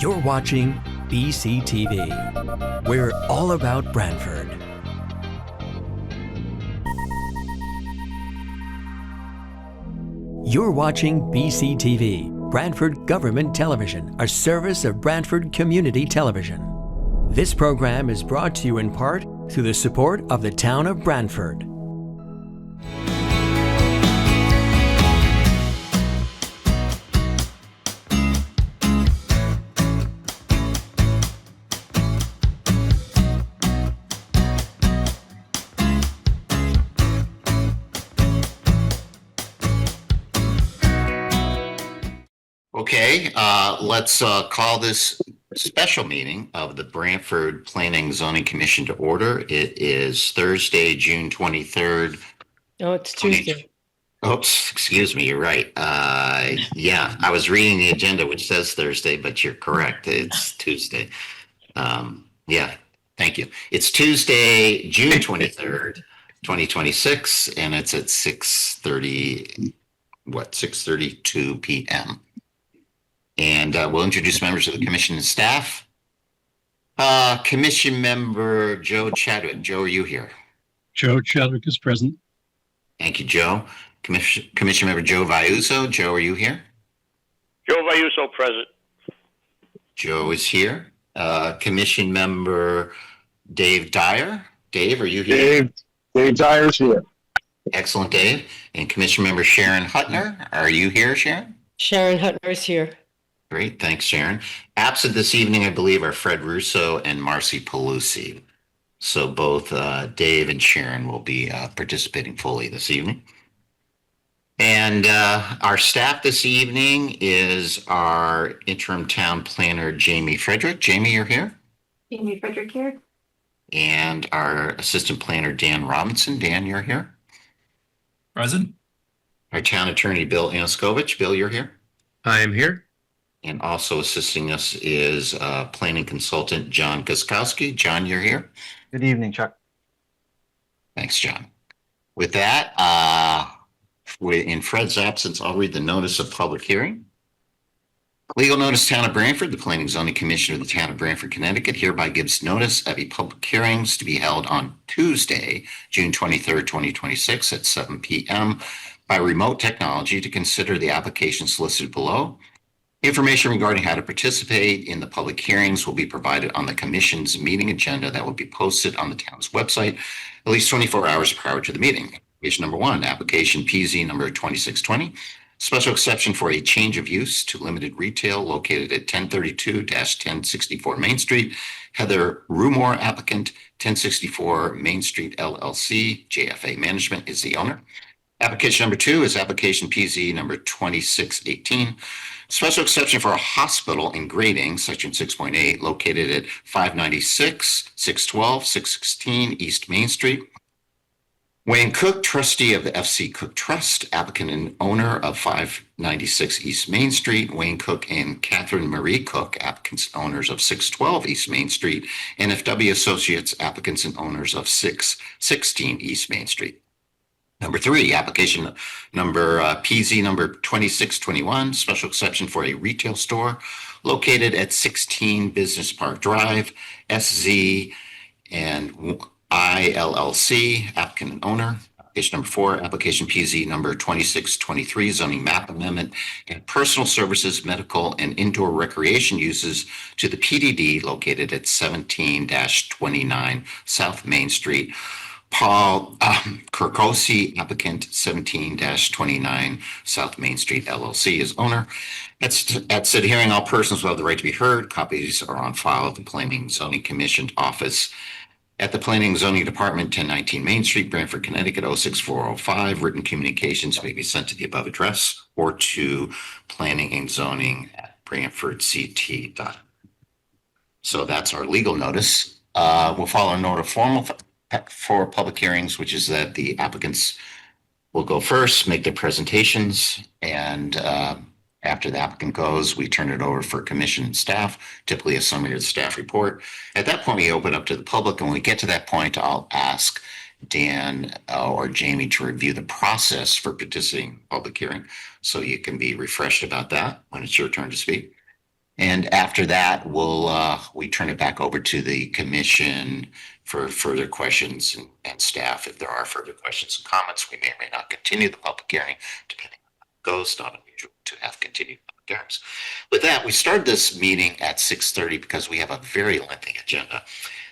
You're watching BCTV. We're all about Branford. You're watching BCTV, Branford Government Television, a service of Branford Community Television. This program is brought to you in part through the support of the town of Branford. Okay, let's call this special meeting of the Branford Planning Zoning Commission to order. It is Thursday, June 23rd. Oh, it's Tuesday. Oops, excuse me, you're right. Yeah, I was reading the agenda, which says Thursday, but you're correct. It's Tuesday. Yeah, thank you. It's Tuesday, June 23rd, 2026, and it's at 6:32 p.m. And we'll introduce members of the commission and staff. Commission member Joe Chadwick. Joe, are you here? Joe Chadwick is present. Thank you, Joe. Commission member Joe Viuso. Joe, are you here? Joe Viuso, present. Joe is here. Commission member Dave Dyer. Dave, are you here? Dave Dyer's here. Excellent, Dave. And commission member Sharon Hutner. Are you here, Sharon? Sharon Hutner is here. Great, thanks, Sharon. Absent this evening, I believe, are Fred Russo and Marcy Pelusi. So both Dave and Sharon will be participating fully this evening. And our staff this evening is our interim town planner, Jamie Frederick. Jamie, you're here? Jamie Frederick here. And our assistant planner, Dan Robinson. Dan, you're here? Present. Our town attorney, Bill Anoskovich. Bill, you're here? I am here. And also assisting us is planning consultant John Guskowski. John, you're here? Good evening, Chuck. Thanks, John. With that, in Fred's absence, I'll read the notice of public hearing. Legal notice, Town of Branford, the Planning Zoning Commission of the Town of Branford, Connecticut hereby gives notice of a public hearings to be held on Tuesday, June 23rd, 2026 at 7 p.m. by remote technology to consider the applications listed below. Information regarding how to participate in the public hearings will be provided on the commission's meeting agenda that will be posted on the town's website at least 24 hours prior to the meeting. Application number 1, application PZ number 2620, special exception for a change of use to limited retail located at 1032-1064 Main Street. Heather Rumor, applicant, 1064 Main Street LLC. JFA Management is the owner. Application number 2 is application PZ number 2618. Special exception for a hospital in grading, section 6.8, located at 596, 612, 616 East Main Street. Wayne Cook, trustee of the FC Cook Trust, applicant and owner of 596 East Main Street. Wayne Cook and Catherine Marie Cook, applicants and owners of 612 East Main Street. NFW Associates, applicants and owners of 616 East Main Street. Number 3, application number PZ number 2621, special exception for a retail store located at 16 Business Park Drive, SZ and ILLC, applicant and owner. Application number 4, application PZ number 2623, zoning map amendment and personal services, medical and indoor recreation uses to the PDD located at 17-29 South Main Street. Paul Kirkosi, applicant, 17-29 South Main Street LLC is owner. At said hearing, all persons will have the right to be heard. Copies are on file at the Planning Zoning Commission office at the Planning Zoning Department, 1019 Main Street, Branford, Connecticut, 06405. Written communications may be sent to the above address or to planning and zoning at branfordct.com. So that's our legal notice. We'll follow an order formal for public hearings, which is that the applicants will go first, make their presentations, and after the applicant goes, we turn it over for commission and staff, typically a summary of the staff report. At that point, we open up to the public, and when we get to that point, I'll ask Dan or Jamie to review the process for participating in the public hearing, so you can be refreshed about that when it's your turn to speak. And after that, we turn it back over to the commission for further questions and staff. If there are further questions and comments, we may or may not continue the public hearing, depending on how it goes. Not unusual to have continued public hearings. With that, we started this meeting at 6:30 because we have a very lengthy agenda.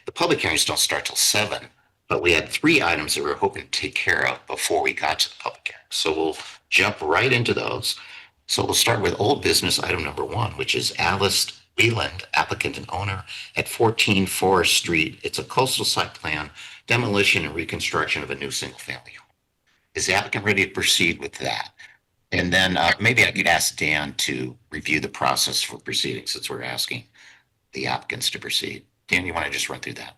The public hearings don't start till 7, but we had 3 items that we were hoping to take care of before we got to the public hearing. So we'll jump right into those. So we'll start with old business item number 1, which is Alice Wieland, applicant and owner at 14 Forest Street. It's a coastal site plan, demolition and reconstruction of a new single-family home. Is the applicant ready to proceed with that? And then maybe I could ask Dan to review the process for proceeding, since we're asking the applicants to proceed. Dan, you want to just run through that?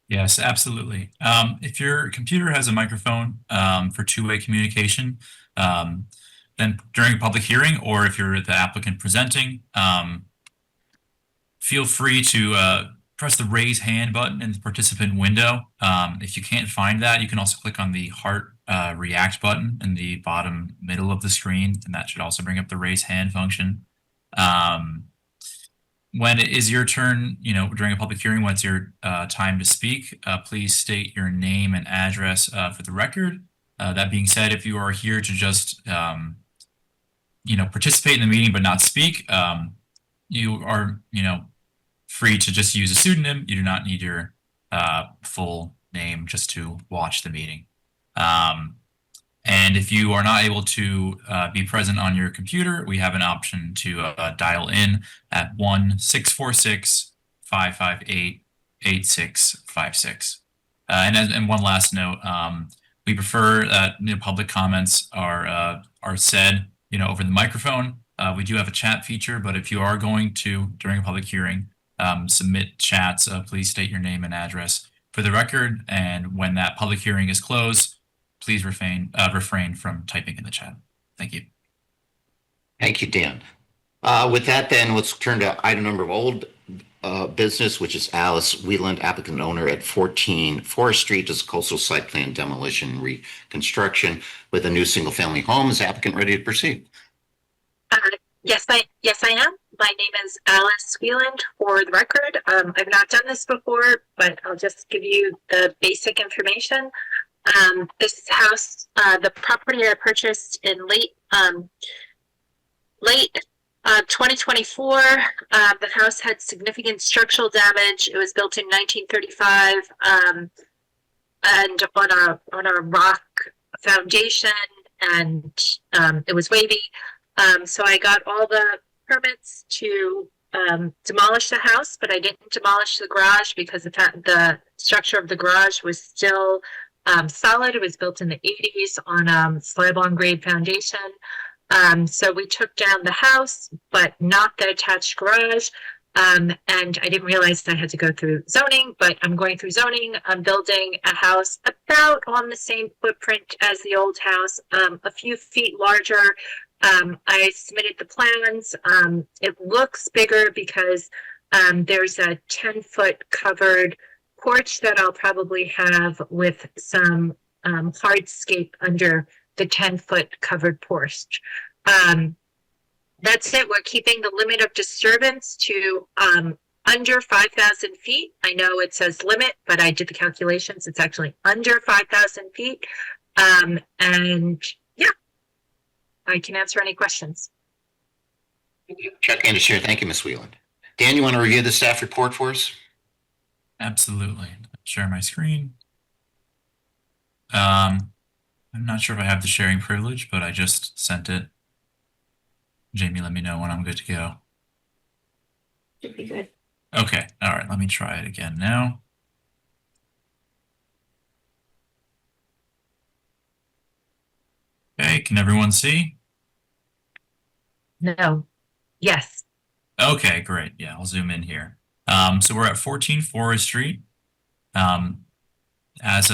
Yes, absolutely. If your computer has a microphone for two-way communication, then during a public hearing, or if you're the applicant presenting, feel free to press the raise hand button in the participant window. If you can't find that, you can also click on the heart react button in the bottom middle of the screen, and that should also bring up the raise hand function. When it is your turn, during a public hearing, when it's your time to speak, please state your name and address for the record. That being said, if you are here to just, participate in the meeting but not speak, you are, free to just use a pseudonym. You do not need your full name just to watch the meeting. And if you are not able to be present on your computer, we have an option to dial in at 1-646-558-8656. And one last note, we prefer that public comments are said, over the microphone. We do have a chat feature, but if you are going to, during a public hearing, submit chats, please state your name and address for the record. And when that public hearing is closed, please refrain from typing in the chat. Thank you. Thank you, Dan. With that, then, let's turn to item number of old business, which is Alice Wieland, applicant and owner at 14 Forest Street. Is coastal site plan demolition and reconstruction with a new single-family home. Is the applicant ready to proceed? Yes, I am. My name is Alice Wieland, for the record. I've not done this before, but I'll just give you the basic information. This house, the property I purchased in late 2024, the house had significant structural damage. It was built in 1935, and on a rock foundation, and it was wavy. So I got all the permits to demolish the house, but I didn't demolish the garage because the structure of the garage was still solid. It was built in the 80s on slab-on grade foundation. So we took down the house, but not the attached garage. And I didn't realize that I had to go through zoning, but I'm going through zoning. I'm building a house about on the same footprint as the old house, a few feet larger. I submitted the plans. It looks bigger because there's a 10-foot covered porch that I'll probably have with some hardscape under the 10-foot covered porch. That's it. We're keeping the limit of disturbance to under 5,000 feet. I know it says limit, but I did the calculations. It's actually under 5,000 feet. And yeah, I can answer any questions. Chuck Anderson, thank you, Ms. Wieland. Dan, you want to review the staff report for us? Absolutely. Share my screen. I'm not sure if I have the sharing privilege, but I just sent it. Jamie, let me know when I'm good to go. Should be good. Okay. All right. Let me try it again now. Okay. Can everyone see? No. Yes. Okay, great. Yeah, I'll zoom in here. So we're at 14 Forest Street. As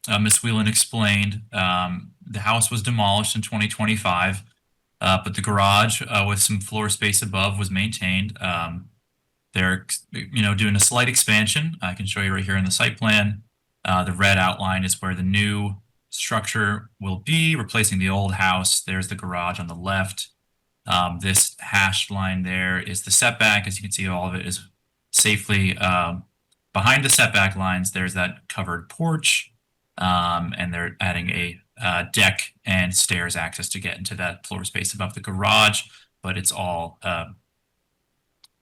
Ms. Whelan explained, the house was demolished in 2025, but the garage with some floor space above was maintained. They're doing a slight expansion. I can show you right here in the site plan. The red outline is where the new structure will be, replacing the old house. There's the garage on the left. This hashed line there is the setback. As you can see, all of it is safely behind the setback lines. There's that covered porch, and they're adding a deck and stairs access to get into that floor space above the garage, but it's all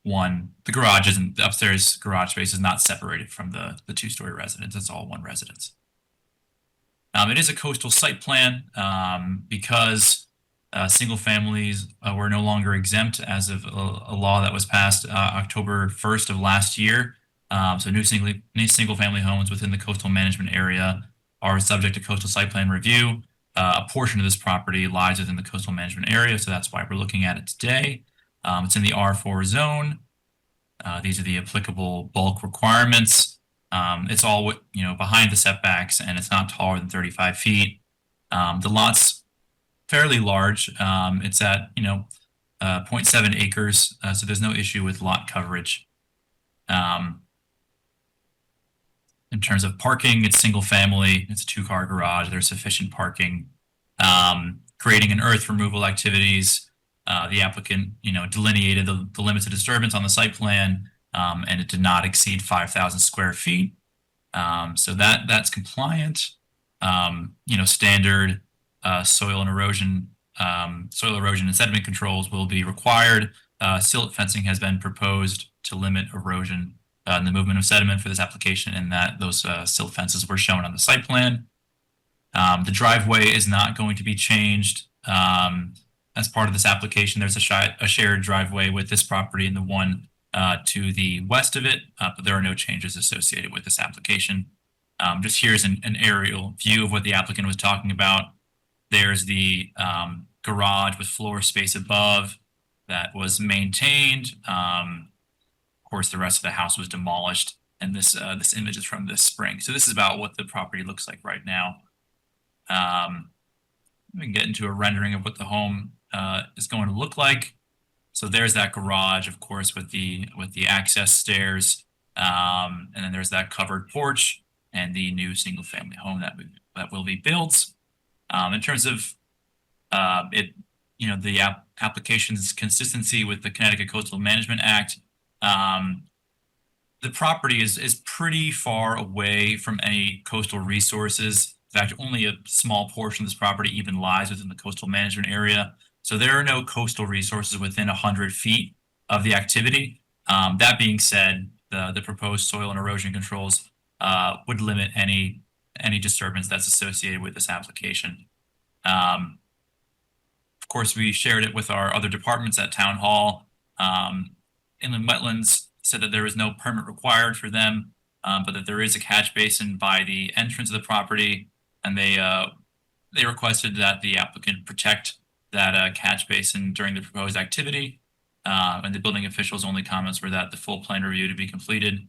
one. The garage isn't, the upstairs garage space is not separated from the two-story residence. It's all one residence. It is a coastal site plan because single families were no longer exempt as of a law that was passed October 1st of last year. So new single family homes within the coastal management area are subject to coastal site plan review. A portion of this property lies within the coastal management area, so that's why we're looking at it today. It's in the R4 zone. These are the applicable bulk requirements. It's all behind the setbacks, and it's not taller than 35 feet. The lot's fairly large. It's at 0.7 acres, so there's no issue with lot coverage. In terms of parking, it's single family. It's a 2-car garage. There's sufficient parking. Creating and earth removal activities. The applicant, delineated the limits of disturbance on the site plan, and it did not exceed 5,000 square feet. So that's compliant. Standard soil erosion and sediment controls will be required. Silt fencing has been proposed to limit erosion and the movement of sediment for this application, and that those silt fences were shown on the site plan. The driveway is not going to be changed. As part of this application, there's a shared driveway with this property and the one to the west of it, but there are no changes associated with this application. Just here's an aerial view of what the applicant was talking about. There's the garage with floor space above that was maintained. Of course, the rest of the house was demolished, and this image is from this spring. So this is about what the property looks like right now. We can get into a rendering of what the home is going to look like. So there's that garage, of course, with the access stairs, and then there's that covered porch and the new single-family home that will be built. In terms of the application's consistency with the Connecticut Coastal Management Act, the property is pretty far away from any coastal resources. In fact, only a small portion of this property even lies within the coastal management area. So there are no coastal resources within 100 feet of the activity. That being said, the proposed soil and erosion controls would limit any disturbance that's associated with this application. Of course, we shared it with our other departments at Town Hall. Inland Wetlands said that there is no permit required for them, but that there is a catch basin by the entrance of the property, and they requested that the applicant protect that catch basin during the proposed activity. And the building official's only comments were that the full plan review to be completed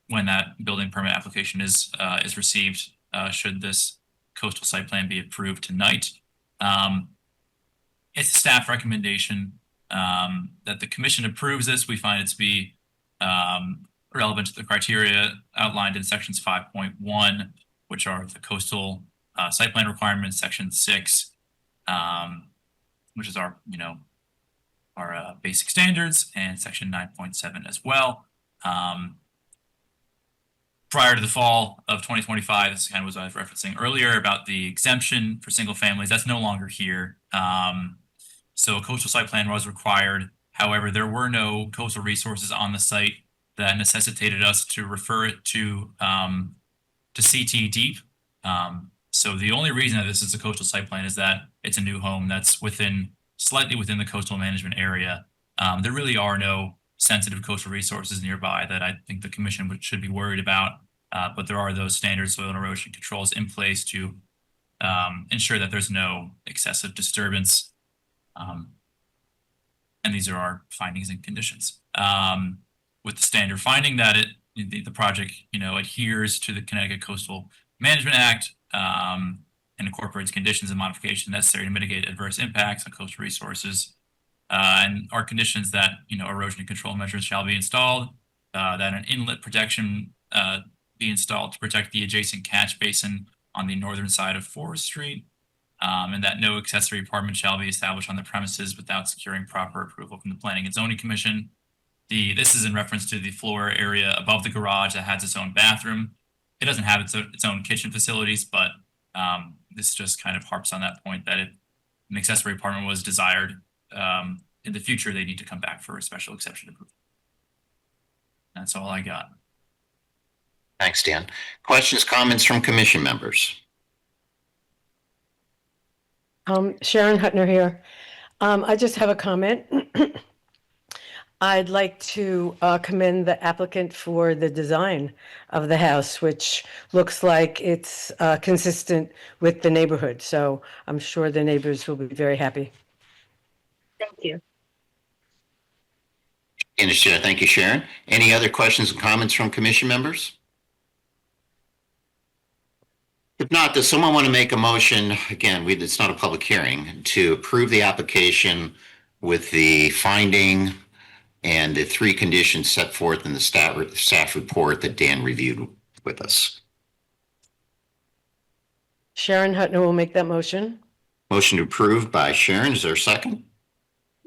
when that building permit application is received, should this coastal site plan be approved tonight. It's a staff recommendation that the commission approves this. We find it to be relevant to the criteria outlined in sections 5.1, which are the coastal site plan requirements, section 6, which is our basic standards, and section 9.7 as well. Prior to the fall of 2025, this kind of was what I was referencing earlier about the exemption for single families. That's no longer here. So a coastal site plan was required. However, there were no coastal resources on the site that necessitated us to refer it to CT Deep. So the only reason that this is a coastal site plan is that it's a new home that's slightly within the coastal management area. There really are no sensitive coastal resources nearby that I think the commission should be worried about. But there are those standard soil and erosion controls in place to ensure that there's no excessive disturbance. And these are our findings and conditions. With the standard finding that the project adheres to the Connecticut Coastal Management Act and incorporates conditions and modifications necessary to mitigate adverse impacts on coastal resources. And our conditions that erosion control measures shall be installed, that an inlet protection be installed to protect the adjacent catch basin on the northern side of Forest Street, and that no accessory apartment shall be established on the premises without securing proper approval from the Planning and Zoning Commission. This is in reference to the floor area above the garage that has its own bathroom. It doesn't have its own kitchen facilities, but this just kind of harps on that point that if an accessory apartment was desired, in the future, they need to come back for a special exception approval. That's all I got. Thanks, Dan. Questions, comments from commission members? Sharon Hutner here. I just have a comment. I'd like to commend the applicant for the design of the house, which looks like it's consistent with the neighborhood. So I'm sure the neighbors will be very happy. Thank you. Thank you, Sharon. Any other questions and comments from commission members? If not, does someone want to make a motion? Again, it's not a public hearing, to approve the application with the finding and the 3 conditions set forth in the staff report that Dan reviewed with us. Sharon Hutner will make that motion. Motion approved by Sharon. Is there a second?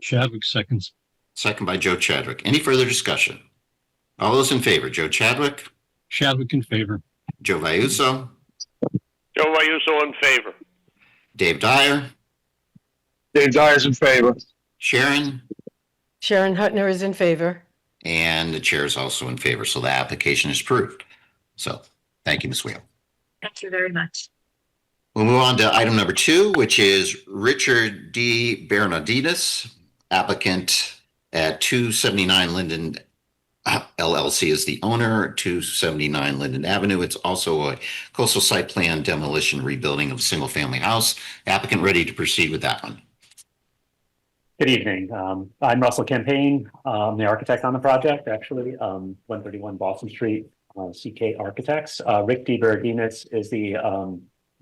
Chadwick seconds. Second by Joe Chadwick. Any further discussion? All those in favor, Joe Chadwick, Chadwick in favor. Joe Vayuso, Joe Vayuso in favor. Dave Dyer, Dave Dyer's in favor. Sharon, Sharon Hutner is in favor. and the chair is also in favor. So the application is approved. So thank you, Ms. Wheel. Thank you very much. We'll move on to item number 2, which is Richard D. Bernardinus, applicant at 279 Linden LLC is the owner, 279 Linden Avenue. It's also a coastal site plan demolition rebuilding of a single family house. Applicant ready to proceed with that one. Good evening. I'm Russell Campaign. I'm the architect on the project, actually, 131 Boston Street, CK Architects. Rick DiBerardinez is the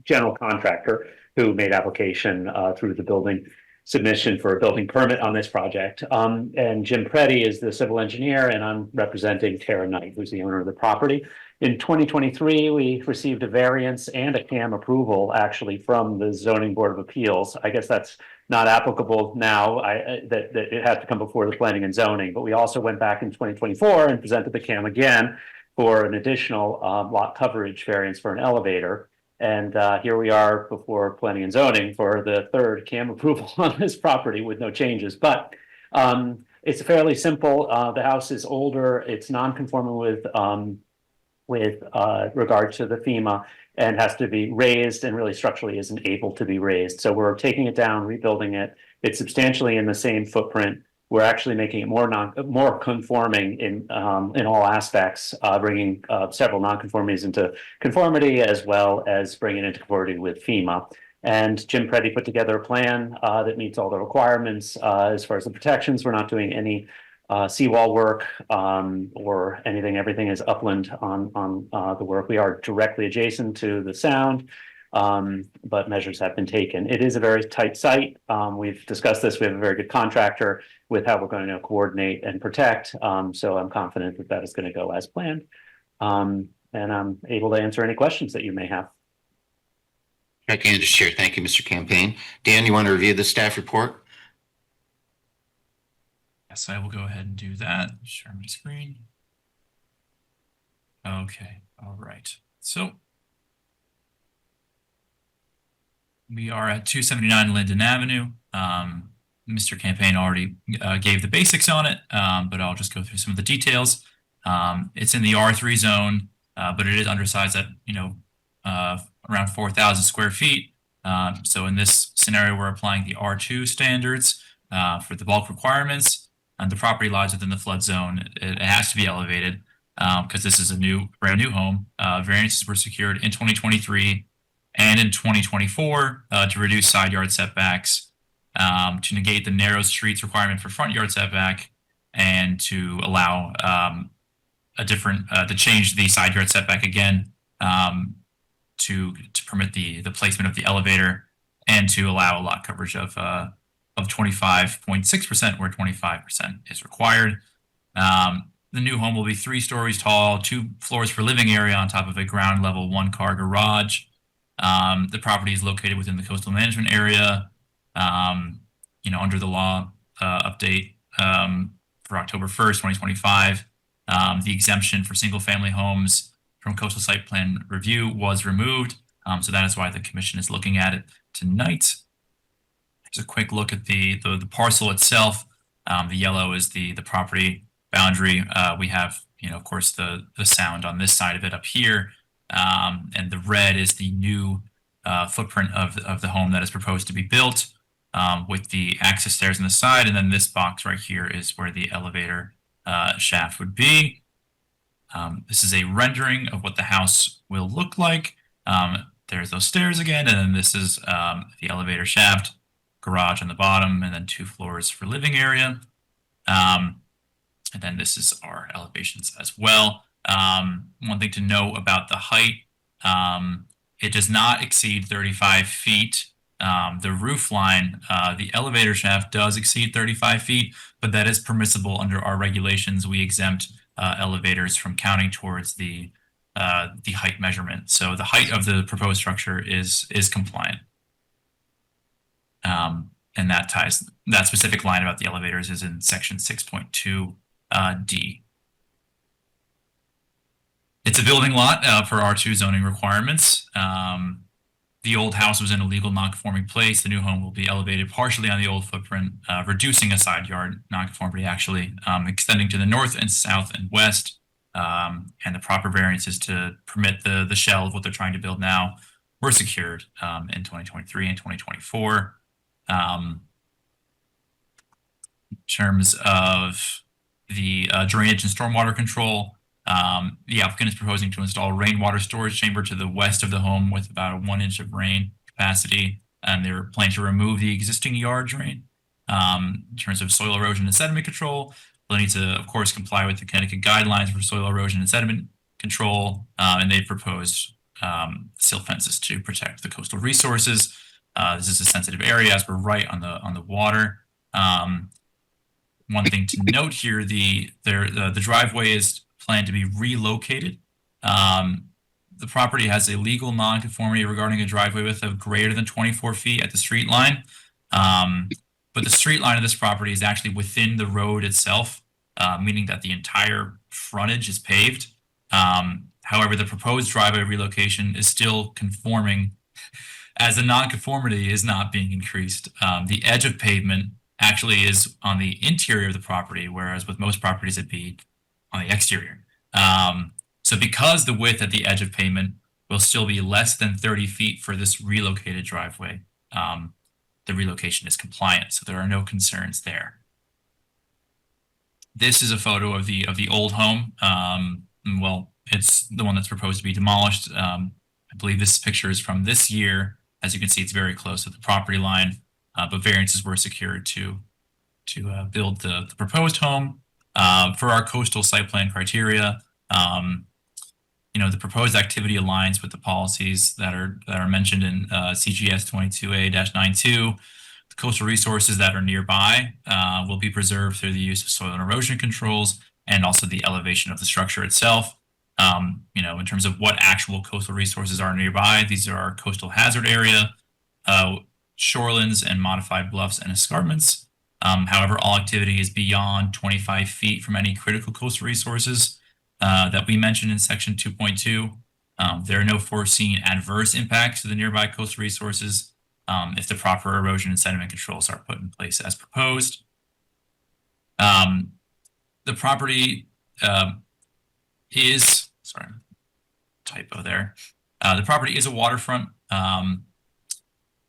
general contractor who made application through the building submission for a building permit on this project. And Jim Preddy is the civil engineer, and I'm representing Tara Knight, who's the owner of the property. In 2023, we received a variance and a CAM approval actually from the Zoning Board of Appeals. I guess that's not applicable now, that it has to come before the Planning and Zoning, but we also went back in 2024 and presented the CAM again for an additional lot coverage variance for an elevator. And here we are before Planning and Zoning for the 3rd CAM approval on this property with no changes. But it's fairly simple. The house is older. It's non-conforming with regard to the FEMA and has to be raised, and really structurally isn't able to be raised. So we're taking it down, rebuilding it. It's substantially in the same footprint. We're actually making it more conforming in all aspects, bringing several nonconformities into conformity, as well as bringing it into conformity with FEMA. And Jim Preddy put together a plan that meets all the requirements as far as the protections. We're not doing any seawall work or anything. Everything is upland on the work. We are directly adjacent to the sound. But measures have been taken. It is a very tight site. We've discussed this. We have a very good contractor with how we're going to coordinate and protect. So I'm confident that that is going to go as planned. And I'm able to answer any questions that you may have. I can just share. Thank you, Mr. Campaign. Dan, you want to review the staff report? Yes, I will go ahead and do that. Share my screen. Okay, all right. So we are at 279 Linden Avenue. Mr. Campaign already gave the basics on it, but I'll just go through some of the details. It's in the R3 zone, but it is undersized at, around 4,000 square feet. So in this scenario, we're applying the R2 standards for the bulk requirements, and the property lies within the flood zone. It has to be elevated because this is a brand new home. Variances were secured in 2023 and in 2024 to reduce side yard setbacks, to negate the narrow streets requirement for front yard setback, and to allow to change the side yard setback again to permit the placement of the elevator, and to allow a lot coverage of 25.6% where 25% is required. The new home will be 3 stories tall, 2 floors for living area on top of a ground level 1-car garage. The property is located within the coastal management area, under the law update for October 1st, 2025. The exemption for single-family homes from coastal site plan review was removed. So that is why the commission is looking at it tonight. Here's a quick look at the parcel itself. The yellow is the property boundary. We have, of course, the sound on this side of it up here. And the red is the new footprint of the home that is proposed to be built, with the access stairs on the side. And then this box right here is where the elevator shaft would be. This is a rendering of what the house will look like. There's those stairs again, and then this is the elevator shaft, garage on the bottom, and then 2 floors for living area. And then this is our elevations as well. One thing to know about the height, it does not exceed 35 feet. The roof line, the elevator shaft does exceed 35 feet, but that is permissible under our regulations. We exempt elevators from counting towards the height measurement. So the height of the proposed structure is compliant. And that specific line about the elevators is in section 6.2 D. It's a building lot for R2 zoning requirements. The old house was in a legal non-conforming place. The new home will be elevated partially on the old footprint, reducing a side yard non-conformity, actually, extending to the north and south and west. And the proper variances to permit the shell of what they're trying to build now were secured in 2023 and 2024. In terms of the drainage and stormwater control, the applicant is proposing to install a rainwater storage chamber to the west of the home with about 1 inch of rain capacity, and they're planning to remove the existing yard drain. In terms of soil erosion and sediment control, they'll need to, of course, comply with the Connecticut guidelines for soil erosion and sediment control, and they've proposed silt fences to protect the coastal resources. This is a sensitive area as we're right on the water. One thing to note here, the driveway is planned to be relocated. The property has a legal nonconformity regarding a driveway width of greater than 24 feet at the street line. But the street line of this property is actually within the road itself, meaning that the entire frontage is paved. However, the proposed driveway relocation is still conforming as the nonconformity is not being increased. The edge of pavement actually is on the interior of the property, whereas with most properties it'd be on the exterior. So because the width at the edge of pavement will still be less than 30 feet for this relocated driveway, the relocation is compliant, so there are no concerns there. This is a photo of the old home. Well, it's the one that's proposed to be demolished. I believe this picture is from this year. As you can see, it's very close to the property line, but variances were secured to build the proposed home. For our coastal site plan criteria, the proposed activity aligns with the policies that are mentioned in CGS 22A-92. The coastal resources that are nearby will be preserved through the use of soil and erosion controls and also the elevation of the structure itself. In terms of what actual coastal resources are nearby, these are our coastal hazard area, shorelands and modified bluffs and escarpments. However, all activity is beyond 25 feet from any critical coastal resources that we mentioned in section 2.2. There are no foreseen adverse impacts to the nearby coastal resources if the proper erosion and sediment controls are put in place as proposed. The property is, sorry, typo there. The property is a waterfront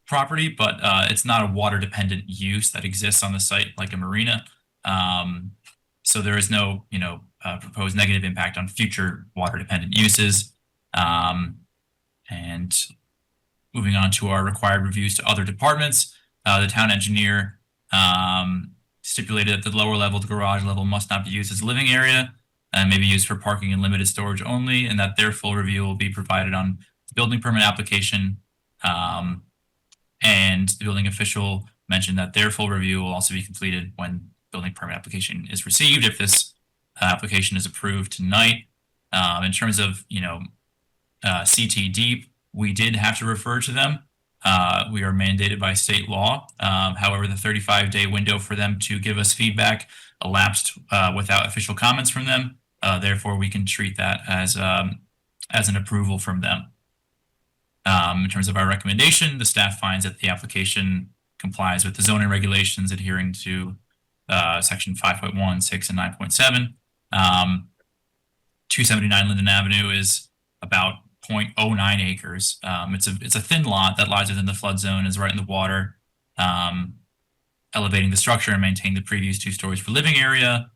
property, but it's not a water dependent use that exists on the site like a marina. So there is no, proposed negative impact on future water dependent uses. And moving on to our required reviews to other departments, the town engineer stipulated that the lower level, the garage level, must not be used as a living area and may be used for parking and limited storage only, and that their full review will be provided on the building permit application. And the building official mentioned that their full review will also be completed when building permit application is received, if this application is approved tonight. In terms of, CT deep, we did have to refer to them. We are mandated by state law. However, the 35-day window for them to give us feedback elapsed without official comments from them. Therefore, we can treat that as an approval from them. In terms of our recommendation, the staff finds that the application complies with the zoning regulations adhering to section 5.1, 6, and 9.7. 279 Linden Avenue is about 0.09 acres. It's a thin lot that lies within the flood zone, is right in the water. Elevating the structure and maintaining the previous 2 stories for living area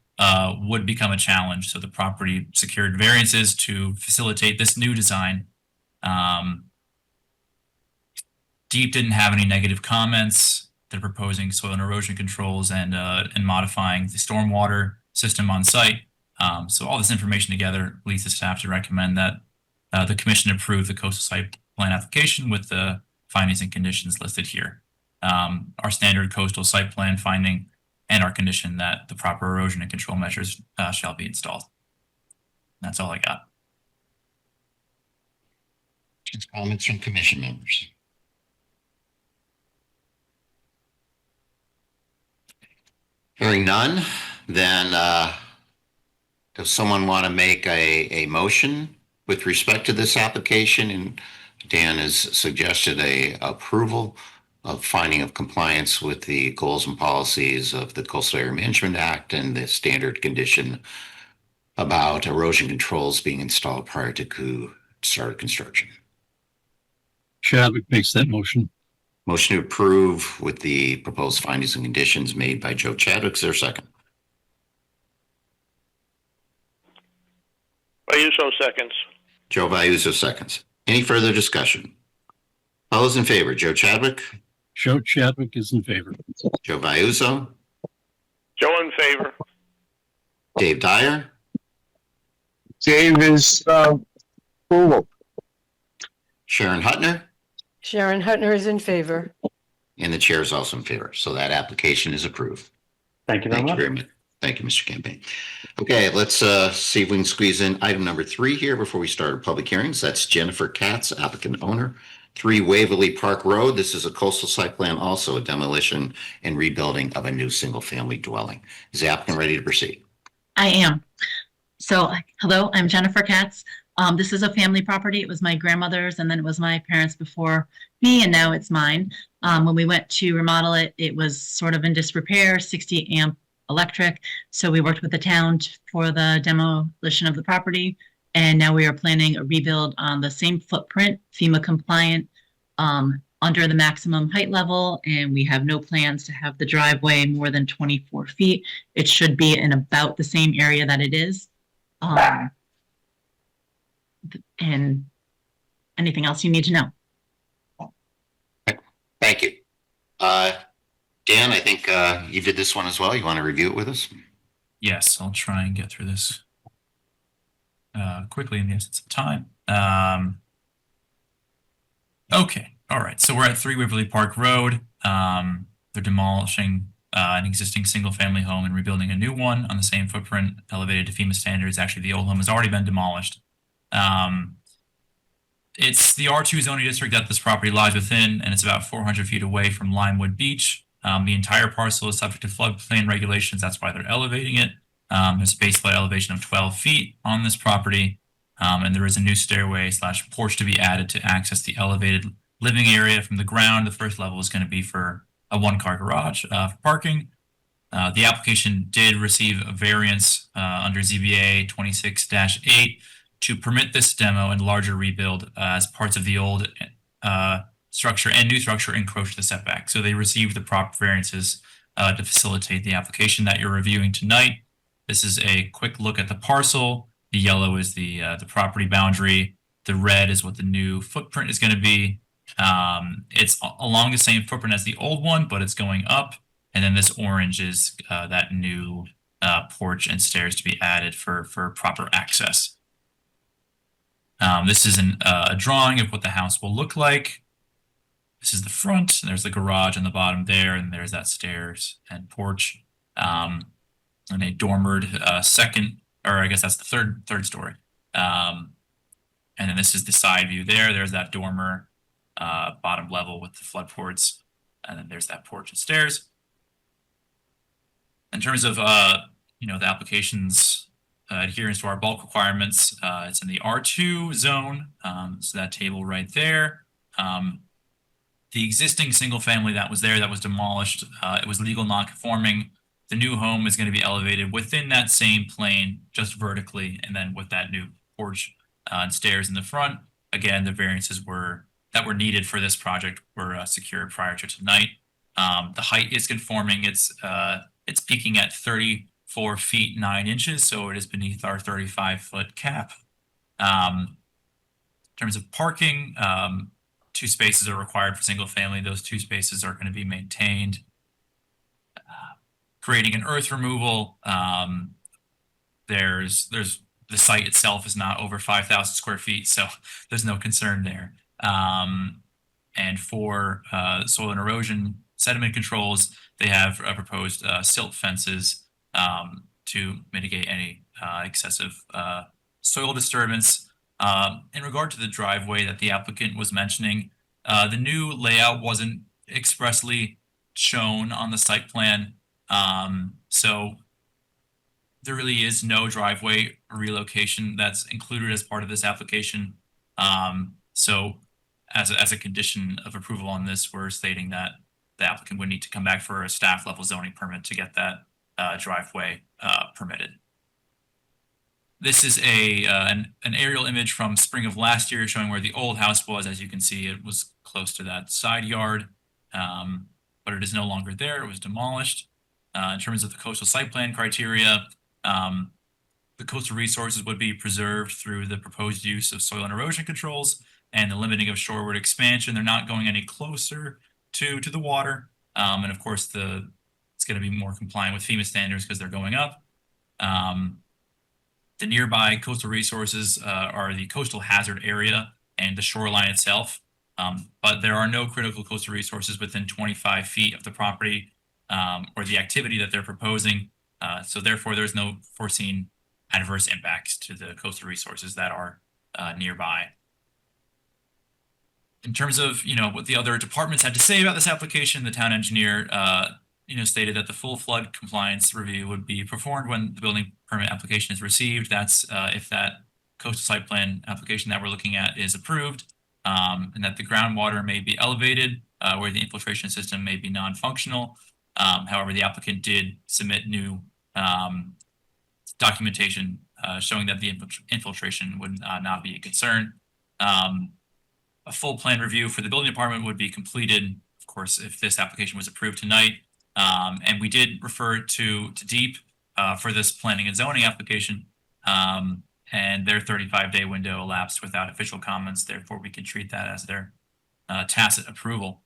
would become a challenge. So the property secured variances to facilitate this new design. Deep didn't have any negative comments. They're proposing soil and erosion controls and modifying the stormwater system on site. So all this information together leads the staff to recommend that the commission approve the coastal site plan application with the findings and conditions listed here. Our standard coastal site plan finding and our condition that the proper erosion and control measures shall be installed. That's all I got. Questions, comments from commission members? Hearing none, then does someone want to make a motion with respect to this application? And Dan has suggested a approval of finding of compliance with the goals and policies of the Coastal Area Management Act and the standard condition about erosion controls being installed prior to start of construction. Chadwick makes that motion. Motion to approve with the proposed findings and conditions made by Joe Chadwick. Is there a second? Ayuso seconds. Joe Vayuso seconds. Any further discussion? All those in favor, Joe Chadwick, Joe Chadwick is in favor. Joe Vayuso, Joe in favor. Dave Dyer, Dave is approval. Sharon Hutner, Sharon Hutner is in favor. and the chair is also in favor. So that application is approved. Thank you very Thank you much. very much. Thank you, Mr. Campaign. Okay, let's see if we can squeeze in item number 3 here before we start our public hearings. That's Jennifer Katz, applicant owner, 3 Waverly Park Road. This is a coastal site plan, also a demolition and rebuilding of a new single-family dwelling. Is the applicant ready to proceed? I am. So, hello, I'm Jennifer Katz. This is a family property. It was my grandmother's and then it was my parents before me, and now it's mine. When we went to remodel it, it was sort of in disrepair, 60 amp electric. So we worked with the town for the demolition of the property. And now we are planning a rebuild on the same footprint, FEMA compliant, under the maximum height level. And we have no plans to have the driveway more than 24 feet. It should be in about the same area that it is. And anything else you need to know? Thank you. Dan, I think you did this one as well. You want to review it with us? Yes, I'll try and get through this quickly in the essence of time. Okay, all right. So we're at 3 Waverly Park Road. They're demolishing an existing single-family home and rebuilding a new one on the same footprint, elevated to FEMA standards. Actually, the old home has already been demolished. It's the R2 zoning district that this property lies within, and it's about 400 feet away from Limewood Beach. The entire parcel is subject to floodplain regulations. That's why they're elevating it. There's a base flood elevation of 12 feet on this property, and there is a new stairway / porch to be added to access the elevated living area from the ground. The first level is going to be for a 1-car garage for parking. The application did receive a variance under ZBA 26-8 to permit this demo and larger rebuild as parts of the old structure and new structure encroach the setback. So they received the proper variances to facilitate the application that you're reviewing tonight. This is a quick look at the parcel. The yellow is the property boundary. The red is what the new footprint is going to be. It's along the same footprint as the old one, but it's going up. And then this orange is that new porch and stairs to be added for proper access. This is a drawing of what the house will look like. This is the front, and there's the garage on the bottom there, and there's that stairs and porch, and a dormered second, or I guess that's the third story. And then this is the side view there. There's that dormer bottom level with the flood ports. And then there's that porch and stairs. In terms of, you know, the application's adherence to our bulk requirements, it's in the R2 zone. So that table right there. The existing single family that was there that was demolished, it was legal non-conforming. The new home is going to be elevated within that same plane, just vertically, and then with that new porch and stairs in the front. Again, the variances that were needed for this project were secured prior to tonight. The height is conforming. It's peaking at 34 feet 9 inches, so it is beneath our 35-foot cap. In terms of parking, 2 spaces are required for single family. Those 2 spaces are going to be maintained. Creating an earth removal, there's the site itself is not over 5,000 square feet, so there's no concern there. And for soil and erosion sediment controls, they have proposed silt fences to mitigate any excessive soil disturbance. In regard to the driveway that the applicant was mentioning, the new layout wasn't expressly shown on the site plan. So there really is no driveway relocation that's included as part of this application. So as a condition of approval on this, we're stating that the applicant would need to come back for a staff level zoning permit to get that driveway permitted. This is an aerial image from spring of last year showing where the old house was. As you can see, it was close to that side yard, but it is no longer there. It was demolished. In terms of the coastal site plan criteria, the coastal resources would be preserved through the proposed use of soil and erosion controls and the limiting of shoreward expansion. They're not going any closer to the water. And of course, it's going to be more compliant with FEMA standards because they're going up. The nearby coastal resources are the coastal hazard area and the shoreline itself. But there are no critical coastal resources within 25 feet of the property or the activity that they're proposing. So therefore, there's no foreseen adverse impacts to the coastal resources that are nearby. In terms of, you know, what the other departments had to say about this application, the town engineer, you know, stated that the full flood compliance review would be performed when the building permit application is received. That's if that coastal site plan application that we're looking at is approved, and that the groundwater may be elevated where the infiltration system may be non-functional. However, the applicant did submit new documentation showing that the infiltration would not be a concern. A full plan review for the building department would be completed, of course, if this application was approved tonight. And we did refer to DEEP for this planning and zoning application, and their 35-day window elapsed without official comments. Therefore, we can treat that as their tacit approval.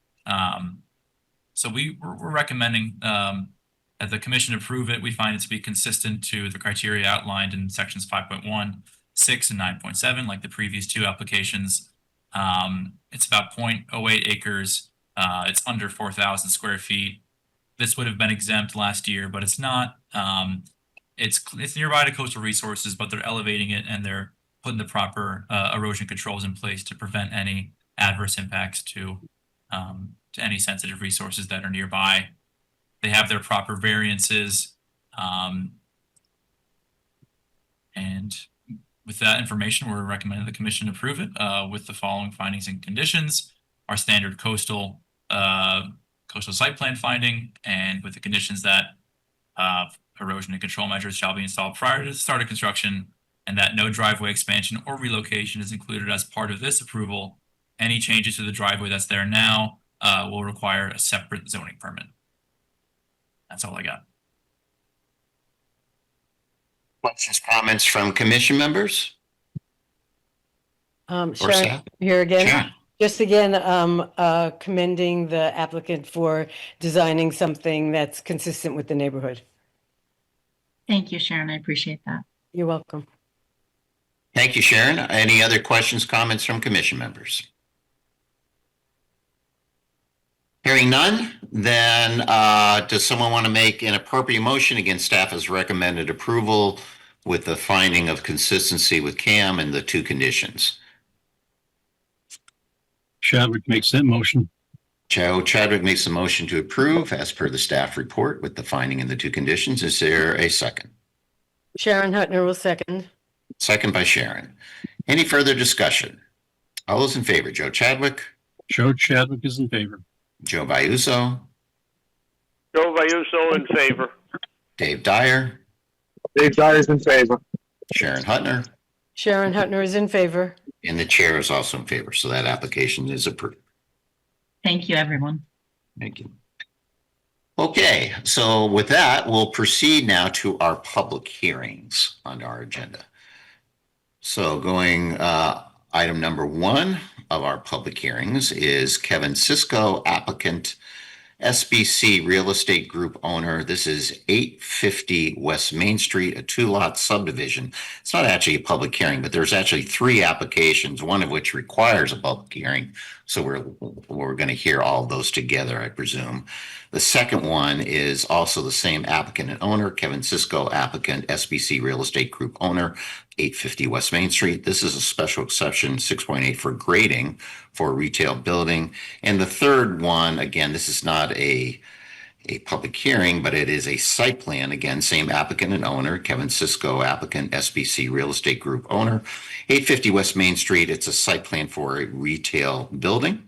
So we're recommending that the commission approve it. We find it to be consistent to the criteria outlined in sections 5.1, 6, and 9.7, like the previous 2 applications. It's about 0.08 acres. It's under 4,000 square feet. This would have been exempt last year, but it's not. It's nearby to coastal resources, but they're elevating it and they're putting the proper erosion controls in place to prevent any adverse impacts to any sensitive resources that are nearby. They have their proper variances. And with that information, we're recommending the commission approve it with the following findings and conditions: our standard coastal site plan finding, and with the conditions that erosion and control measures shall be installed prior to the start of construction, and that no driveway expansion or relocation is included as part of this approval. Any changes to the driveway that's there now will require a separate zoning permit. That's all I got. Questions, comments from commission members? Sharon, staff? here again. Sharon. Just again, commending the applicant for designing something that's consistent with the neighborhood. Thank you, Sharon. I appreciate that. You're welcome. Thank you, Sharon. Any other questions, comments from commission members? Hearing none, then does someone want to make an appropriate motion? Again, staff has recommended approval with the finding of consistency with CAM and the 2 conditions. Chadwick makes that motion. Joe Chadwick makes a motion to approve as per the staff report with the finding and the two conditions. Is there a second? Sharon Hutner will second. Second by Sharon. Any further discussion? All those in favor, Joe Chadwick, Joe Chadwick is in favor. Joe Vayuso, Joe Vayuso in favor. Dave Dyer, Dave Dyer's in favor. Sharon Hutner, Sharon Hutner is in favor. and the chair is also in favor. So that application is approved. Thank you, everyone. Thank you. Okay, so with that, we'll proceed now to our public hearings on our agenda. So going item number 1 of our public hearings is Kevin Cisco, applicant, SBC Real Estate Group owner. This is 850 West Main Street, a 2-lot subdivision. It's not actually a public hearing, but there's actually 3 applications, one of which requires a public hearing. So we're going to hear all of those together, I presume. The second one is also the same applicant and owner, Kevin Cisco, applicant, SBC Real Estate Group owner, 850 West Main Street. This is a special exception, 6.8 for grading for a retail building. And the third one, again, this is not a public hearing, but it is a site plan. Again, same applicant and owner, Kevin Cisco, applicant, SBC Real Estate Group owner, 850 West Main Street. It's a site plan for a retail building.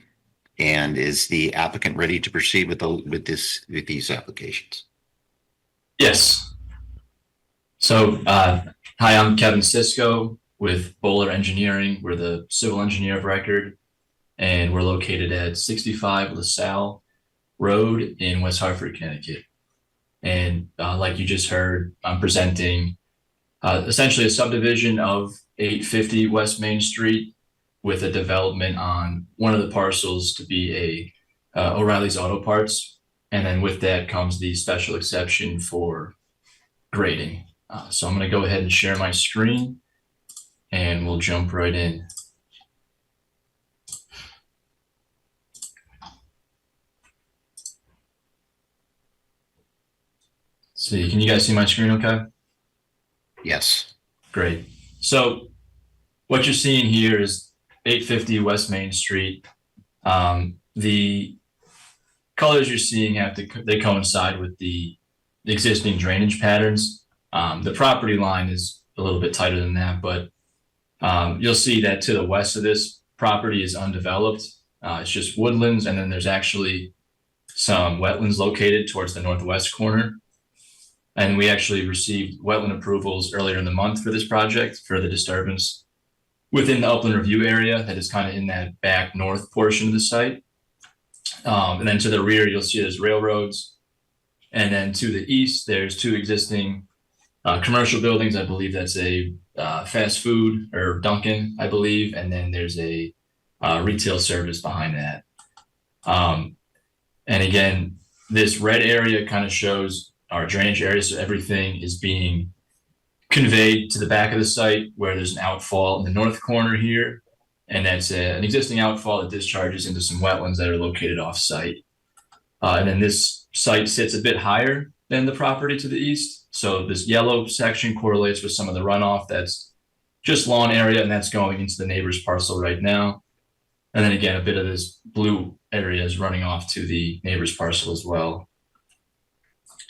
And is the applicant ready to proceed with these applications? Yes. So, hi, I'm Kevin Cisco with Bowler Engineering. We're the civil engineer of record, and we're located at 65 LaSalle Road in West Hartford, Connecticut. And like you just heard, I'm presenting essentially a subdivision of 850 West Main Street with a development on one of the parcels to be a O'Reilly's Auto Parts. And then with that comes the special exception for grading. So I'm going to go ahead and share my screen and we'll jump right in. See, can you guys see my screen okay? Yes. Great. So what you're seeing here is 850 West Main Street. The colors you're seeing they coincide with the existing drainage patterns. The property line is a little bit tighter than that, but you'll see that to the west of this property is undeveloped. It's just woodlands, and then there's actually some wetlands located towards the northwest corner. And we actually received wetland approvals earlier in the month for this project for the disturbance within the upland review area that is kind of in that back north portion of the site. And then to the rear, you'll see there's railroads. And then to the east, there's 2 existing commercial buildings. I believe that's a fast food or Dunkin', I believe. And then there's a retail service behind that. And again, this red area kind of shows our drainage area. So everything is being conveyed to the back of the site where there's an outfall in the north corner here. And that's an existing outfall that discharges into some wetlands that are located off site. And then this site sits a bit higher than the property to the east. So this yellow section correlates with some of the runoff that's just lawn area, and that's going into the neighbor's parcel right now. And then again, a bit of this blue area is running off to the neighbor's parcel as well.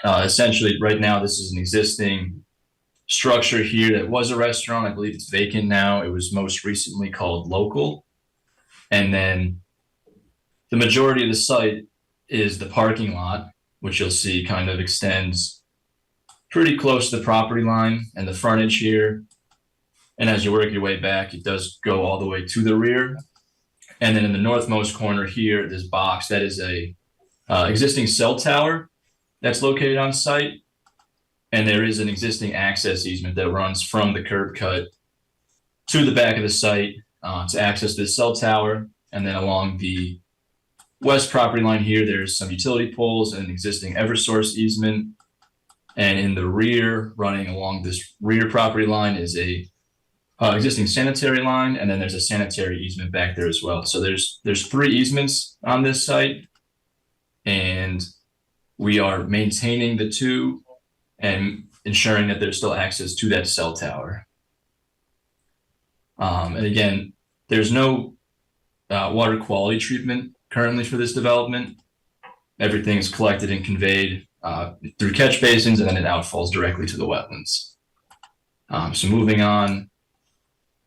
Essentially, right now, this is an existing structure here that was a restaurant. I believe it's vacant now. It was most recently called Local. And then the majority of the site is the parking lot, which you'll see kind of extends pretty close to the property line and the frontage here. And as you work your way back, it does go all the way to the rear. And then in the northmost corner here, this box, that is a existing cell tower that's located on site. And there is an existing access easement that runs from the curb cut to the back of the site to access this cell tower. And then along the west property line here, there's some utility poles and an existing Eversource easement. And in the rear, running along this rear property line, is a existing sanitary line. And then there's a sanitary easement back there as well. So there's 3 easements on this site. And we are maintaining the 2 and ensuring that there's still access to that cell tower. And again, there's no water quality treatment currently for this development. Everything is collected and conveyed through catch basins, and then it outfalls directly to the wetlands. So moving on,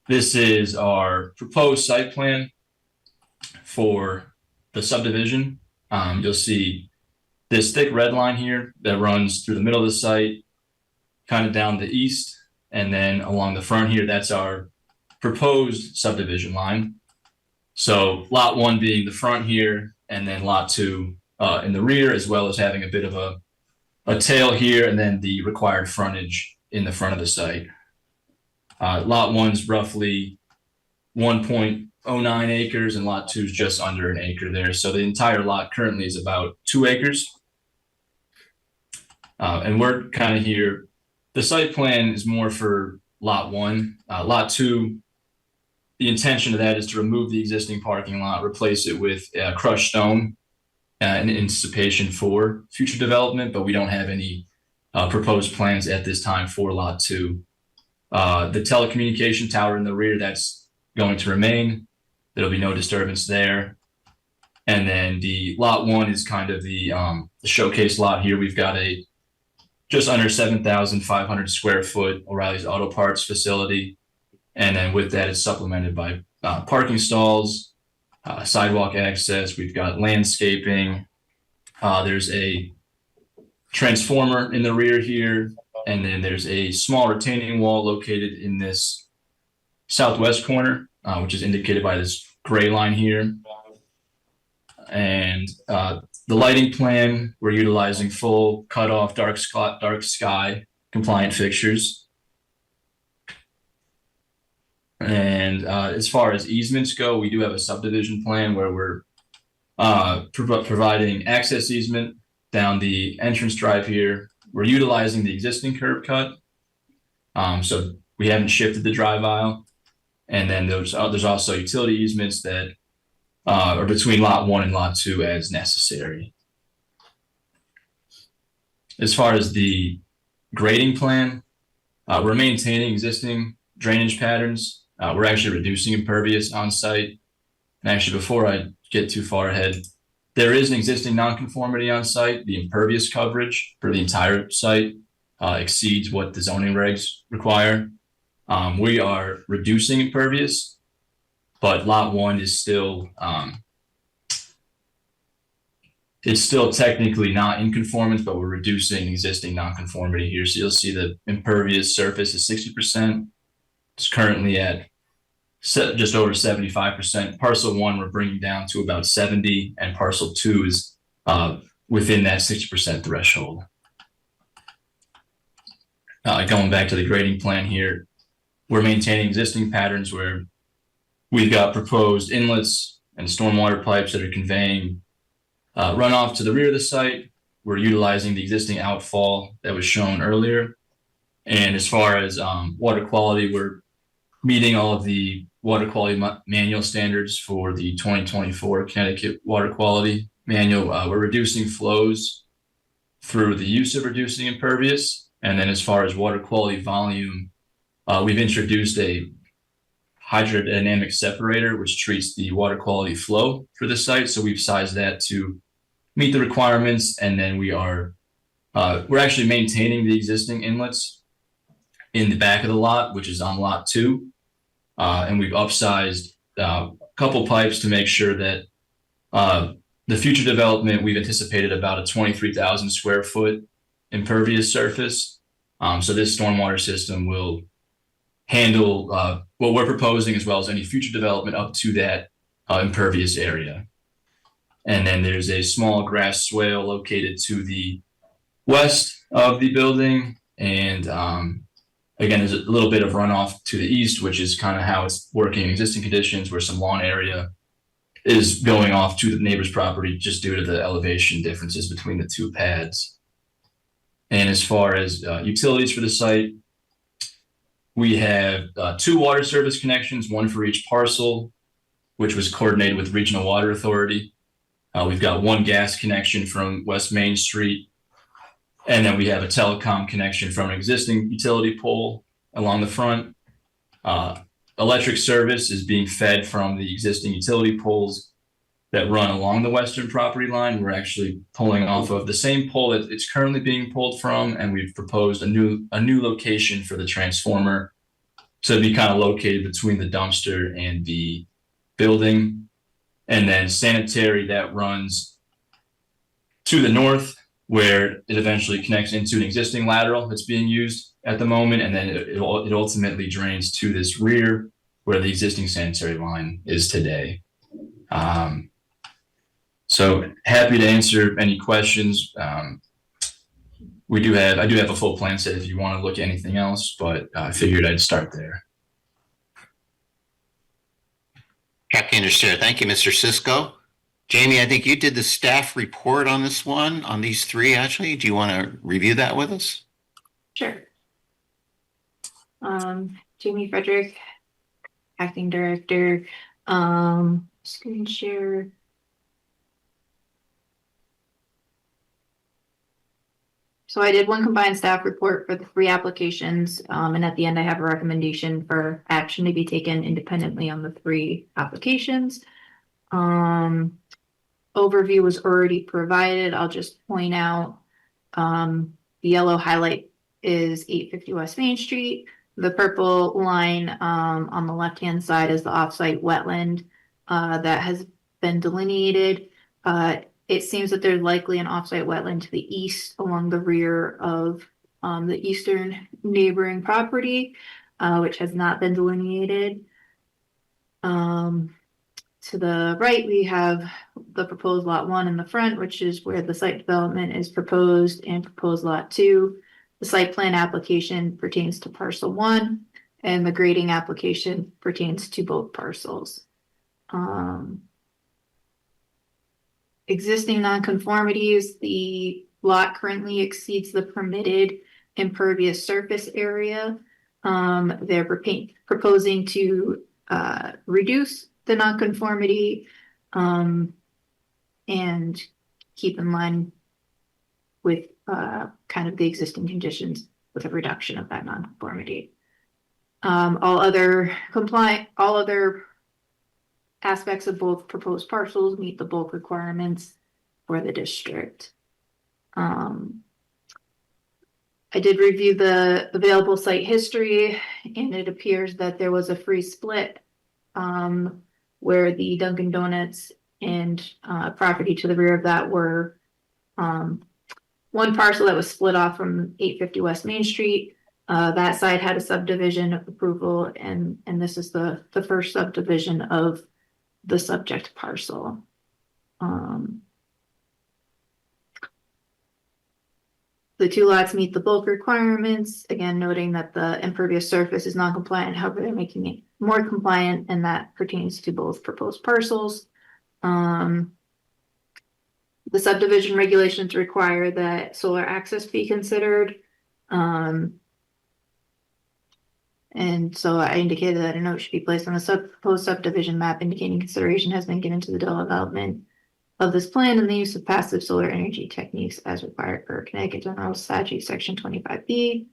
this is our proposed site plan for the subdivision. You'll see this thick red line here that runs through the middle of the site, kind of down the east, and then along the front here, that's our proposed subdivision line. So lot 1 being the front here, and then lot 2 in the rear, as well as having a bit of a tail here, and then the required frontage in the front of the site. Lot 1's roughly 1.09 acres, and lot 2 is just under an acre there. So the entire lot currently is about 2 acres. And we're kind of here. The site plan is more for lot 1. Lot 2, the intention of that is to remove the existing parking lot, replace it with crushed stone in anticipation for future development, but we don't have any proposed plans at this time for lot 2. The telecommunication tower in the rear, that's going to remain. There'll be no disturbance there. And then the lot 1 is kind of the showcase lot here. We've got a just under 7,500 square foot O'Reilly's Auto Parts facility. And then with that, it's supplemented by parking stalls, sidewalk access. We've got landscaping. There's a transformer in the rear here. And then there's a small retaining wall located in this southwest corner, which is indicated by this gray line here. And the lighting plan, we're utilizing full cutoff dark sky compliant fixtures. And as far as easements go, we do have a subdivision plan where we're providing access easement down the entrance drive here. We're utilizing the existing curb cut. So we haven't shifted the drive aisle. And then there's also utility easements that are between lot 1 and lot 2 as necessary. As far as the grading plan, we're maintaining existing drainage patterns. We're actually reducing impervious on site. And actually, before I get too far ahead, there is an existing nonconformity on site. The impervious coverage for the entire site exceeds what the zoning regs require. We are reducing impervious, but lot 1 is still it's still technically not in conformance, but we're reducing existing nonconformity here. So you'll see the impervious surface is 60%. It's currently at just over 75%. Parcel 1 we're bringing down to about 70, and parcel 2 is within that 60% threshold. Going back to the grading plan here, we're maintaining existing patterns where we've got proposed inlets and stormwater pipes that are conveying runoff to the rear of the site. We're utilizing the existing outfall that was shown earlier. And as far as water quality, we're meeting all of the water quality manual standards for the 2024 Connecticut Water Quality Manual. We're reducing flows through the use of reducing impervious. And then as far as water quality volume, we've introduced a hydrodynamic separator, which treats the water quality flow for the site. So we've sized that to meet the requirements. And then we're actually maintaining the existing inlets in the back of the lot, which is on lot 2. And we've upsized a couple pipes to make sure that the future development, we've anticipated about a 23,000 square foot impervious surface. So this stormwater system will handle what we're proposing, as well as any future development up to that impervious area. And then there's a small grass swale located to the west of the building. And again, there's a little bit of runoff to the east, which is kind of how it's working in existing conditions, where some lawn area is going off to the neighbor's property just due to the elevation differences between the two pads. And as far as utilities for the site, we have 2 water service connections, 1 for each parcel, which was coordinated with Regional Water Authority. We've got 1 gas connection from West Main Street. And then we have a telecom connection from an existing utility pole along the front. electric service is being fed from the existing utility poles that run along the western property line. We're actually pulling off of the same pole that it's currently being pulled from, and we've proposed a new location for the transformer to be kind of located between the dumpster and the building. And then sanitary that runs to the north, where it eventually connects into an existing lateral that's being used at the moment, and then it ultimately drains to this rear where the existing sanitary line is today. So happy to answer any questions. I do have a full plan set if you want to look at anything else, but I figured I'd start there. Happy to understand. Thank you, Mr. Cisco. Jamie, I think you did the staff report on this one, on these three, actually. Do you want to review that with us? Sure. Jamie Frederick, Acting Director, screen share. So I did one combined staff report for the three applications, and at the end I have a recommendation for action to be taken independently on the three applications. Overview was already provided. I'll just point out the yellow highlight is 850 West Main Street. The purple line on the left-hand side is the offsite wetland that has been delineated. It seems that there's likely an offsite wetland to the east along the rear of the eastern neighboring property, which has not been delineated. To the right, we have the proposed lot 1 in the front, which is where the site development is proposed, and proposed lot 2. The site plan application pertains to parcel 1, and the grading application pertains to both parcels. Existing nonconformities, the lot currently exceeds the permitted impervious surface area. They're proposing to reduce the nonconformity and keep in line with kind of the existing conditions with a reduction of that nonconformity. All other aspects of both proposed parcels meet the bulk requirements for the district. I did review the available site history, and it appears that there was a free split where the Dunkin' Donuts and property to the rear of that were one parcel that was split off from 850 West Main Street. That side had a subdivision approval, and this is the first subdivision of the subject parcel. The two lots meet the bulk requirements, again noting that the impervious surface is non-compliant, however they're making it more compliant, and that pertains to both proposed parcels. The subdivision regulations require that solar access be considered. And so I indicated that a note should be placed on the proposed subdivision map indicating consideration has been given to the development of this plan and the use of passive solar energy techniques as required per Connecticut General Statute Section 25B.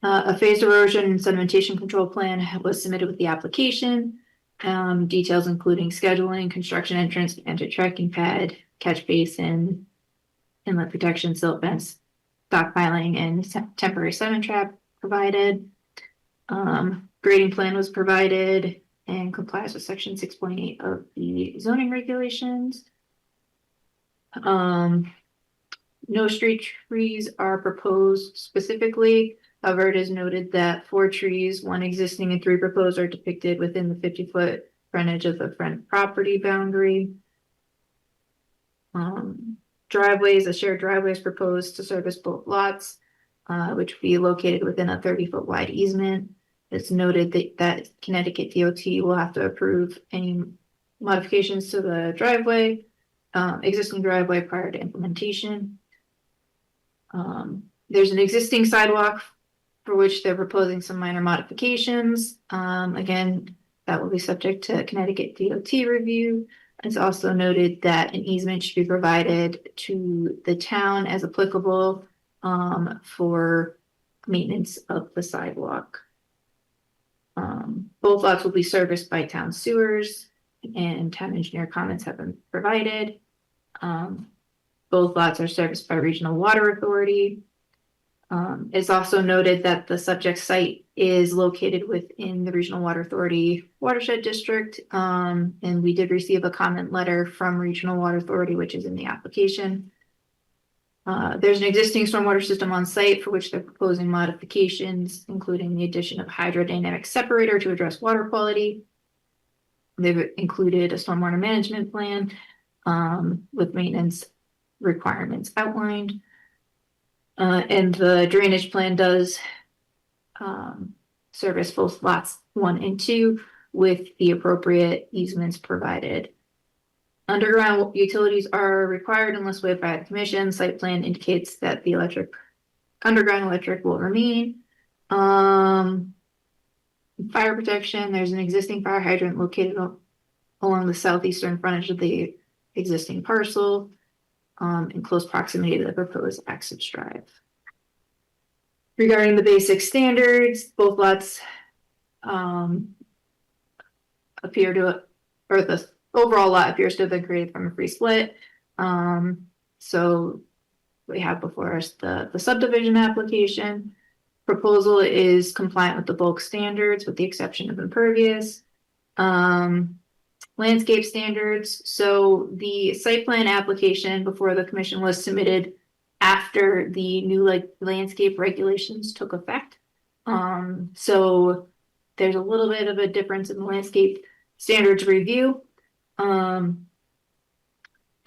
A phased erosion and sedimentation control plan was submitted with the application. Details including scheduling, construction entrance, anti-tracking pad, catch basin, inlet protection, silt fence, stockpiling, and temporary sediment trap provided. Grading plan was provided and complies with section 6.8 of the zoning regulations. No street trees are proposed specifically. However, it is noted that 4 trees, 1 existing and 3 proposed, are depicted within the 50-foot frontage of the front property boundary. Driveways, a shared driveway is proposed to service both lots, which will be located within a 30-foot wide easement. It's noted that Connecticut DOT will have to approve any modifications to the driveway, existing driveway prior to implementation. There's an existing sidewalk for which they're proposing some minor modifications. Again, that will be subject to Connecticut DOT review. It's also noted that an easement should be provided to the town as applicable for maintenance of the sidewalk. Both lots will be serviced by town sewers, and town engineer comments have been provided. Both lots are serviced by Regional Water Authority. It's also noted that the subject site is located within the Regional Water Authority watershed district. And we did receive a comment letter from Regional Water Authority, which is in the application. There's an existing stormwater system on site for which they're proposing modifications, including the addition of a hydrodynamic separator to address water quality. They've included a stormwater management plan with maintenance requirements outlined. And the drainage plan does service both lots 1 and 2 with the appropriate easements provided. Underground utilities are required unless waived by the commission. Site plan indicates that the underground electric will remain. Fire protection, there's an existing fire hydrant located along the southeastern frontage of the existing parcel, in close proximity to the proposed access drive. Regarding the basic standards, both lots appear to, or the overall lot appears to have been created from a free split. So we have before us the subdivision application. Proposal is compliant with the bulk standards with the exception of impervious. Landscape standards. So the site plan application before the commission was submitted after the new landscape regulations took effect. So there's a little bit of a difference in the landscape standards review.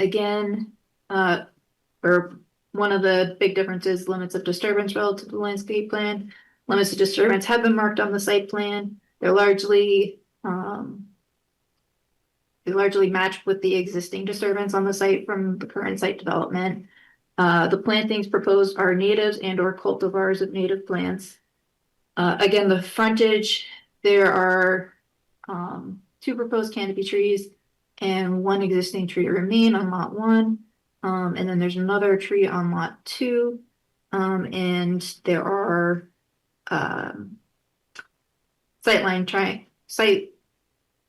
Again, or one of the big differences, limits of disturbance relative to the landscape plan. Limits of disturbance have been marked on the site plan. They're largely matched with the existing disturbance on the site from the current site development. The plantings proposed are natives and or cultivars of native plants. Again, the frontage, there are 2 proposed canopy trees and 1 existing tree remain on lot 1. And then there's another tree on lot 2. And there are site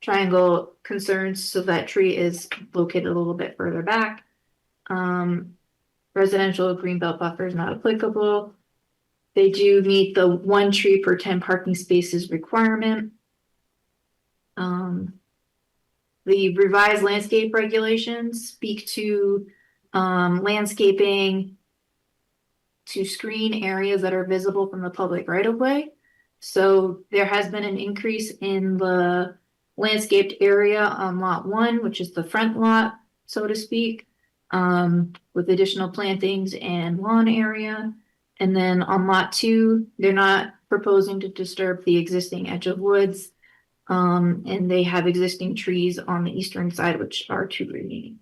triangle concerns, so that tree is located a little bit further back. Residential greenbelt buffer is not applicable. They do meet the 1 tree per 10 parking spaces requirement. The revised landscape regulations speak to landscaping to screen areas that are visible from the public right of way. So there has been an increase in the landscaped area on lot 1, which is the front lot, so to speak, with additional plantings and lawn area. And then on lot 2, they're not proposing to disturb the existing edge of woods. And they have existing trees on the eastern side, which are to remain.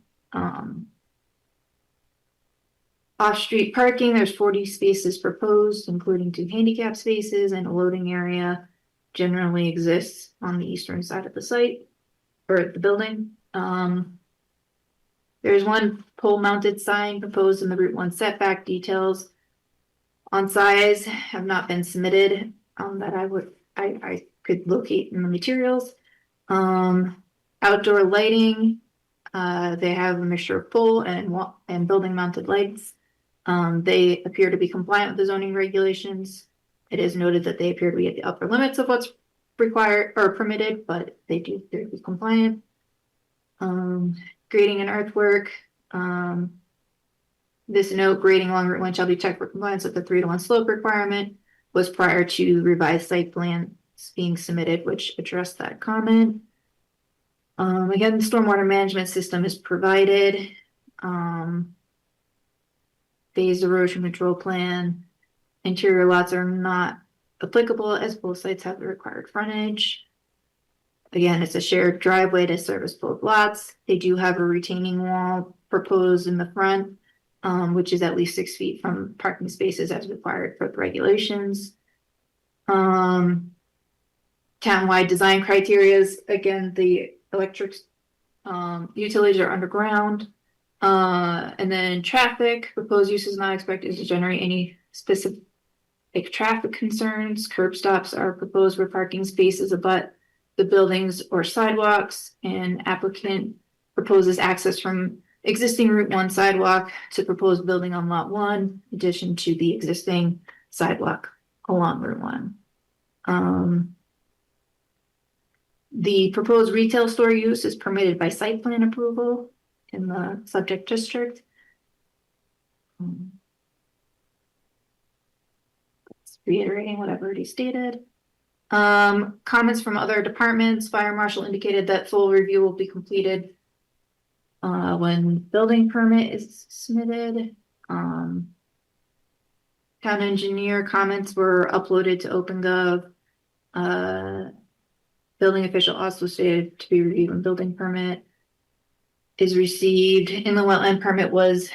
Off-street parking, there's 40 spaces proposed, including 2 handicap spaces, and a loading area generally exists on the eastern side of the site or the building. There's 1 pole-mounted sign proposed in the Route 1 setback. Details on size have not been submitted that I could locate in the materials. Outdoor lighting, they have a mixture of pole and building mounted lights. They appear to be compliant with the zoning regulations. It is noted that they appear to be at the upper limits of what's required or permitted, but they do appear to be compliant. Grading and earthwork. This note, grading along Route 1 shall be checked for compliance with the 3-to-1 slope requirement, was prior to revised site plans being submitted, which addressed that comment. Again, the stormwater management system is provided. Phased erosion control plan. Interior lots are not applicable as both sites have the required frontage. Again, it's a shared driveway to service both lots. They do have a retaining wall proposed in the front, which is at least 6 feet from parking spaces as required for the regulations. Townwide design criterias, again, the electric utilities are underground. And then traffic, proposed use is not expected to generate any specific traffic concerns. Curb stops are proposed where parking spaces abut the buildings or sidewalks, and applicant proposes access from existing Route 1 sidewalk to proposed building on Lot 1, in addition to the existing sidewalk along Route 1. The proposed retail store use is permitted by site plan approval in the subject district. Reiterating what I've already stated. Comments from other departments. Fire marshal indicated that full review will be completed when building permit is submitted. Town engineer comments were uploaded to OpenGov. Building official also stated to be reviewed when building permit is received. Inland wetland permit was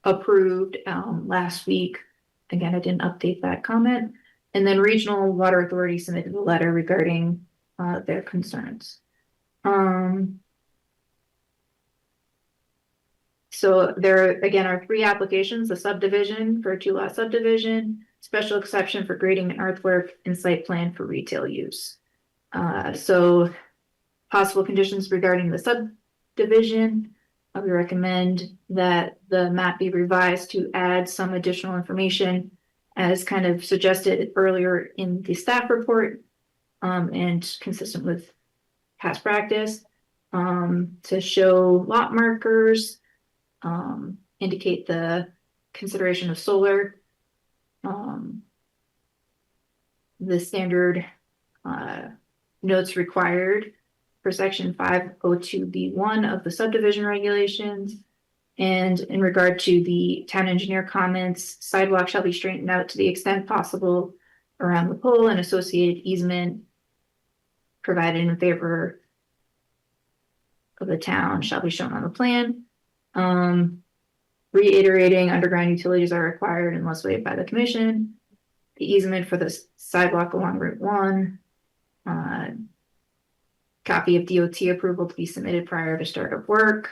approved last week. Again, I didn't update that comment. And then Regional Water Authority submitted a letter regarding their concerns. So there again are 3 applications: the subdivision for a 2-lot subdivision, special exception for grading and earthwork, and site plan for retail use. So possible conditions regarding the subdivision. We recommend that the map be revised to add some additional information as kind of suggested earlier in the staff report, and consistent with past practice, to show lot markers, indicate the consideration of solar, the standard notes required for section 502B1 of the subdivision regulations. And in regard to the town engineer comments, sidewalk shall be straightened out to the extent possible around the pole, and associated easement provided in favor of the town shall be shown on the plan. Reiterating underground utilities are required unless waived by the commission. The easement for the sidewalk along Route 1. Copy of DOT approval to be submitted prior to start of work.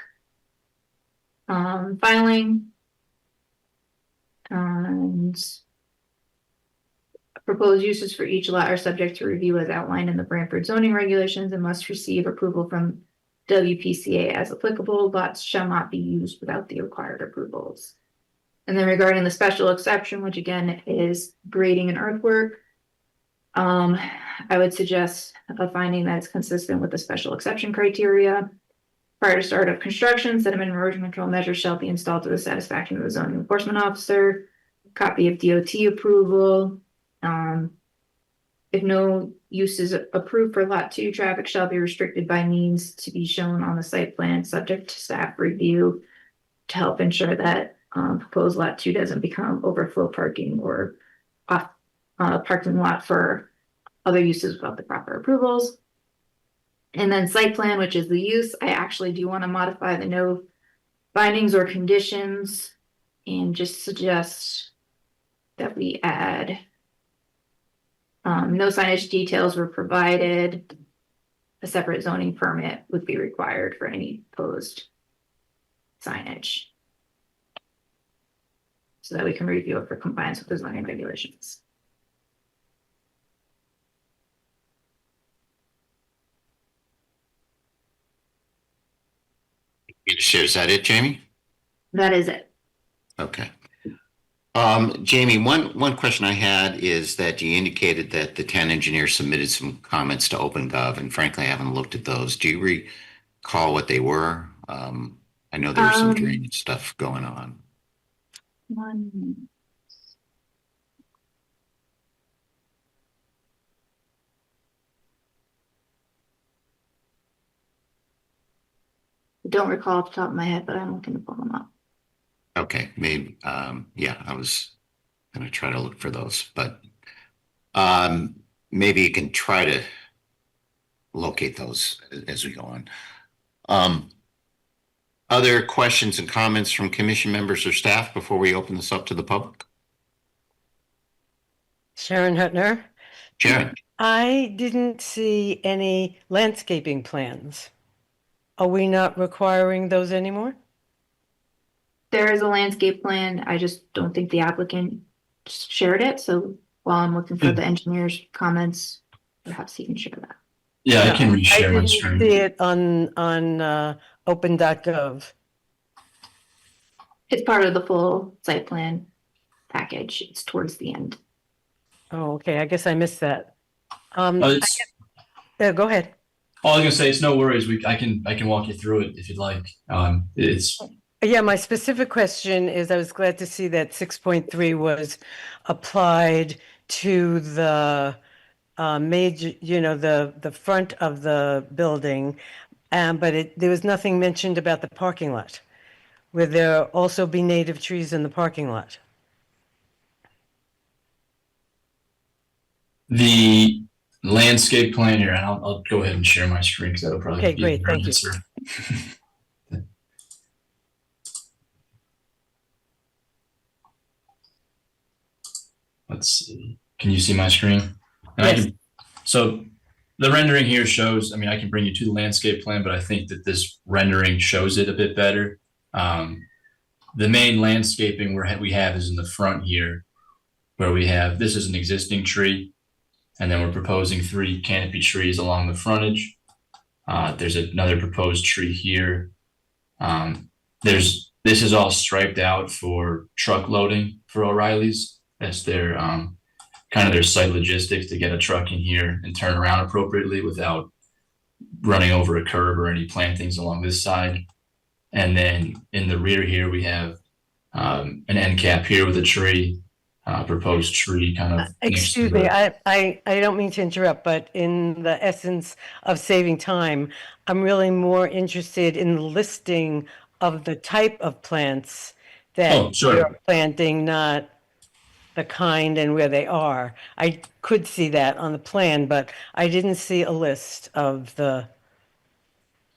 Filing. And proposed uses for each lot are subject to review as outlined in the Branford zoning regulations and must receive approval from WPCA as applicable. Lots shall not be used without the required approvals. And then regarding the special exception, which again is grading and earthwork, I would suggest a finding that is consistent with the special exception criteria. Prior to start of construction, sediment and erosion control measures shall be installed to the satisfaction of the zoning enforcement officer. Copy of DOT approval. If no use is approved for lot 2, traffic shall be restricted by means to be shown on the site plan, subject to staff review, to help ensure that proposed lot 2 doesn't become overflow parking or off parking lot for other uses without the proper approvals. And then site plan, which is the use, I actually do want to modify the no findings or conditions and just suggest that we add no signage details were provided. A separate zoning permit would be required for any proposed signage, so that we can review it for compliance with the zoning regulations. Is that it, Jamie? That is it. Okay. Jamie, one question I had is that you indicated that the town engineer submitted some comments to OpenGov, and frankly, I haven't looked at those. Do you recall what they were? I know there was some drainage stuff going on. I don't recall off the top of my head, but I'm looking to pull them up. Okay, maybe, yeah, I was gonna try to look for those, but maybe you can try to locate those as we go on. Other questions and comments from commission members or staff before we open this up to the public? Sharon Hutner. Sharon? I didn't see any landscaping plans. Are we not requiring those anymore? There is a landscape plan. I just don't think the applicant shared it, so while I'm looking for the engineer's comments, perhaps he can share that. Yeah, I No, can I reshare my didn't screen. see it on open.gov. It's part of the full site plan package. It's towards the end. Oh, okay, I guess I missed that. It's, Go ahead. all I was gonna say, it's no worries. I can walk you through it if you'd like. It's Yeah, my specific question is, I was glad to see that 6.3 was applied to the major, the front of the building, but there was nothing mentioned about the parking lot. Will there also be native trees in the parking lot? the landscape plan here, and I'll go ahead and share my screen because that'll probably Okay, be great, a better thank you. answer. Let's see. Can you see my screen? And Yes. So the rendering here shows, I mean, I can bring you to the landscape plan, but I think that this rendering shows it a bit better. The main landscaping we have is in the front here, where we have, this is an existing tree, and then we're proposing 3 canopy trees along the frontage. There's another proposed tree here. This is all striped out for truck loading for O'Reilly's. That's their kind of their site logistics to get a truck in here and turn around appropriately without running over a curb or any plantings along this side. And then in the rear here, we have an end cap here with a tree, proposed tree kind of. Excuse me, I don't mean to interrupt, but in the essence of saving time, I'm really more interested in the listing of the type of plants that you're planting, not the kind and where they are. I could see that on the plan, but I didn't see a list of the,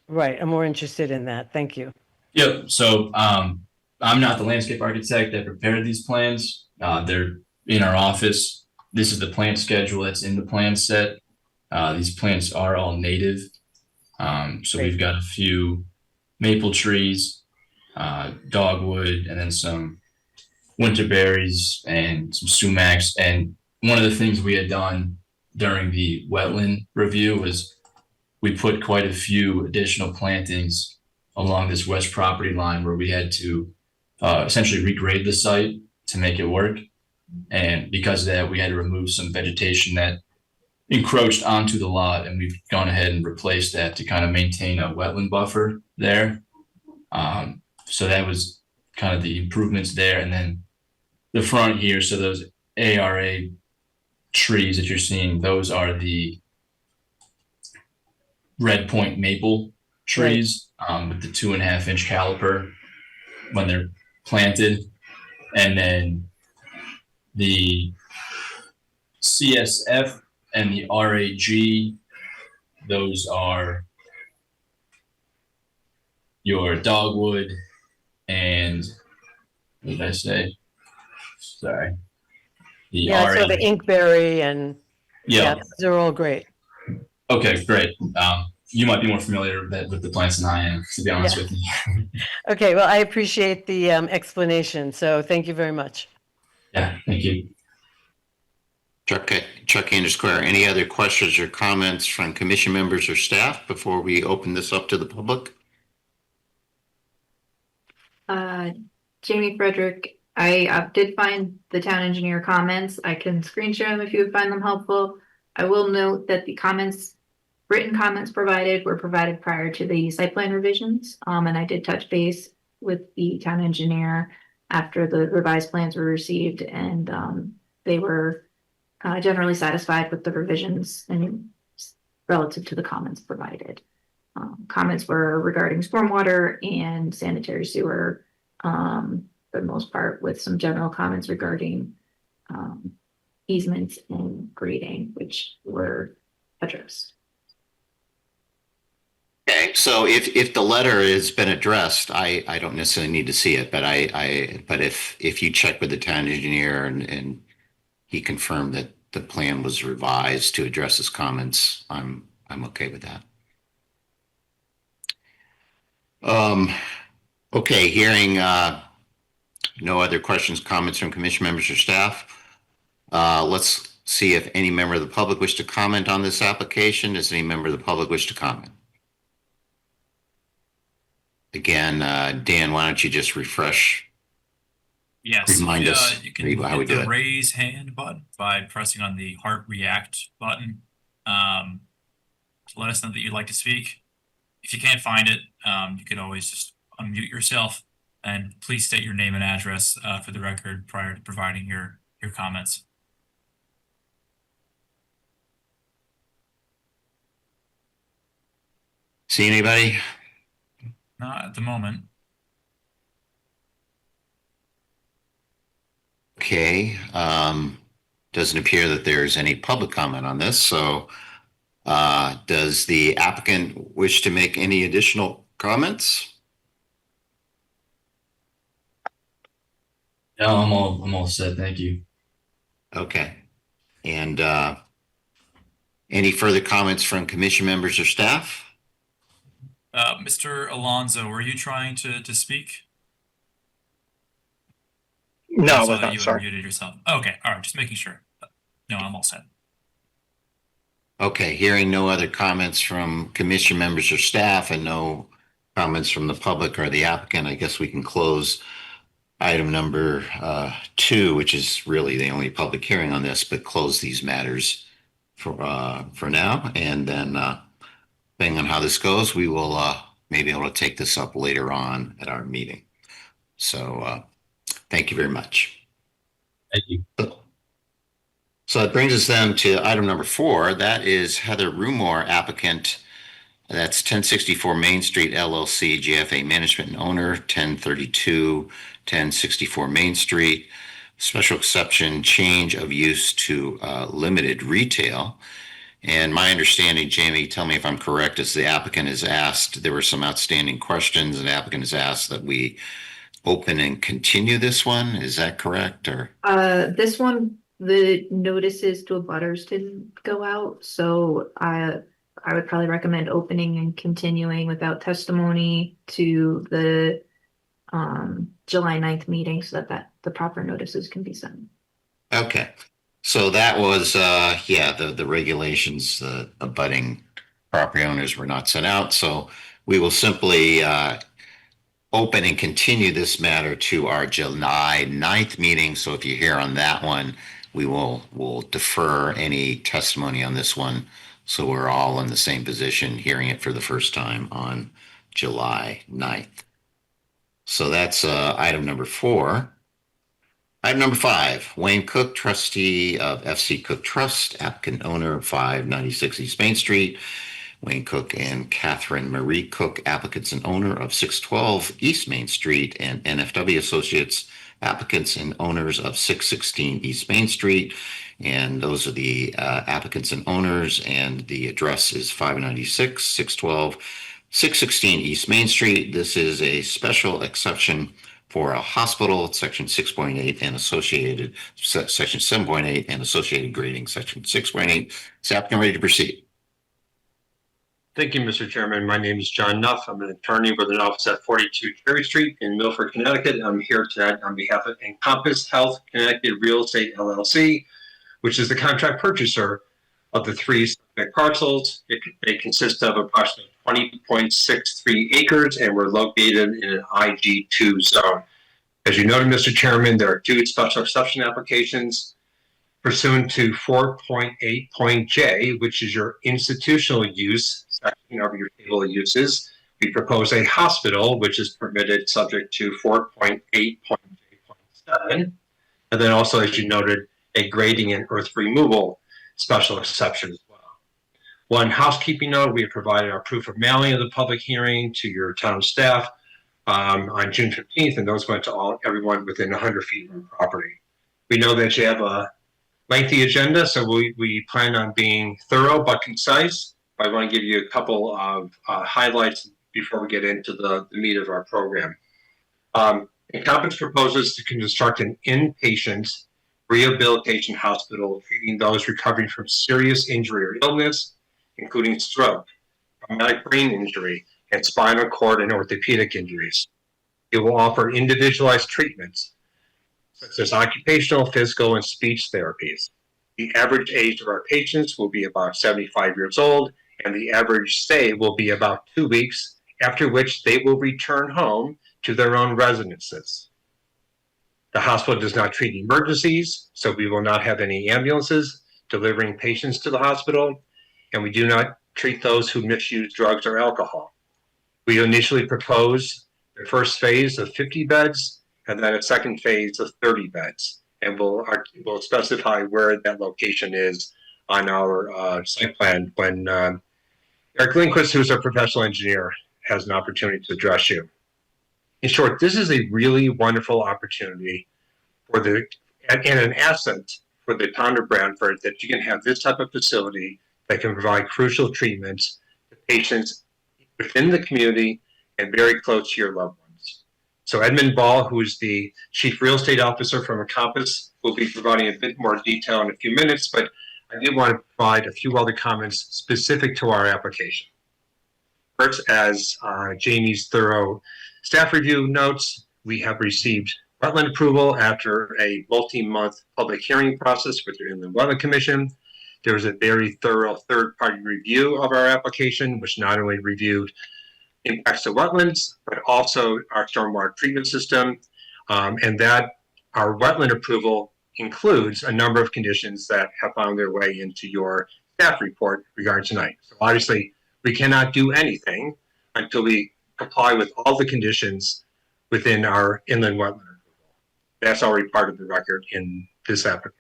right, I'm more interested in that. Thank you. Yep. So I'm not the landscape architect that prepared these plans. They're in our office. This is the plant schedule that's in the plan set. These plants are all native. So we've got a few maple trees, dogwood, and then some winter berries and some sumacs. And one of the things we had done during the wetland review was we put quite a few additional plantings along this west property line where we had to essentially regrade the site to make it work. And because of that, we had to remove some vegetation that encroached onto the lot, and we've gone ahead and replaced that to kind of maintain a wetland buffer there. So that was kind of the improvements there. And then the front here, so those ARA trees that you're seeing, those are the red point maple trees with the 2.5-inch caliper when they're planted. And then the CSF and the RAG, those are your dogwood and what did I say? Sorry. The So the inkberry and those are all great. Okay, great. You might be more familiar with the plants than I am, to be honest with you. Okay, well, I appreciate the explanation. So thank you very much. Yeah, thank you. Chuck Andersquare, any other questions or comments from commission members or staff before we open this up to the public? Jamie Frederick, I did find the town engineer comments. I can screen share them if you would find them helpful. I will note that the written comments provided were provided prior to the site plan revisions. And I did touch base with the town engineer after the revised plans were received, and they were generally satisfied with the revisions and relative to the comments provided. Comments were regarding stormwater and sanitary sewer, for the most part, with some general comments regarding easements and grading, which were addressed. Okay, so if the letter has been addressed, I don't necessarily need to see it, but but if you check with the town engineer and he confirmed that the plan was revised to address his comments, I'm okay with that. Okay, hearing no other questions, comments from commission members or staff, Let's see if any member of the public wish to comment on this application. Does any member of the public wish to comment? Again, Dan, why don't you just refresh? Yes, Remind us you can how we hit do the it. raise hand button by pressing on the heart react button to let us know that you'd like to speak. If you can't find it, you can always just unmute yourself, and please state your name and address for the record prior to providing your comments. See anybody? Not at the moment. Okay, doesn't appear that there's any public comment on this, so does the applicant wish to make any additional comments? No, I'm all set. Thank you. Okay, and any further comments from commission members or staff? Mr. Alonso, were you trying to speak? No, I I saw was that not, you sorry. unmuted yourself. Okay, all right, just making sure. No, I'm all set. Okay, hearing no other comments from commission members or staff and no comments from the public or the applicant, I guess we can close item number 2, which is really the only public hearing on this, but close these matters for now. And then depending on how this goes, we will maybe able to take this up later on at our meeting. So thank you very much. Thank you. So that brings us then to item number 4. That is Heather Rumor, applicant. That's 1064 Main Street LLC, GFA Management and Owner, 1032, 1064 Main Street. Special exception change of use to limited retail. And my understanding, Jamie, tell me if I'm correct, is the applicant has asked, there were some outstanding questions, and the applicant has asked that we open and continue this one. Is that correct? Or This one, the notices to abutters didn't go out, so I would probably recommend opening and continuing without testimony to the July 9th meeting so that the proper notices can be sent. okay. So that was the regulations, the abutting property owners were not sent out. So we will simply open and continue this matter to our July 9th meeting. So if you're here on that one, we'll defer any testimony on this one. So we're all in the same position hearing it for the first time on July 9th. So that's item number 4. Item number 5, Wayne Cook, trustee of FC Cook Trust, applicant owner of 596 East Main Street. Wayne Cook and Catherine Marie Cook, applicants and owner of 612 East Main Street, and NFW Associates, applicants and owners of 616 East Main Street. And those are the applicants and owners, and the address is 596, 612, 616 East Main Street. This is a special exception for a hospital, section 6.8 and associated, section 7.8 and associated grading, section 6.8. Is the applicant ready to proceed? Thank you, Mr. Chairman. My name is John Nuff. I'm an attorney with an office at 42 Cherry Street in Milford, Connecticut. I'm here tonight on behalf of Encompass Health Connecticut Real Estate LLC, which is the contract purchaser of the 3 subject parcels. They consist of approximately 20.63 acres, and we're located in an IG2 zone. As you noted, Mr. Chairman, there are 2 special exception applications pursuant to 4.8.J, which is your institutional use section of your table of uses. We propose a hospital, which is permitted subject to 4.8.J.7, and then also, as you noted, a grading and earth removal special exception as well. One housekeeping note, we have provided our proof of mailing of the public hearing to your town staff on June 15th, and those went to everyone within 100 feet of the property. We know that you have a lengthy agenda, so we plan on being thorough but concise. I want to give you a couple of highlights before we get into the meat of our program. Encompass proposes to construct an inpatient rehabilitation hospital treating those recovering from serious injury or illness, including stroke, traumatic brain injury, and spinal cord and orthopedic injuries. It will offer individualized treatments such as occupational, physical, and speech therapies. The average age of our patients will be about 75 years old, and the average stay will be about 2 weeks, after which they will return home to their own residences. The hospital does not treat emergencies, so we will not have any ambulances delivering patients to the hospital, and we do not treat those who misuse drugs or alcohol. We initially proposed the first phase of 50 beds and then a second phase of 30 beds. And we'll specify where that location is on our site plan when Eric Lindquist, who's our professional engineer, has an opportunity to address you. In short, this is a really wonderful opportunity and an asset for the town of Branford that you can have this type of facility that can provide crucial treatments to patients within the community and very close to your loved ones. So Edmund Ball, who is the Chief Real Estate Officer from Encompass, will be providing a bit more detail in a few minutes, but I did want to provide a few other comments specific to our application. First, as Jamie's thorough staff review notes, we have received wetland approval after a multi-month public hearing process with the Inland Wetland Commission. There was a very thorough third-party review of our application, which not only reviewed impacts to wetlands, but also our stormwater treatment system, and that our wetland approval includes a number of conditions that have found their way into your staff report regarding tonight. So obviously, we cannot do anything until we comply with all the conditions within our inland wetland approval. That's already part of the record in this application.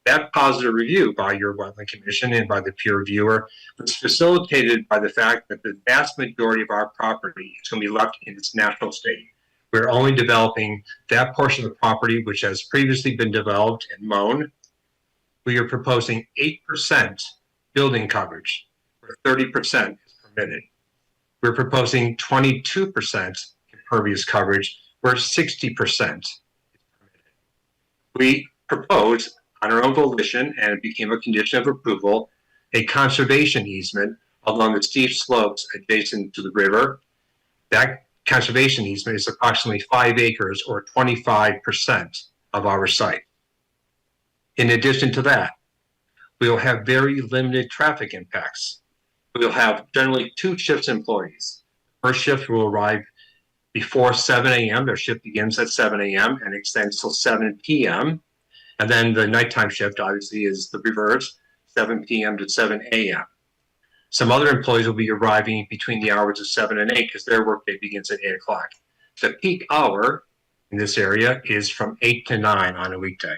That positive review by your wetland commission and by the peer reviewer was facilitated by the fact that the vast majority of our property is going to be left in its natural state. We're only developing that portion of the property which has previously been developed and mown. We are proposing 8% building coverage, where 30% is permitted. We're proposing 22% impervious coverage, where 60% is permitted. We propose, on our own volition, and it became a condition of approval, a conservation easement along the steep slopes adjacent to the river. That conservation easement is approximately 5 acres or 25% of our site. In addition to that, we will have very limited traffic impacts. We will have generally 2 shifts employees. First shift will arrive before 7 a.m. Their shift begins at 7 a.m. and extends till 7 p.m. And then the nighttime shift obviously is the reverse, 7 p.m. to 7 a.m. Some other employees will be arriving between the hours of 7 and 8 because their workday begins at 8 o'clock. The peak hour in this area is from 8 to 9 on a weekday.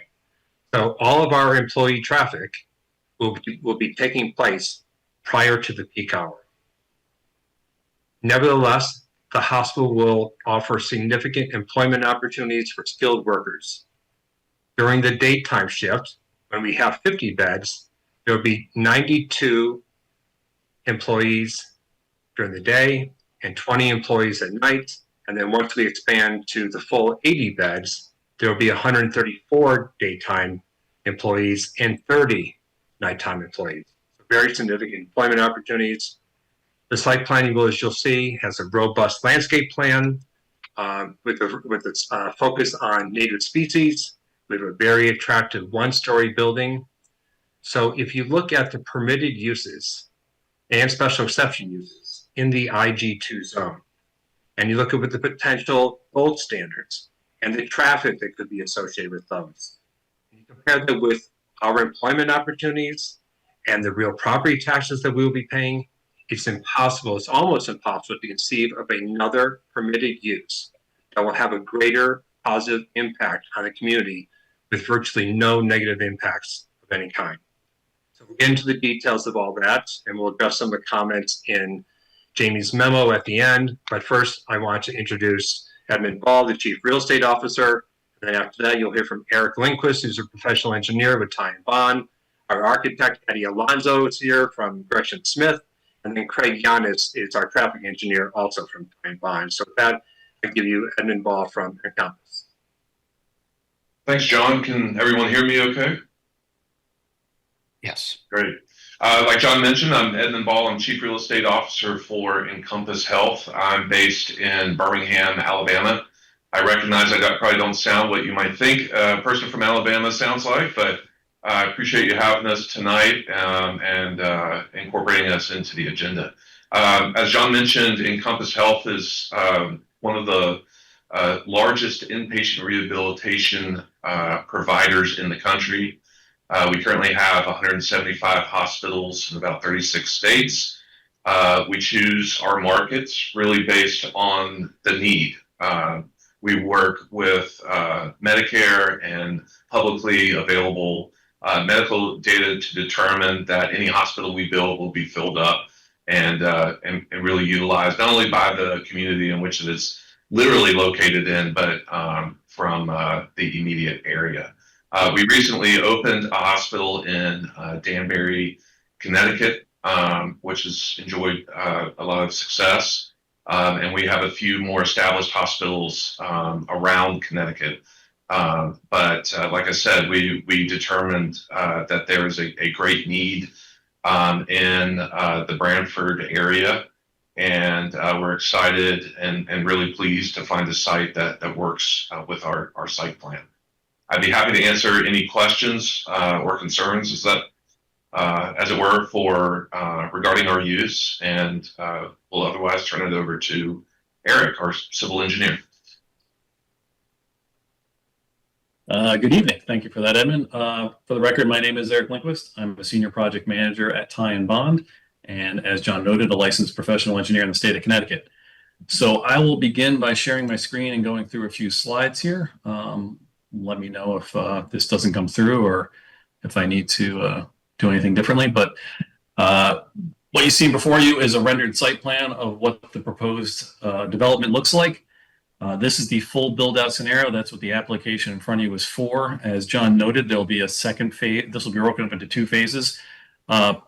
So all of our employee traffic will be taking place prior to the peak hour. Nevertheless, the hospital will offer significant employment opportunities for skilled workers. During the daytime shift, when we have 50 beds, there will be 92 employees during the day and 20 employees at night. And then once we expand to the full 80 beds, there will be 134 daytime employees and 30 nighttime employees. So very significant employment opportunities. The site planning will, as you'll see, has a robust landscape plan with its focus on native species. We have a very attractive one-story building. So if you look at the permitted uses and special exception uses in the IG2 zone, and you look at the potential gold standards and the traffic that could be associated with those, and you compare them with our employment opportunities and the real property taxes that we will be paying, it's impossible, it's almost impossible to conceive of another permitted use that will have a greater positive impact on the community with virtually no negative impacts of any kind. So we'll get into the details of all that, and we'll address some of the comments in Jamie's memo at the end. But first, I want to introduce Edmund Ball, the Chief Real Estate Officer. And then after that, you'll hear from Eric Lindquist, who's a professional engineer with Ty & Bond. Our architect, Eddie Alonso, is here from Gresham Smith. And then Craig Yanis is our traffic engineer, also from Ty & Bond. So with that, I give you Edmund Ball from Encompass. Thanks, John. Can everyone hear me okay? Yes. Great. Like John mentioned, I'm Edmund Ball. I'm Chief Real Estate Officer for Encompass Health. I'm based in Birmingham, Alabama. I recognize probably don't sound what you might think a person from Alabama sounds like, but I appreciate you having us tonight and incorporating us into the agenda. As John mentioned, Encompass Health is one of the largest inpatient rehabilitation providers in the country. We currently have 175 hospitals in about 36 states. We choose our markets really based on the need. We work with Medicare and publicly available medical data to determine that any hospital we build will be filled up and really utilized not only by the community in which it is literally located in, but from the immediate area. We recently opened a hospital in Danbury, Connecticut, which has enjoyed a lot of success. And we have a few more established hospitals around Connecticut. But like I said, we determined that there is a great need in the Branford area. And we're excited and really pleased to find a site that works with our site plan. I'd be happy to answer any questions or concerns, as it were, for regarding our use, and we'll otherwise turn it over to Eric, our civil engineer. Good evening. Thank you for that, Edmund. For the record, my name is Eric Lindquist. I'm a senior project manager at Ty & Bond, and as John noted, a licensed professional engineer in the state of Connecticut. So I will begin by sharing my screen and going through a few slides here. Let me know if this doesn't come through or if I need to do anything differently. But what you see before you is a rendered site plan of what the proposed development looks like. This is the full build-out scenario. That's what the application in front of you is for. As John noted, there'll be a second phase. This will be broken up into two phases.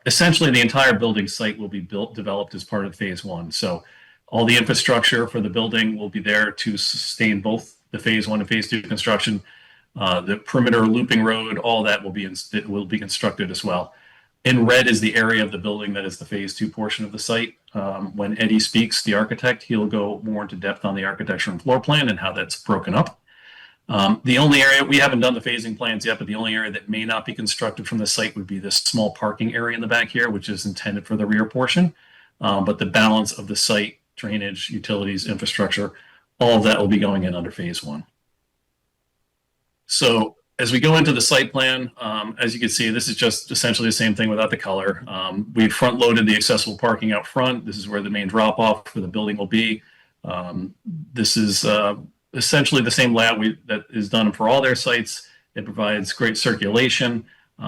Essentially, the entire building site will be developed as part of phase one. So all the infrastructure for the building will be there to sustain both the phase one and phase two construction. The perimeter looping road, all that will be constructed as well. In red is the area of the building that is the phase two portion of the site. When Eddie speaks, the architect, he'll go more into depth on the architecture and floor plan and how that's broken up. The only area, we haven't done the phasing plans yet, but the only area that may not be constructed from the site would be this small parking area in the back here, which is intended for the rear portion. But the balance of the site, drainage, utilities, infrastructure, all of that will be going in under phase one. So as we go into the site plan, as you can see, this is just essentially the same thing without the color. We front loaded the accessible parking out front. This is where the main drop off for the building will be. This is essentially the same layout that is done for all their sites. It provides great circulation.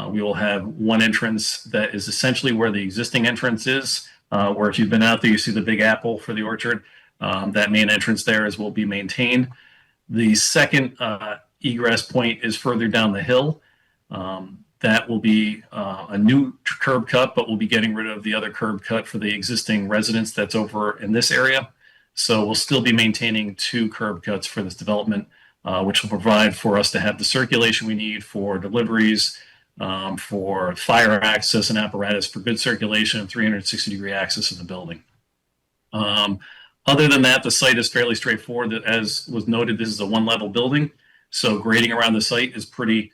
We will have one entrance that is essentially where the existing entrance is, where if you've been out there, you see the big apple for the orchard. That main entrance there will be maintained. The second egress point is further down the hill. That will be a new curb cut, but we'll be getting rid of the other curb cut for the existing residence that's over in this area. So we'll still be maintaining two curb cuts for this development, which will provide for us to have the circulation we need for deliveries, for fire access and apparatus for good circulation and 360-degree access of the building. Other than that, the site is fairly straightforward. As was noted, this is a one-level building. So grading around the site is pretty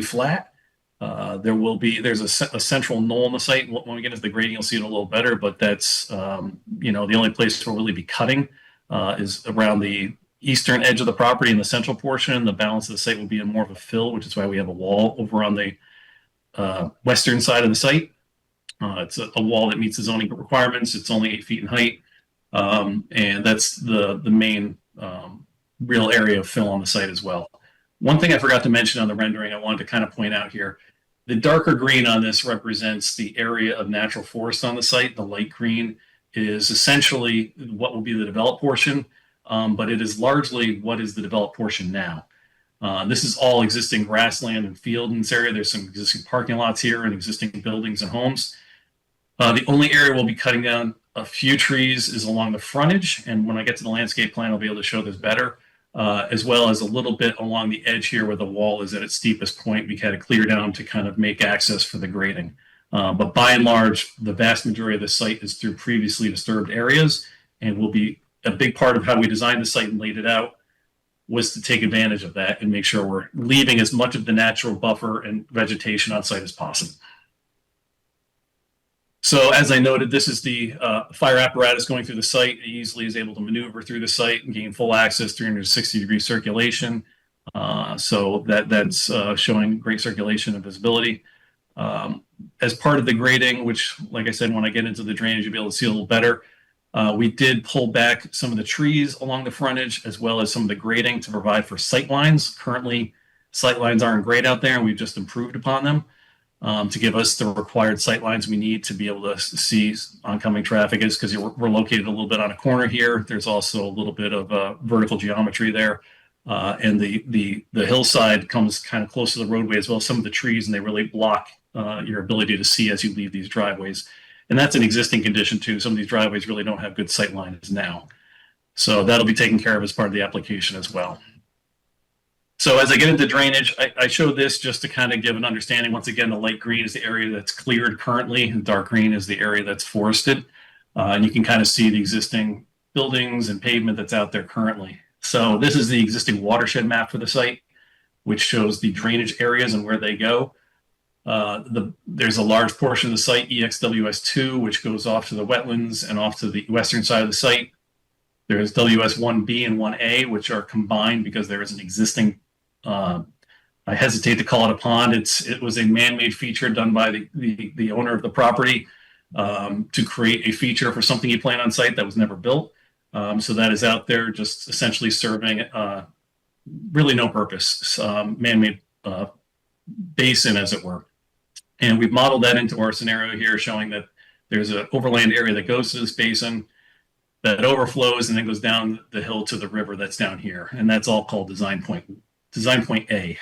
flat. There's a central knoll on the site. When we get into the grading, you'll see it a little better, but that's, the only place we'll really be cutting is around the eastern edge of the property in the central portion. The balance of the site will be in more of a fill, which is why we have a wall over on the western side of the site. It's a wall that meets the zoning requirements. It's only 8 feet in height. And that's the main real area of fill on the site as well. One thing I forgot to mention on the rendering, I wanted to kind of point out here, the darker green on this represents the area of natural forest on the site. The light green is essentially what will be the developed portion, but it is largely what is the developed portion now. This is all existing grassland and field in this area. There's some existing parking lots here and existing buildings and homes. The only area we'll be cutting down a few trees is along the frontage, and when I get to the landscape plan, I'll be able to show this better. As well as a little bit along the edge here where the wall is at its steepest point. We had to clear down to kind of make access for the grading. But by and large, the vast majority of the site is through previously disturbed areas and will be a big part of how we designed the site and laid it out. was to take advantage of that and make sure we're leaving as much of the natural buffer and vegetation on site as possible. So as I noted, this is the fire apparatus going through the site. It easily is able to maneuver through the site and gain full access, 360-degree circulation. So that's showing great circulation and visibility. As part of the grading, which, like I said, when I get into the drainage, you'll be able to see a little better. We did pull back some of the trees along the frontage, as well as some of the grading to provide for sight lines. Currently, sight lines aren't great out there, and we've just improved upon them to give us the required sight lines we need to be able to see oncoming traffic. Is because we're located a little bit on a corner here. There's also a little bit of vertical geometry there. And the hillside comes kind of close to the roadway as well as some of the trees, and they really block your ability to see as you leave these driveways. And that's an existing condition too. Some of these driveways really don't have good sight lines now. So that'll be taken care of as part of the application as well. So as I get into drainage, I show this just to kind of give an understanding. Once again, the light green is the area that's cleared currently, and dark green is the area that's forested. And you can kind of see the existing buildings and pavement that's out there currently. So this is the existing watershed map for the site, which shows the drainage areas and where they go. There's a large portion of the site, EXWS2, which goes off to the wetlands and off to the western side of the site. There's WS1B and 1A, which are combined because there is an existing, I hesitate to call it a pond. It was a man-made feature done by the owner of the property to create a feature for something he planned on site that was never built. So that is out there just essentially serving really no purpose, man-made basin, as it were. And we've modeled that into our scenario here, showing that there's an overland area that goes to this basin that overflows and then goes down the hill to the river that's down here. And that's all called design point A.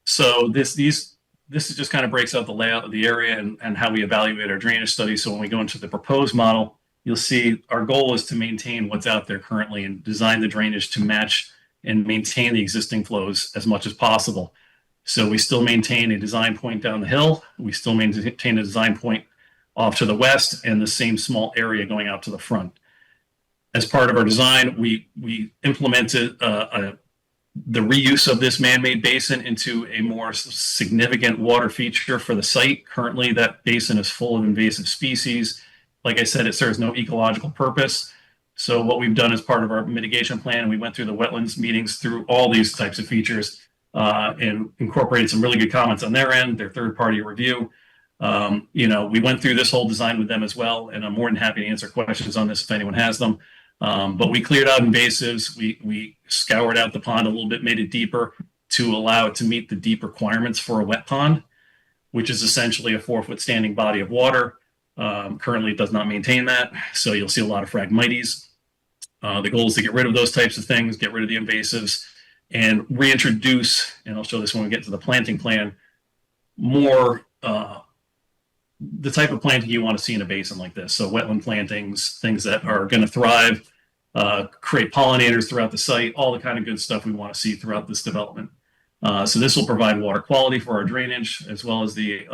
So this just kind of breaks out the layout of the area and how we evaluate our drainage study. So when we go into the proposed model, you'll see our goal is to maintain what's out there currently and design the drainage to match and maintain the existing flows as much as possible. So we still maintain a design point down the hill. We still maintain a design point off to the west and the same small area going out to the front. As part of our design, we implemented the reuse of this man-made basin into a more significant water feature for the site. Currently, that basin is full of invasive species. Like I said, it serves no ecological purpose. So what we've done as part of our mitigation plan, we went through the wetlands meetings through all these types of features and incorporated some really good comments on their end, their third-party review. We went through this whole design with them as well, and I'm more than happy to answer questions on this if anyone has them. But we cleared out invasives. We scoured out the pond a little bit, made it deeper to allow it to meet the deep requirements for a wet pond, which is essentially a 4-foot standing body of water. Currently, it does not maintain that, so you'll see a lot of phragmites. The goal is to get rid of those types of things, get rid of the invasives, and reintroduce, and I'll show this when we get to the planting plan, more the type of planting you want to see in a basin like this. So wetland plantings, things that are going to thrive, create pollinators throughout the site, all the kind of good stuff we want to see throughout this development. So this will provide water quality for our drainage, as well as the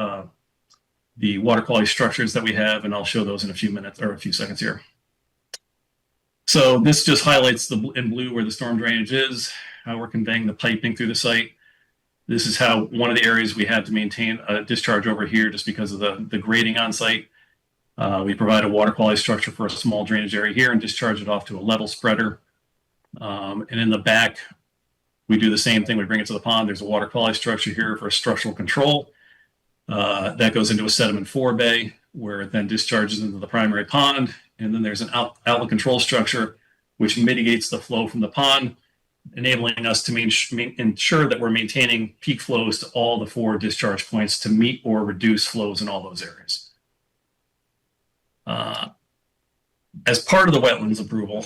water quality structures that we have, and I'll show those in a few minutes or a few seconds here. So this just highlights in blue where the storm drainage is, how we're conveying the piping through the site. This is how one of the areas we have to maintain a discharge over here just because of the grading on site. We provide a water quality structure for a small drainage area here and discharge it off to a level spreader. And in the back, we do the same thing. We bring it to the pond. There's a water quality structure here for structural control. That goes into a sediment forebay where it then discharges into the primary pond. And then there's an outlet control structure which mitigates the flow from the pond, enabling us to ensure that we're maintaining peak flows to all the 4 discharge points to meet or reduce flows in all those areas. As part of the wetlands approval,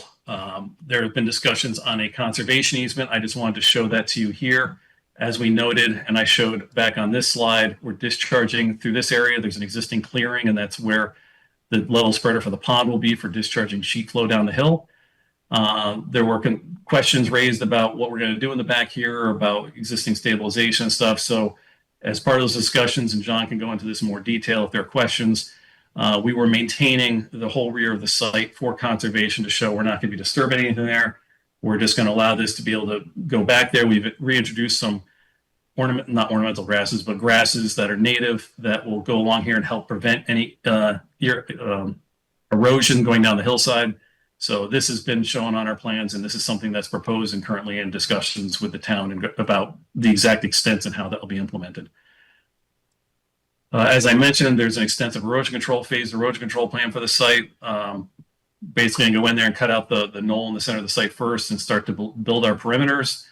there have been discussions on a conservation easement. I just wanted to show that to you here. As we noted, and I showed back on this slide, we're discharging through this area. There's an existing clearing, and that's where the level spreader for the pond will be for discharging sheet flow down the hill. There were questions raised about what we're going to do in the back here, about existing stabilization stuff. So as part of those discussions, and John can go into this in more detail if there are questions, we were maintaining the whole rear of the site for conservation to show we're not going to be disturbing anything there. We're just going to allow this to be able to go back there. We've reintroduced some not ornamental grasses, but grasses that are native that will go along here and help prevent any erosion going down the hillside. So this has been shown on our plans, and this is something that's proposed and currently in discussions with the town about the exact extent and how that will be implemented. As I mentioned, there's an extensive erosion control phase, erosion control plan for the site. Basically, go in there and cut out the knoll in the center of the site first and start to build our perimeters.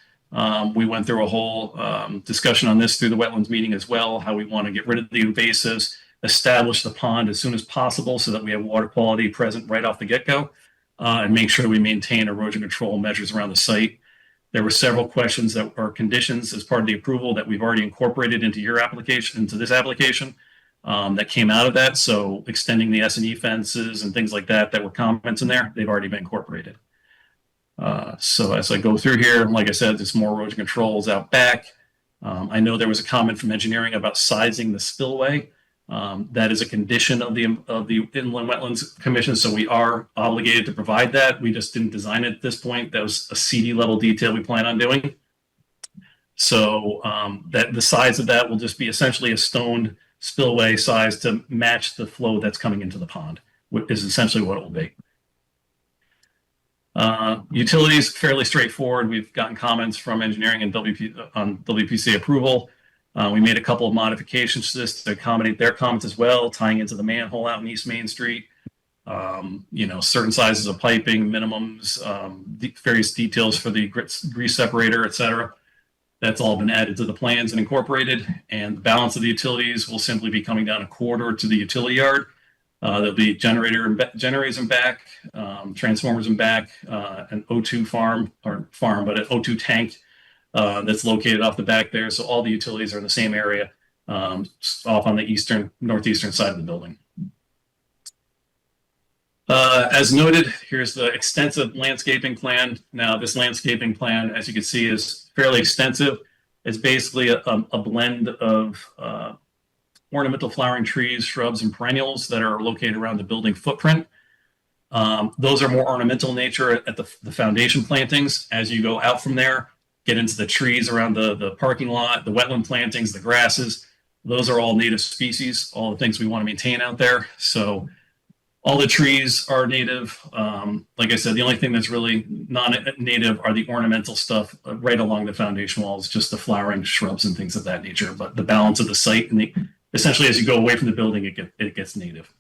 We went through a whole discussion on this through the wetlands meeting as well, how we want to get rid of the invasives, establish the pond as soon as possible so that we have water quality present right off the get-go, and make sure we maintain erosion control measures around the site. There were several questions that are conditions as part of the approval that we've already incorporated into your application, into this application, that came out of that. So extending the S&E fences and things like that were comments in there, they've already been incorporated. So as I go through here, like I said, there's more erosion controls out back. I know there was a comment from engineering about sizing the spillway. That is a condition of the Inland Wetlands Commission, so we are obligated to provide that. We just didn't design it at this point. That was a CD level detail we plan on doing. So that the size of that will just be essentially a stoned spillway size to match the flow that's coming into the pond, which is essentially what it will be. Utilities, fairly straightforward. We've gotten comments from engineering and on WPC approval. We made a couple of modifications to this to accommodate their comments as well, tying into the manhole out in East Main Street. Certain sizes of piping, minimums, various details for the grease separator, etc. That's all been added to the plans and incorporated. And the balance of the utilities will simply be coming down a corridor to the utility yard. There'll be generators in back, transformers in back, an O2 but an O2 tank that's located off the back there. So all the utilities are in the same area, off on the northeastern side of the building. As noted, here's the extensive landscaping plan. Now, this landscaping plan, as you can see, is fairly extensive. It's basically a blend of ornamental flowering trees, shrubs, and perennials that are located around the building footprint. Those are more ornamental nature at the foundation plantings. As you go out from there, get into the trees around the parking lot, the wetland plantings, the grasses. Those are all native species, all the things we want to maintain out there. So all the trees are native. Like I said, the only thing that's really non-native are the ornamental stuff right along the foundation walls, just the flowering shrubs and things of that nature. But the balance of the site and essentially as you go away from the building, it gets native.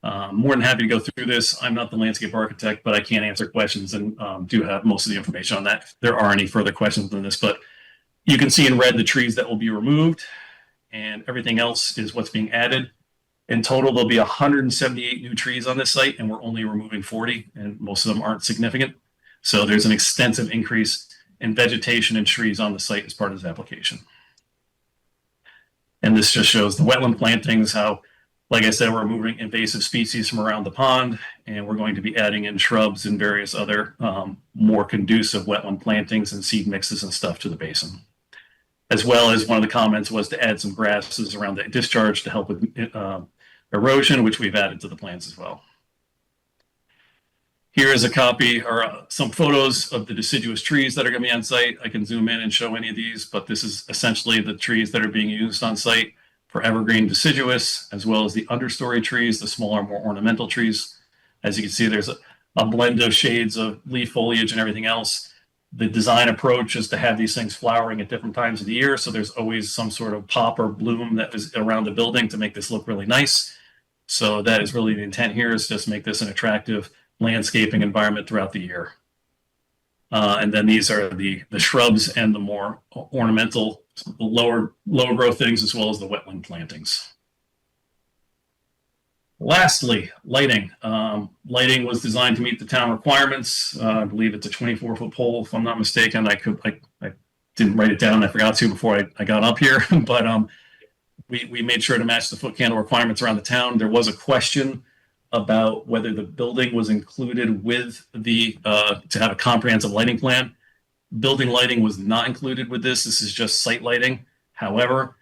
More than happy to go through this. I'm not the landscape architect, but I can answer questions and do have most of the information on that. If there are any further questions on this, but you can see in red the trees that will be removed and everything else is what's being added. In total, there'll be 178 new trees on this site and we're only removing 40 and most of them aren't significant. So there's an extensive increase in vegetation and trees on the site as part of this application. And this just shows the wetland plantings, how, like I said, we're removing invasive species from around the pond, and we're going to be adding in shrubs and various other more conducive wetland plantings and seed mixes and stuff to the basin. As well as one of the comments was to add some grasses around the discharge to help with erosion, which we've added to the plans as well. Here is a copy or some photos of the deciduous trees that are going to be on site. I can zoom in and show any of these, but this is essentially the trees that are being used on site for evergreen deciduous, as well as the understory trees, the smaller, more ornamental trees. As you can see, there's a blend of shades of leaf foliage and everything else. The design approach is to have these things flowering at different times of the year, so there's always some sort of pop or bloom that is around the building to make this look really nice. So that is really the intent here, is just make this an attractive landscaping environment throughout the year. And then these are the shrubs and the more ornamental, lower growth things, as well as the wetland plantings. Lastly, lighting. Lighting was designed to meet the town requirements. I believe it's a 24-foot pole, if I'm not mistaken. I didn't write it down. I forgot to before I got up here, but we made sure to match the foot candle requirements around the town. There was a question about whether the building was included with the to have a comprehensive lighting plan. Building lighting was not included with this. This is just site lighting. However,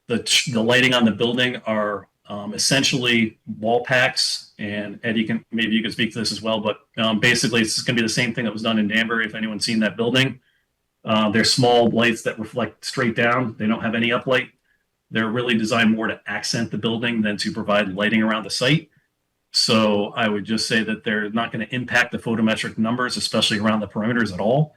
the lighting on the building are essentially wall packs, and Eddie maybe you can speak to this as well, but basically it's going to be the same thing that was done in Danbury, if anyone's seen that building. They're small lights that reflect straight down. They don't have any uplight. They're really designed more to accent the building than to provide lighting around the site. So I would just say that they're not going to impact the photometric numbers, especially around the perimeters at all.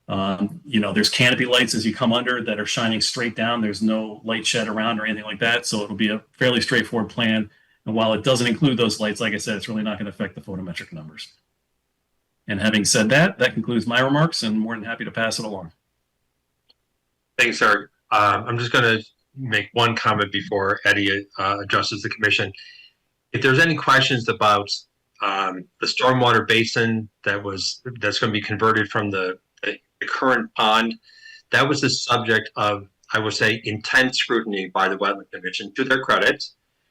There's canopy lights as you come under that are shining straight down. There's no light shed around or anything like that. So it'll be a fairly straightforward plan. And while it doesn't include those lights, like I said, it's really not going to affect the photometric numbers. And having said that, that concludes my remarks, and more than happy to pass it along. Thanks, Eric. I'm just going to make one comment before Eddie addresses the commission. If there's any questions about the stormwater basin that's going to be converted from the current pond, that was the subject of, I would say, intense scrutiny by the Wetland Commission, to their credit,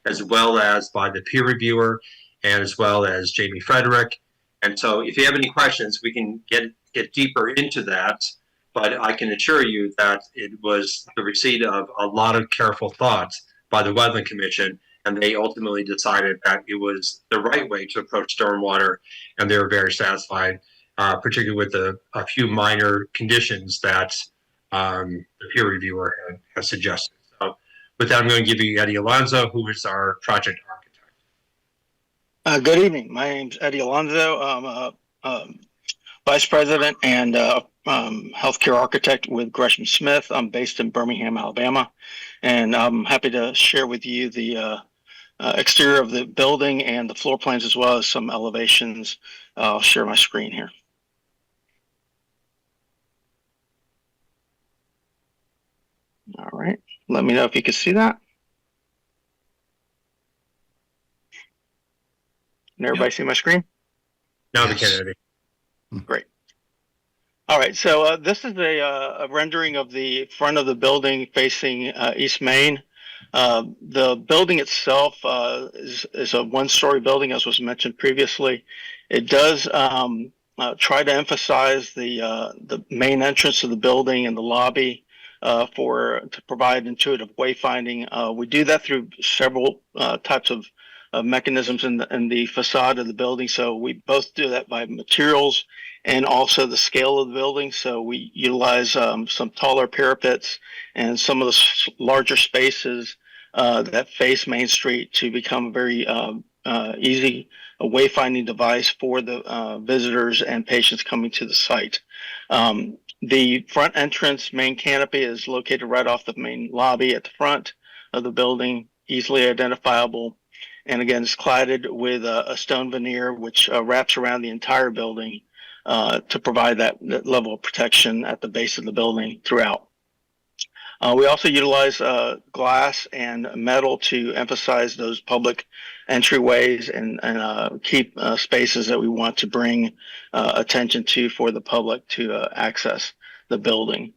as well as by the peer reviewer, and as well as Jamie Frederick. And so if you have any questions, we can get deeper into that. But I can assure you that it was the receipt of a lot of careful thoughts by the Wetland Commission, and they ultimately decided that it was the right way to approach stormwater, and they were very satisfied, particularly with a few minor conditions that the peer reviewer has suggested. So with that, I'm going to give you Eddie Alonso, who is our project architect. Good evening. My name's Eddie Alonso. I'm a vice president and healthcare architect with Gresham Smith. I'm based in Birmingham, Alabama, and I'm happy to share with you the exterior of the building and the floor plans, as well as some elevations. I'll share my screen here. All right. Let me know if you can see that. Can everybody see my screen? Now we can, Eddie. Great. All right, so this is a rendering of the front of the building facing East Main. The building itself is a one-story building, as was mentioned previously. It does try to emphasize the main entrance of the building and the lobby to provide intuitive wayfinding. We do that through several types of mechanisms in the facade of the building. So we both do that by materials and also the scale of the building. So we utilize some taller parapets and some of the larger spaces that face Main Street to become a very easy wayfinding device for the visitors and patients coming to the site. The front entrance main canopy is located right off the main lobby at the front of the building, easily identifiable. And again, it's cladded with a stone veneer, which wraps around the entire building to provide that level of protection at the base of the building throughout. We also utilize glass and metal to emphasize those public entryways and keep spaces that we want to bring attention to for the public to access the building.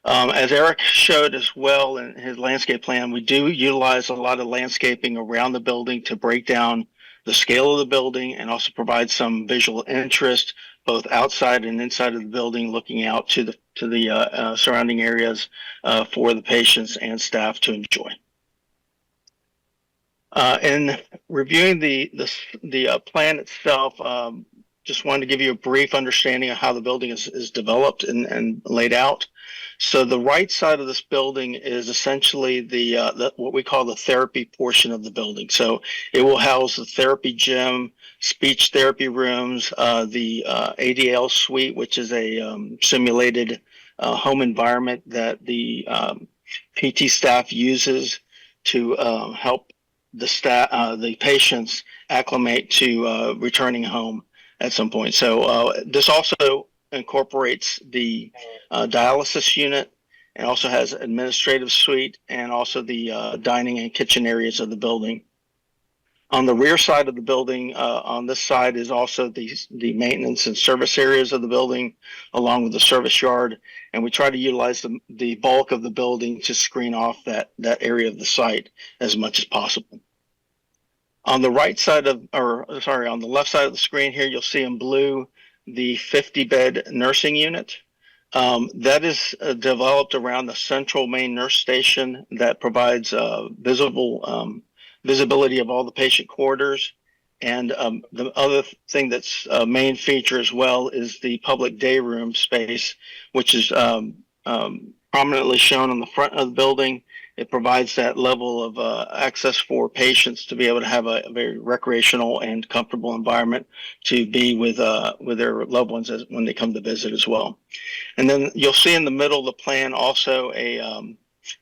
As Eric showed as well in his landscape plan, we do utilize a lot of landscaping around the building to break down the scale of the building and also provide some visual interest both outside and inside of the building, looking out to the surrounding areas for the patients and staff to enjoy. In reviewing the plan itself, just wanted to give you a brief understanding of how the building is developed and laid out. So the right side of this building is essentially the what we call the therapy portion of the building. So it will house the therapy gym, speech therapy rooms, the ADL suite, which is a simulated home environment that the PT staff uses to help the patients acclimate to returning home at some point. So this also incorporates the dialysis unit and also has administrative suite and also the dining and kitchen areas of the building. On the rear side of the building, on this side is also the maintenance and service areas of the building, along with the service yard. And we try to utilize the bulk of the building to screen off that area of the site as much as possible. On the right side on the left side of the screen here, you'll see in blue the 50-bed nursing unit. That is developed around the central main nurse station that provides visible visibility of all the patient corridors. And the other thing that's a main feature as well is the public day room space, which is prominently shown on the front of the building. It provides that level of access for patients to be able to have a very recreational and comfortable environment to be with their loved ones when they come to visit as well. And then you'll see in the middle of the plan also a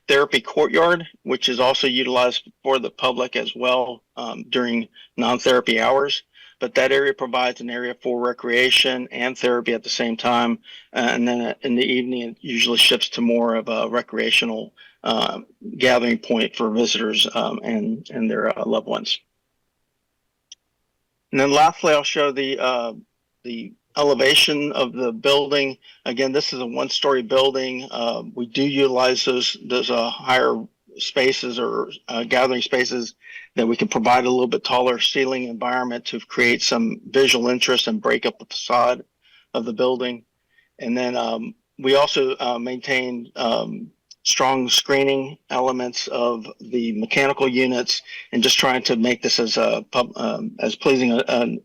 therapy courtyard, which is also utilized for the public as well during non-therapy hours. But that area provides an area for recreation and therapy at the same time. And then in the evening, it usually shifts to more of a recreational gathering point for visitors and their loved ones. And then lastly, I'll show the elevation of the building. Again, this is a one-story building. We do utilize those higher spaces or gathering spaces that we can provide a little bit taller ceiling environment to create some visual interest and break up the facade of the building. And then we also maintain strong screening elements of the mechanical units and just trying to make this as pleasing a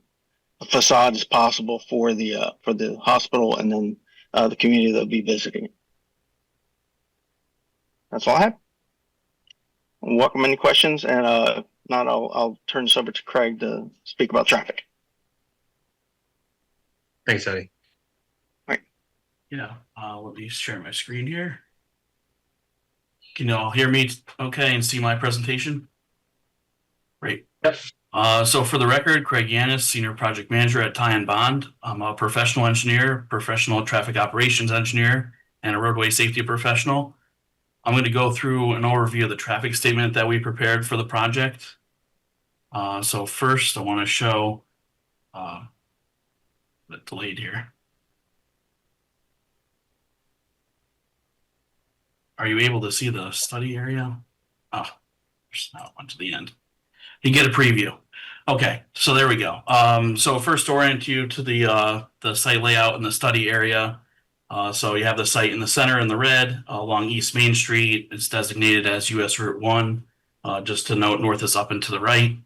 facade as possible for the hospital and then the community that will be visiting. That's all I have. Welcome any questions, and if not, I'll turn this over to Craig to speak about traffic. Thanks, Eddie. All right. Yeah, let me share my screen here. Can you all hear me okay and see my presentation? Great. Yep. So for the record, Craig Yanis, Senior Project Manager at Ty & Bond. I'm a professional engineer, professional traffic operations engineer, and a roadway safety professional. I'm going to go through an overview of the traffic statement that we prepared for the project. So first, I want to show the delayed here. Are you able to see the study area? Oh, there's not one to the end. You get a preview. Okay, so there we go. So first orient you to the site layout and the study area. So you have the site in the center in the red along East Main Street. It's designated as US Route 1. Just to note, north is up and to the right.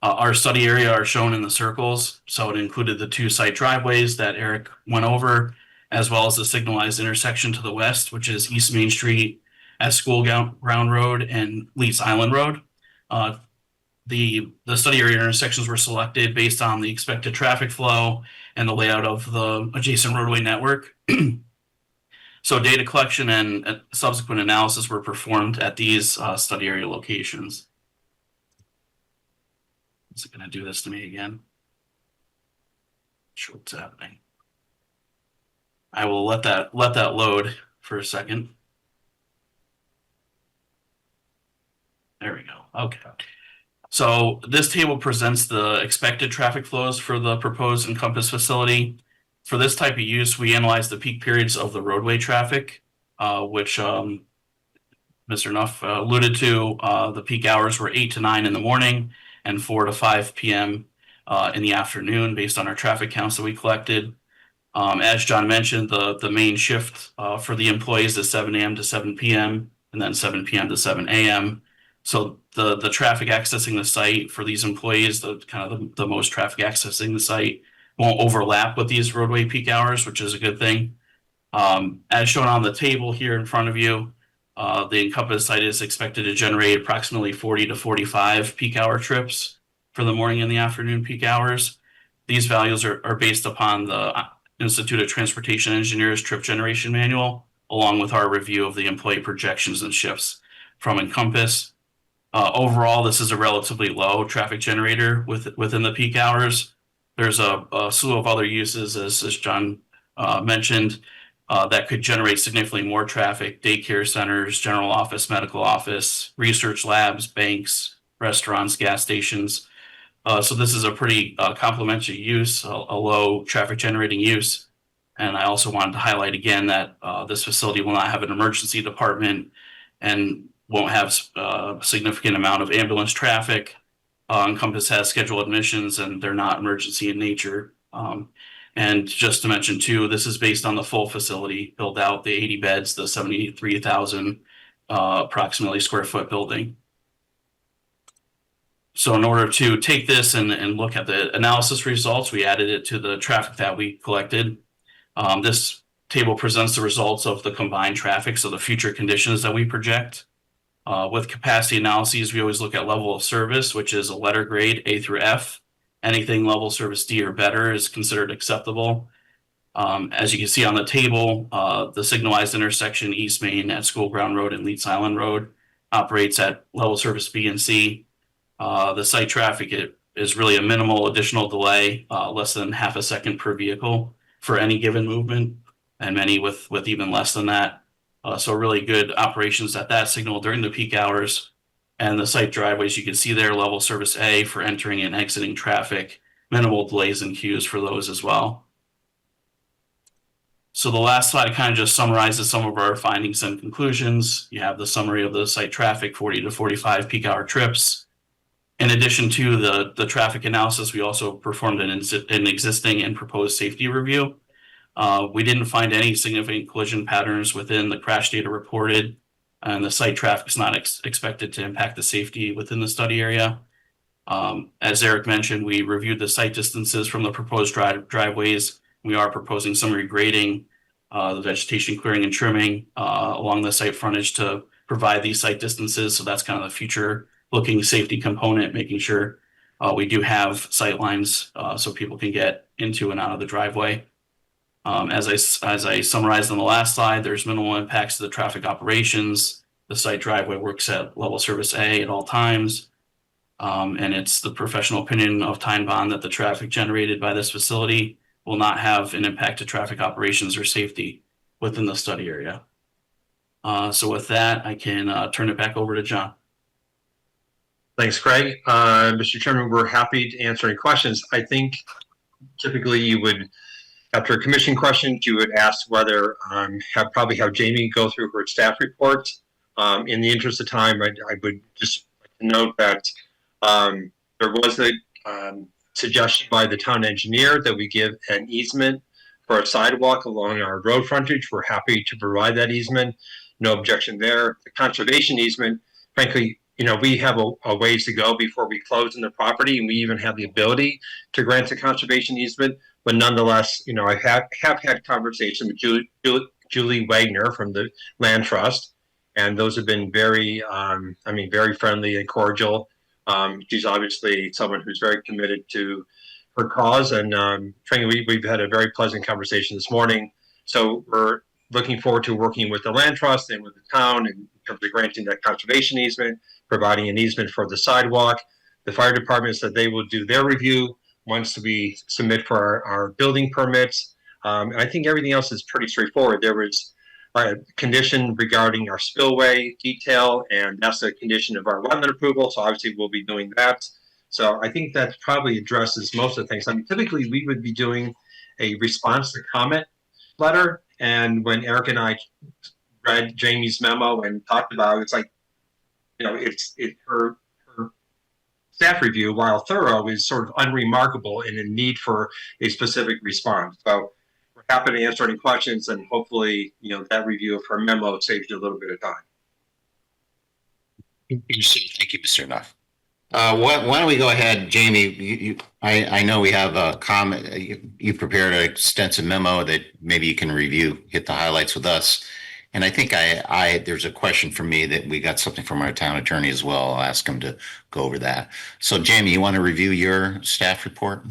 Our study area are shown in the circles. So it included the two site driveways that Eric went over, as well as the signalized intersection to the west, which is East Main Street at School Ground Road and Leeds Island Road. The study area intersections were selected based on the expected traffic flow and the layout of the adjacent roadway network. So data collection and subsequent analysis were performed at these study area locations. Is it going to do this to me again? Not sure what's happening. I will let that load for a second. There we go. Okay. So this table presents the expected traffic flows for the proposed Encompass facility. For this type of use, we analyzed the peak periods of the roadway traffic, which Mr. Nuff alluded to. The peak hours were 8 to 9 in the morning and 4 to 5 p.m. In the afternoon, based on our traffic counts that we collected. As John mentioned, the main shift for the employees is 7 a.m. to 7 p.m. and then 7 p.m. to 7 a.m. So the traffic accessing the site for these employees, the most traffic accessing the site, won't overlap with these roadway peak hours, which is a good thing. As shown on the table here in front of you, the Encompass site is expected to generate approximately 40 to 45 peak hour trips for the morning and the afternoon peak hours. These values are based upon the Institute of Transportation Engineers trip generation manual, along with our review of the employee projections and shifts from Encompass. Overall, this is a relatively low traffic generator within the peak hours. There's a slew of other uses, as John mentioned, that could generate significantly more traffic: daycare centers, general office, medical office, research labs, banks, restaurants, gas stations. So this is a pretty complementary use, a low traffic generating use. And I also wanted to highlight again that this facility will not have an emergency department and won't have a significant amount of ambulance traffic. Encompass has scheduled admissions and they're not emergency in nature. And just to mention too, this is based on the full facility build out, the 80 beds, the 73,000 approximately square foot building. So in order to take this and look at the analysis results, we added it to the traffic that we collected. This table presents the results of the combined traffic, so the future conditions that we project. With capacity analyses, we always look at level of service, which is a letter grade A through F. Anything level service D or better is considered acceptable. As you can see on the table, the signalized intersection East Main at School Ground Road and Leeds Island Road operates at level service B and C. The site traffic is really a minimal additional delay, less than half a second per vehicle for any given movement, and many with even less than that. So really good operations at that signal during the peak hours. And the site driveways, you can see there, level service A for entering and exiting traffic, minimal delays and queues for those as well. So the last slide kind of just summarizes some of our findings and conclusions. You have the summary of the site traffic, 40 to 45 peak hour trips. In addition to the traffic analysis, we also performed an existing and proposed safety review. We didn't find any significant collision patterns within the crash data reported, and the site traffic is not expected to impact the safety within the study area. As Eric mentioned, we reviewed the site distances from the proposed driveways. We are proposing some regrading, the vegetation clearing and trimming along the site frontage to provide these site distances. So that's kind of the future looking safety component, making sure we do have sight lines so people can get into and out of the driveway. As I summarized on the last slide, there's minimal impacts to the traffic operations. The site driveway works at level service A at all times. And it's the professional opinion of Time Bond that the traffic generated by this facility will not have an impact to traffic operations or safety within the study area. So with that, I can turn it back over to John. Thanks, Craig. Mr. Chairman, we're happy to answer any questions. I think typically you would, after a commission questions, you would ask whether probably have Jamie go through her staff report. In the interest of time, I would just note that there was a suggestion by the town engineer that we give an easement for a sidewalk along our road frontage. We're happy to provide that easement. No objection there. The conservation easement, frankly, we have a ways to go before we close on the property, and we even have the ability to grant a conservation easement. But nonetheless, I have had conversations with Julie Wagner from the Land Trust, and those have been very, very friendly and cordial. She's obviously someone who's very committed to her cause, and frankly, we've had a very pleasant conversation this morning. So we're looking forward to working with the Land Trust and with the town in terms of granting that conservation easement, providing an easement for the sidewalk. The fire department said they will do their review once we submit for our building permits. I think everything else is pretty straightforward. There was a condition regarding our spillway detail, and that's a condition of our wetland approval. So obviously we'll be doing that. So I think that probably addresses most of the things. Typically we would be doing a response to comment letter. And when Eric and I read Jamie's memo and talked about it, it's like, her staff review, while thorough, is sort of unremarkable and in need for a specific response. So we're happy to answer any questions, and hopefully, that review of her memo saves you a little bit of time. Thank you, Mr. Nuff. Why don't we go ahead, Jamie? I know we have a comment. You prepared an extensive memo that maybe you can review, hit the highlights with us. And I think there's a question for me that we got something from our town attorney as well. I'll ask him to go over that. So Jamie, you want to review your staff report?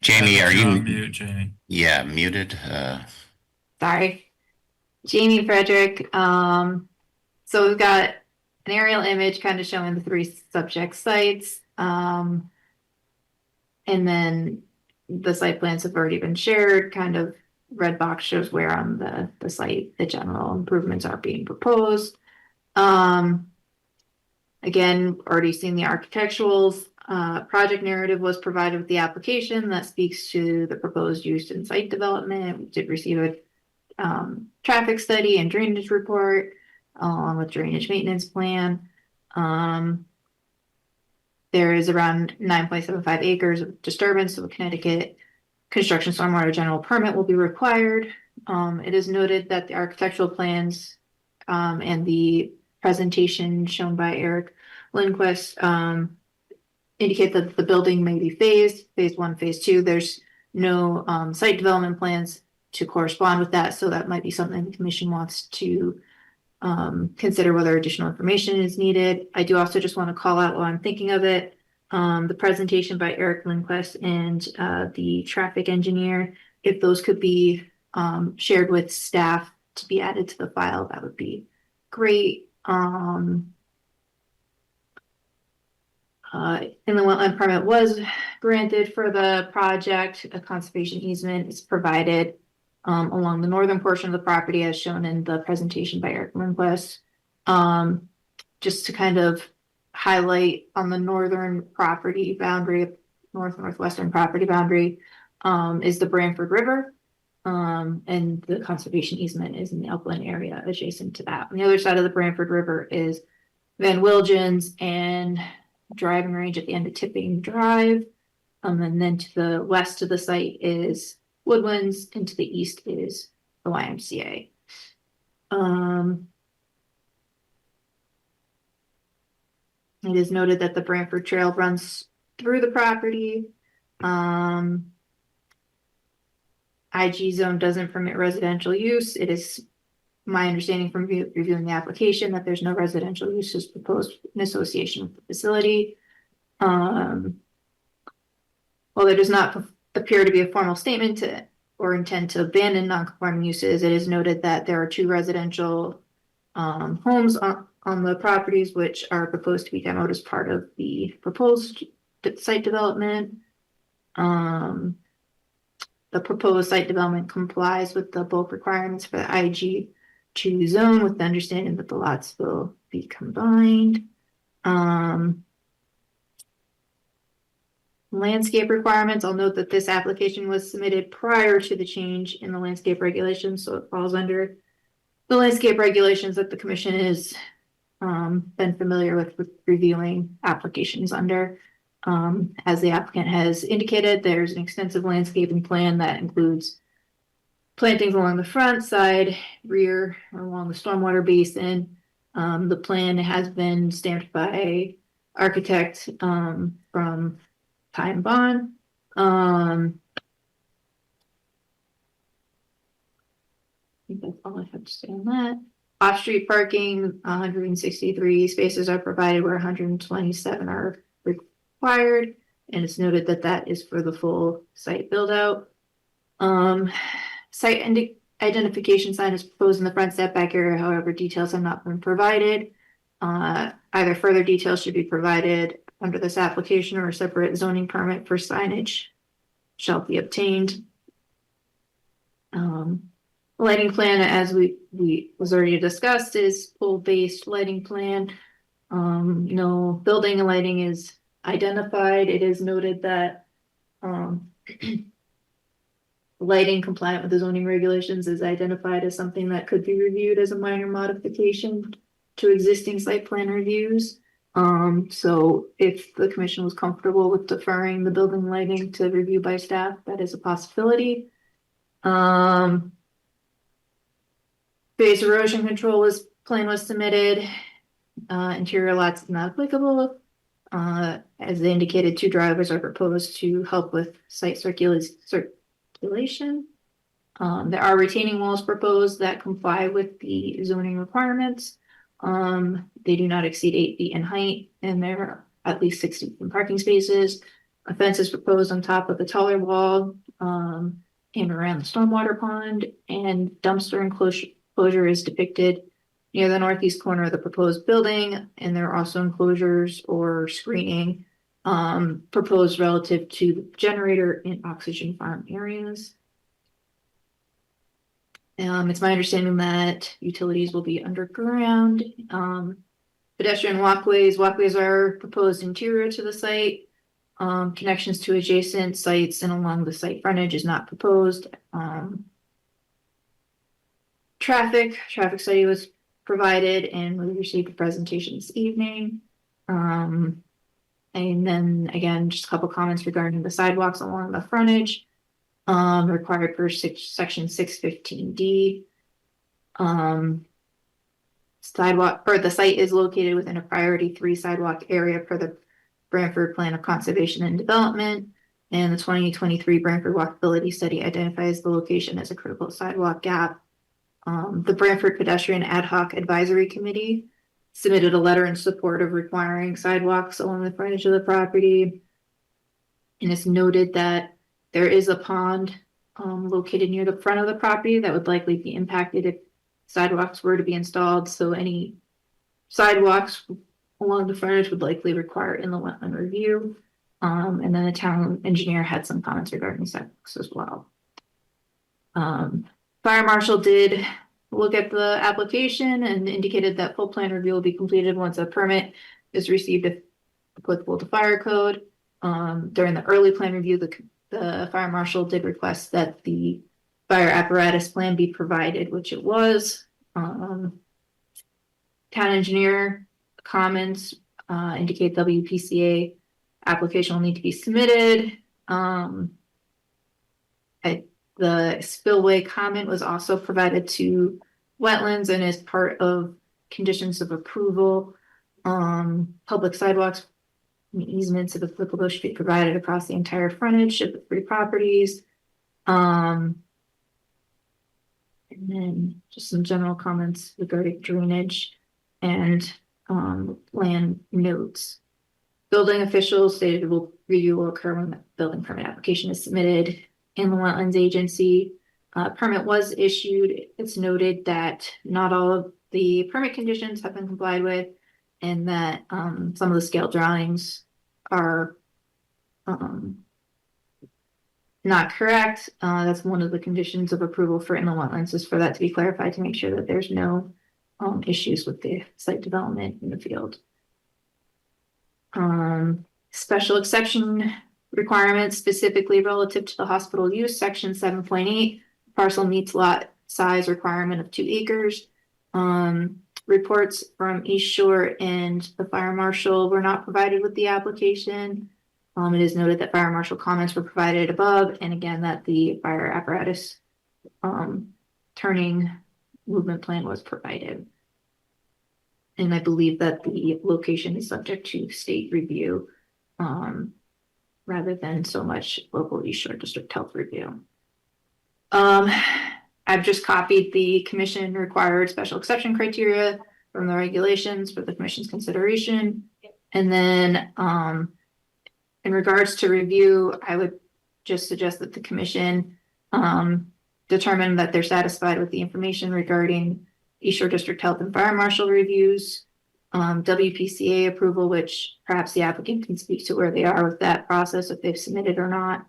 Jamie, are you mute, Jamie? Yeah, muted. Sorry. Jamie Frederick. So we've got an aerial image kind of showing the 3 subject sites. And then the site plans have already been shared. Kind of red box shows where on the site the general improvements are being proposed. Again, already seen the architecturals. Project narrative was provided with the application that speaks to the proposed use and site development. We did receive a traffic study and drainage report along with drainage maintenance plan. There is around 9.75 acres of disturbance, so a Connecticut construction stormwater general permit will be required. It is noted that the architectural plans and the presentation shown by Eric Lindquist indicate that the building may be phased, phase 1, phase 2. There's no site development plans to correspond with that, so that might be something the commission wants to consider whether additional information is needed. I do also just want to call out while I'm thinking of it, the presentation by Eric Lindquist and the traffic engineer. If those could be shared with staff to be added to the file, that would be great. Inland wetland permit was granted for the project. A conservation easement is provided along the northern portion of the property as shown in the presentation by Eric Lindquist. Just to kind of highlight on the northern property boundary, northwestern property boundary, is the Branford River. And the conservation easement is in the upland area adjacent to that. On the other side of the Branford River is Van Wilgens and driving range at the end of Tipping Drive. And then to the west of the site is Woodlands, and to the east is the YMCA. It is noted that the Branford Trail runs through the property. IG zone doesn't permit residential use. It is my understanding from reviewing the application that there's no residential uses proposed in association with the facility. While there does not appear to be a formal statement to or intent to abandon non-conforming uses, it is noted that there are 2 residential homes on the properties which are proposed to be demoed as part of the proposed site development. The proposed site development complies with the bulk requirements for the IG2 zone, with the understanding that the lots will be combined. Landscape requirements, I'll note that this application was submitted prior to the change in the landscape regulations, so it falls under the landscape regulations that the commission has been familiar with reviewing applications under. As the applicant has indicated, there's an extensive landscaping plan that includes plantings along the front, side, rear, along the stormwater basin. The plan has been stamped by architect from Time Bond. I think that's all I have to say on that. Off-street parking, 163 spaces are provided where 127 are required, and it's noted that that is for the full site build out. Site identification sign is proposed in the front setback area, however, details have not been provided. Either further details should be provided under this application or a separate zoning permit for signage shall be obtained. Lighting plan, as we was already discussed, is pole-based lighting plan. No building and lighting is identified. It is noted that lighting compliant with the zoning regulations is identified as something that could be reviewed as a minor modification to existing site plan reviews. So if the commission was comfortable with deferring the building lighting to review by staff, that is a possibility. Base erosion control plan was submitted. Interior lots not applicable. As indicated, 2 drivers are proposed to help with site circulation. There are retaining walls proposed that comply with the zoning requirements. They do not exceed 8 feet in height, and there are at least 60 parking spaces. A fence is proposed on top of the taller wall and around the stormwater pond, and dumpster enclosure is depicted near the northeast corner of the proposed building, and there are also enclosures or screening proposed relative to the generator and oxygen farm areas. It's my understanding that utilities will be underground. Pedestrian walkways are proposed interior to the site. Connections to adjacent sites and along the site frontage is not proposed. Traffic study was provided and we received a presentation this evening. And then again, just a couple comments regarding the sidewalks along the frontage. required per section 615D. Sidewalk, or the site is located within a priority 3 sidewalk area per the Branford Plan of Conservation and Development. And the 2023 Branford Walkability Study identifies the location as a critical sidewalk gap. The Branford Pedestrian Ad Hoc Advisory Committee submitted a letter in support of requiring sidewalks along the frontage of the property. And it's noted that there is a pond located near the front of the property that would likely be impacted if sidewalks were to be installed. So any sidewalks along the frontage would likely require inland wetland review. And then the town engineer had some comments regarding sidewalks as well. Fire marshal did look at the application and indicated that full plan review will be completed once a permit is received if applicable to fire code. During the early plan review, the fire marshal did request that the fire apparatus plan be provided, which it was. Town engineer comments indicate WPCA application will need to be submitted. The spillway comment was also provided to wetlands and is part of conditions of approval. Public sidewalks and easements, if applicable, should be provided across the entire frontage of the 3 properties. And then just some general comments regarding drainage and land notes. Building officials stated review will occur when the building permit application is submitted. In the Wetlands Agency, permit was issued. It's noted that not all of the permit conditions have been complied with, and that some of the scale drawings are not correct. That's one of the conditions of approval for inland wetlands, is for that to be clarified to make sure that there's no issues with the site development in the field. Special exception requirements specifically relative to the hospital use, section 7.8, parcel meets lot size requirement of 2 acres. Reports from East Shore and the fire marshal were not provided with the application. It is noted that fire marshal comments were provided above, and again that the fire apparatus turning movement plan was provided. And I believe that the location is subject to state review rather than so much local East Shore District Health review. I've just copied the commission required special exception criteria from the regulations for the commission's consideration. And then in regards to review, I would just suggest that the commission determine that they're satisfied with the information regarding East Shore District Health and Fire Marshal reviews, WPCA approval, which perhaps the applicant can speak to where they are with that process, if they've submitted or not,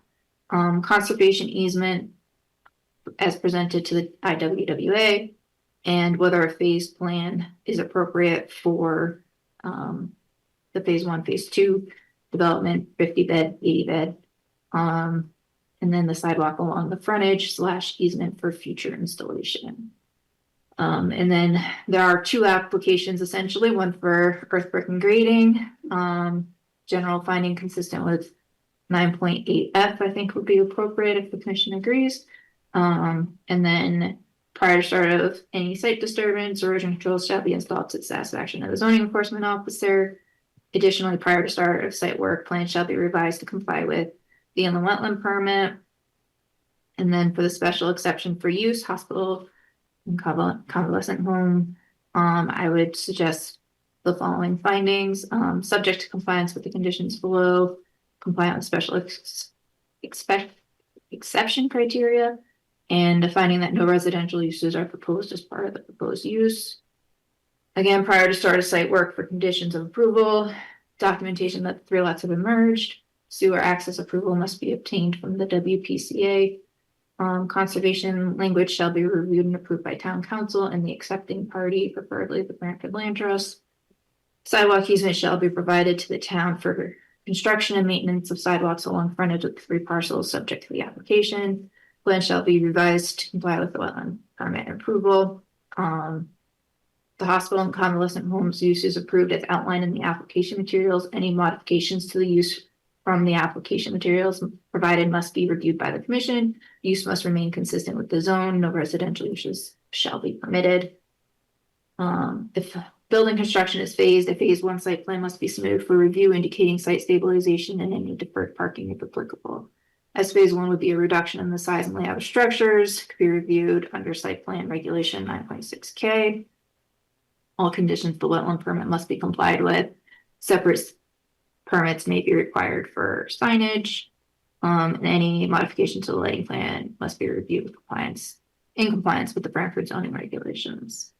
conservation easement as presented to the IWWA, and whether a phase plan is appropriate for the phase 1, phase 2 development, 50 bed, 80 bed, and then the sidewalk along the frontage / easement for future installation. And then there are 2 applications, essentially, one for earthwork and grading, general finding consistent with 9.8F, I think would be appropriate if the commission agrees. And then prior to start of any site disturbance, erosion controls shall be installed to the satisfaction of the zoning enforcement officer. Additionally, prior to start of site work, plans shall be revised to comply with the inland wetland permit. And then for the special exception for use, hospital and convalescent home, I would suggest the following findings: subject to compliance with the conditions below, compliant with special exception criteria, and a finding that no residential uses are proposed as part of the proposed use. Again, prior to start of site work for conditions of approval, documentation that the 3 lots have been merged, sewer access approval must be obtained from the WPCA. Conservation language shall be reviewed and approved by town council and the accepting party, preferably the Branford Land Trust. Sidewalk easement shall be provided to the town for construction and maintenance of sidewalks along frontage of the 3 parcels subject to the application. Plan shall be revised to comply with the wetland permit approval. The hospital and convalescent homes use is approved as outlined in the application materials. Any modifications to the use from the application materials provided must be reviewed by the commission. Use must remain consistent with the zone. No residential uses shall be permitted. If building construction is phased, a phase one site plan must be submitted for review indicating site stabilization and any deferred parking if applicable. As phase one would be a reduction in the size and layout of structures, could be reviewed under site plan regulation 9.6K. All conditions of the wetland permit must be complied with. Separate permits may be required for signage. And any modification to the lighting plan must be reviewed with in compliance with the Branford zoning regulations.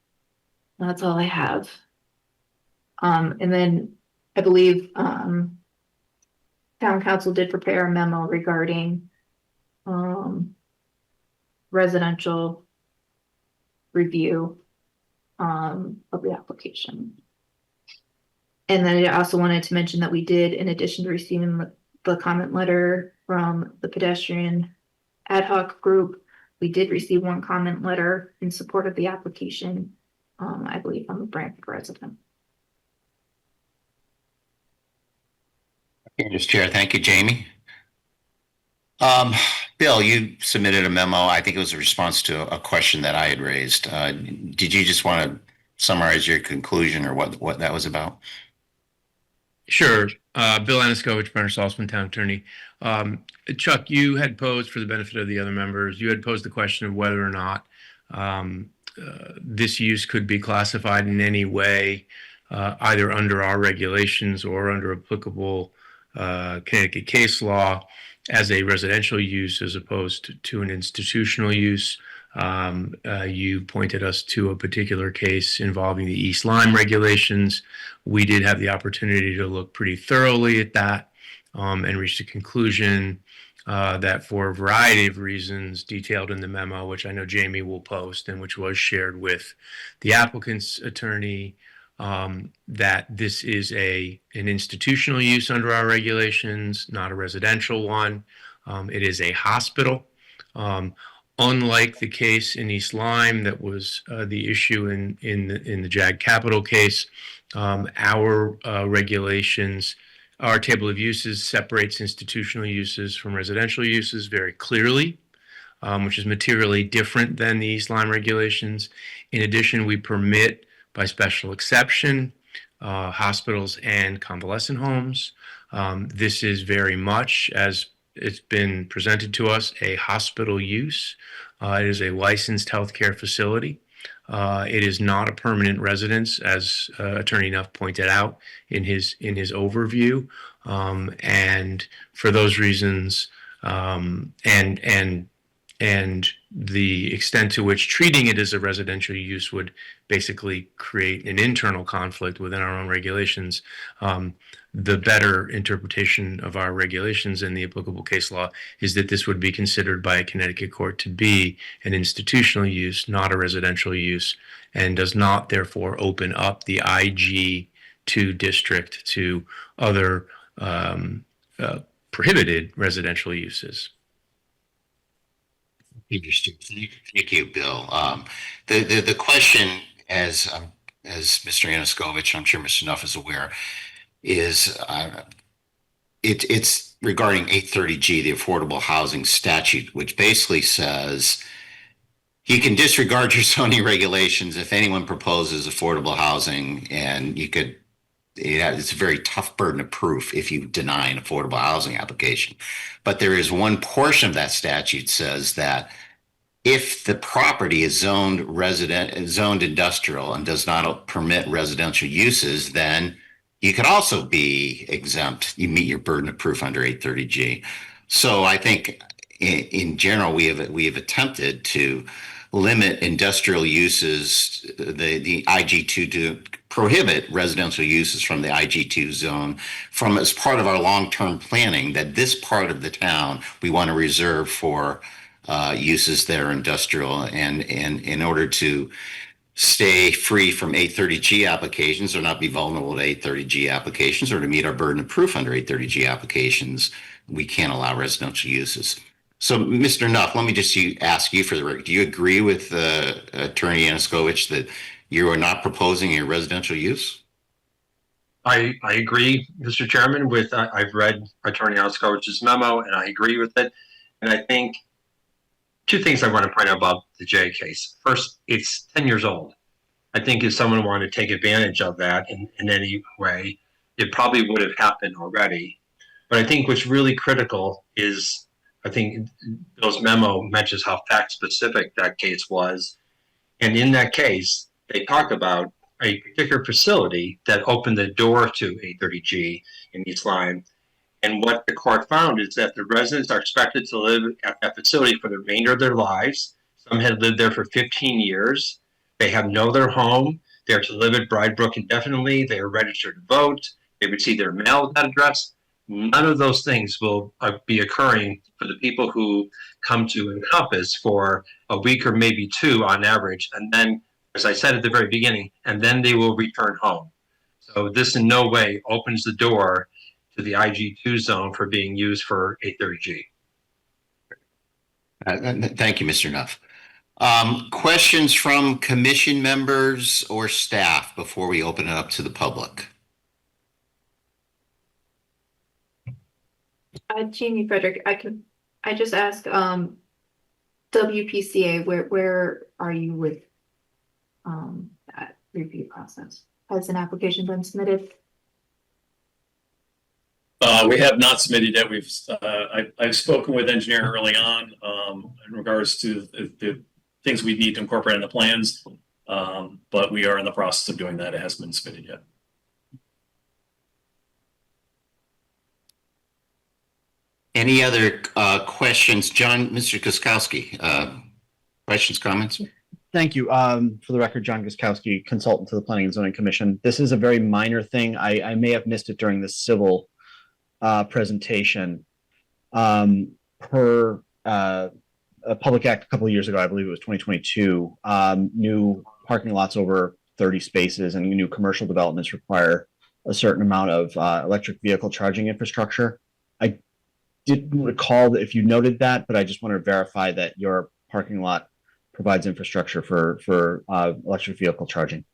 That's all I have. And then I believe town council did prepare a memo regarding residential review of the application. And then I also wanted to mention that we did, in addition to receiving the comment letter from the pedestrian ad hoc group, we did receive one comment letter in support of the application, I believe from a Branford resident. Okay, Mr. Chair, thank you, Jamie. Bill, you submitted a memo. I think it was a response to a question that I had raised. Did you just want to summarize your conclusion or what that was about? Sure. Bill Aniskowicz, Brenner Salzman, Town Attorney. Chuck, you had posed, for the benefit of the other members, you had posed the question of whether or not this use could be classified in any way, either under our regulations or under applicable Connecticut case law, as a residential use as opposed to an institutional use. You pointed us to a particular case involving the East Lyme regulations. We did have the opportunity to look pretty thoroughly at that and reached a conclusion that for a variety of reasons detailed in the memo, which I know Jamie will post and which was shared with the applicant's attorney, that this is an institutional use under our regulations, not a residential one. It is a hospital. Unlike the case in East Lyme that was the issue in the JAG Capital case, our regulations, our table of uses separates institutional uses from residential uses very clearly, which is materially different than the East Lyme regulations. In addition, we permit, by special exception, hospitals and convalescent homes. This is very much, as it's been presented to us, a hospital use. It is a licensed healthcare facility. It is not a permanent residence, as Attorney Nuff pointed out in his overview. And for those reasons, and the extent to which treating it as a residential use would basically create an internal conflict within our own regulations, the better interpretation of our regulations and the applicable case law is that this would be considered by a Connecticut court to be an institutional use, not a residential use, and does not therefore open up the IG2 district to other prohibited residential uses. Interesting. Thank you, Bill. The question, as Mr. Aniskowicz, I'm sure Mr. Nuff is aware, is it's regarding 830G, the Affordable Housing Statute, which basically says you can disregard your zoning regulations if anyone proposes affordable housing, and you could. It's a very tough burden of proof if you deny an affordable housing application. But there is one portion of that statute says that if the property is zoned industrial and does not permit residential uses, then you could also be exempt. You meet your burden of proof under 830G. So I think in general, we have attempted to limit industrial uses, the IG2 to prohibit residential uses from the IG2 zone from as part of our long-term planning, that this part of the town we want to reserve for uses that are industrial, and in order to stay free from 830G applications or not be vulnerable to 830G applications, or to meet our burden of proof under 830G applications, we can't allow residential uses. So, Mr. Nuff, let me just ask you for the record. Do you agree with Attorney Aniskowicz that you are not proposing a residential use? I agree, Mr. Chairman, with, I've read Attorney Oscowicz's memo and I agree with it. And I think two things I want to point out about the J case. First, it's 10 years old. I think if someone wanted to take advantage of that in any way, it probably would have happened already. But I think what's really critical is, I think Bill's memo mentions how fact specific that case was. And in that case, they talk about a particular facility that opened the door to 830G in East Lyme. And what the court found is that the residents are expected to live at that facility for the remainder of their lives. Some had lived there for 15 years. They have no other home. They're to live at Bridebrook indefinitely. They are registered to vote. They receive their mail at that address. None of those things will be occurring for the people who come to Encompass for a week or maybe two on average. And then, as I said at the very beginning, and then they will return home. So this in no way opens the door to the IG2 zone for being used for 830G. Thank you, Mr. Nuff. Questions from commission members or staff before we open it up to the public? Jamie Frederick, I just ask, WPCA, where are you with that review process? Has an application been submitted? We have not submitted yet. I've spoken with engineer early on in regards to the things we need to incorporate in the plans, but we are in the process of doing that. It hasn't been submitted yet. Any other questions? John, Mr. Guskowski, questions, comments? Thank you. For the record, John Guskowski, consultant to the Planning and Zoning Commission. This is a very minor thing. I may have missed it during the civil presentation. Per a public act a couple of years ago, I believe it was 2022, new parking lots over 30 spaces and new commercial developments require a certain amount of electric vehicle charging infrastructure. I didn't recall if you noted that, but I just want to verify that your parking lot provides infrastructure for electric vehicle charging.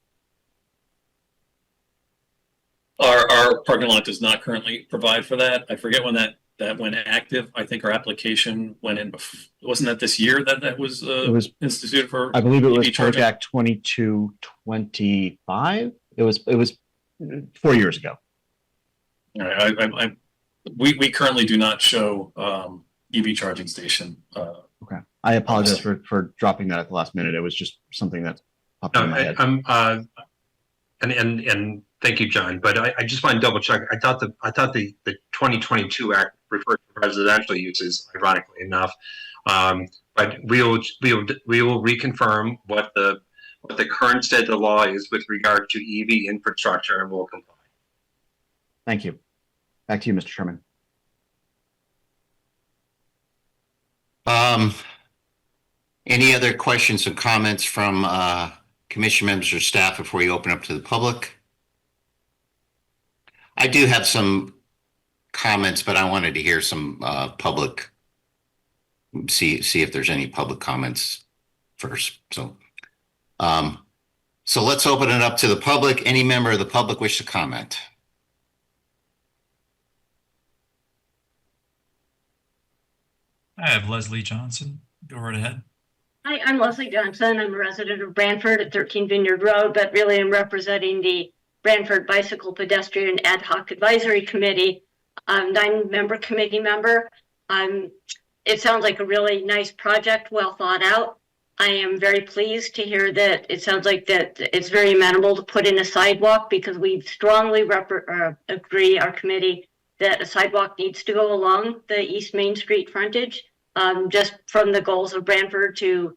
Our parking lot does not currently provide for that. I forget when that went active. I think our application went in. Wasn't that this year that was it was instituted for? I believe it was EV charging? Project 2225. It was 4 years ago. All right, we currently do not show EV charging station. Okay, I apologize for dropping that at the last minute. It was just something that popped in my head. And thank you, John. But I just want to double check. I thought the 2022 Act referred to residential uses, ironically enough. But we will reconfirm what the current state of the law is with regard to EV infrastructure, and we'll comply. Thank you. Back to you, Mr. Chairman. Any other questions or comments from commission members or staff before we open up to the public? I do have some comments, but I wanted to hear some public, see if there's any public comments first. So let's open it up to the public. Any member of the public wish to comment? I have Leslie Johnson. Go right ahead. Hi, I'm Leslie Johnson. I'm a resident of Branford at 13 Vineyard Road, but really I'm representing the Branford Bicycle Pedestrian Ad Hoc Advisory Committee. I'm a 9-member committee member. It sounds like a really nice project, well thought out. I am very pleased to hear that it sounds like that it's very amenable to put in a sidewalk, because we strongly agree, our committee, that a sidewalk needs to go along the East Main Street frontage, just from the goals of Branford to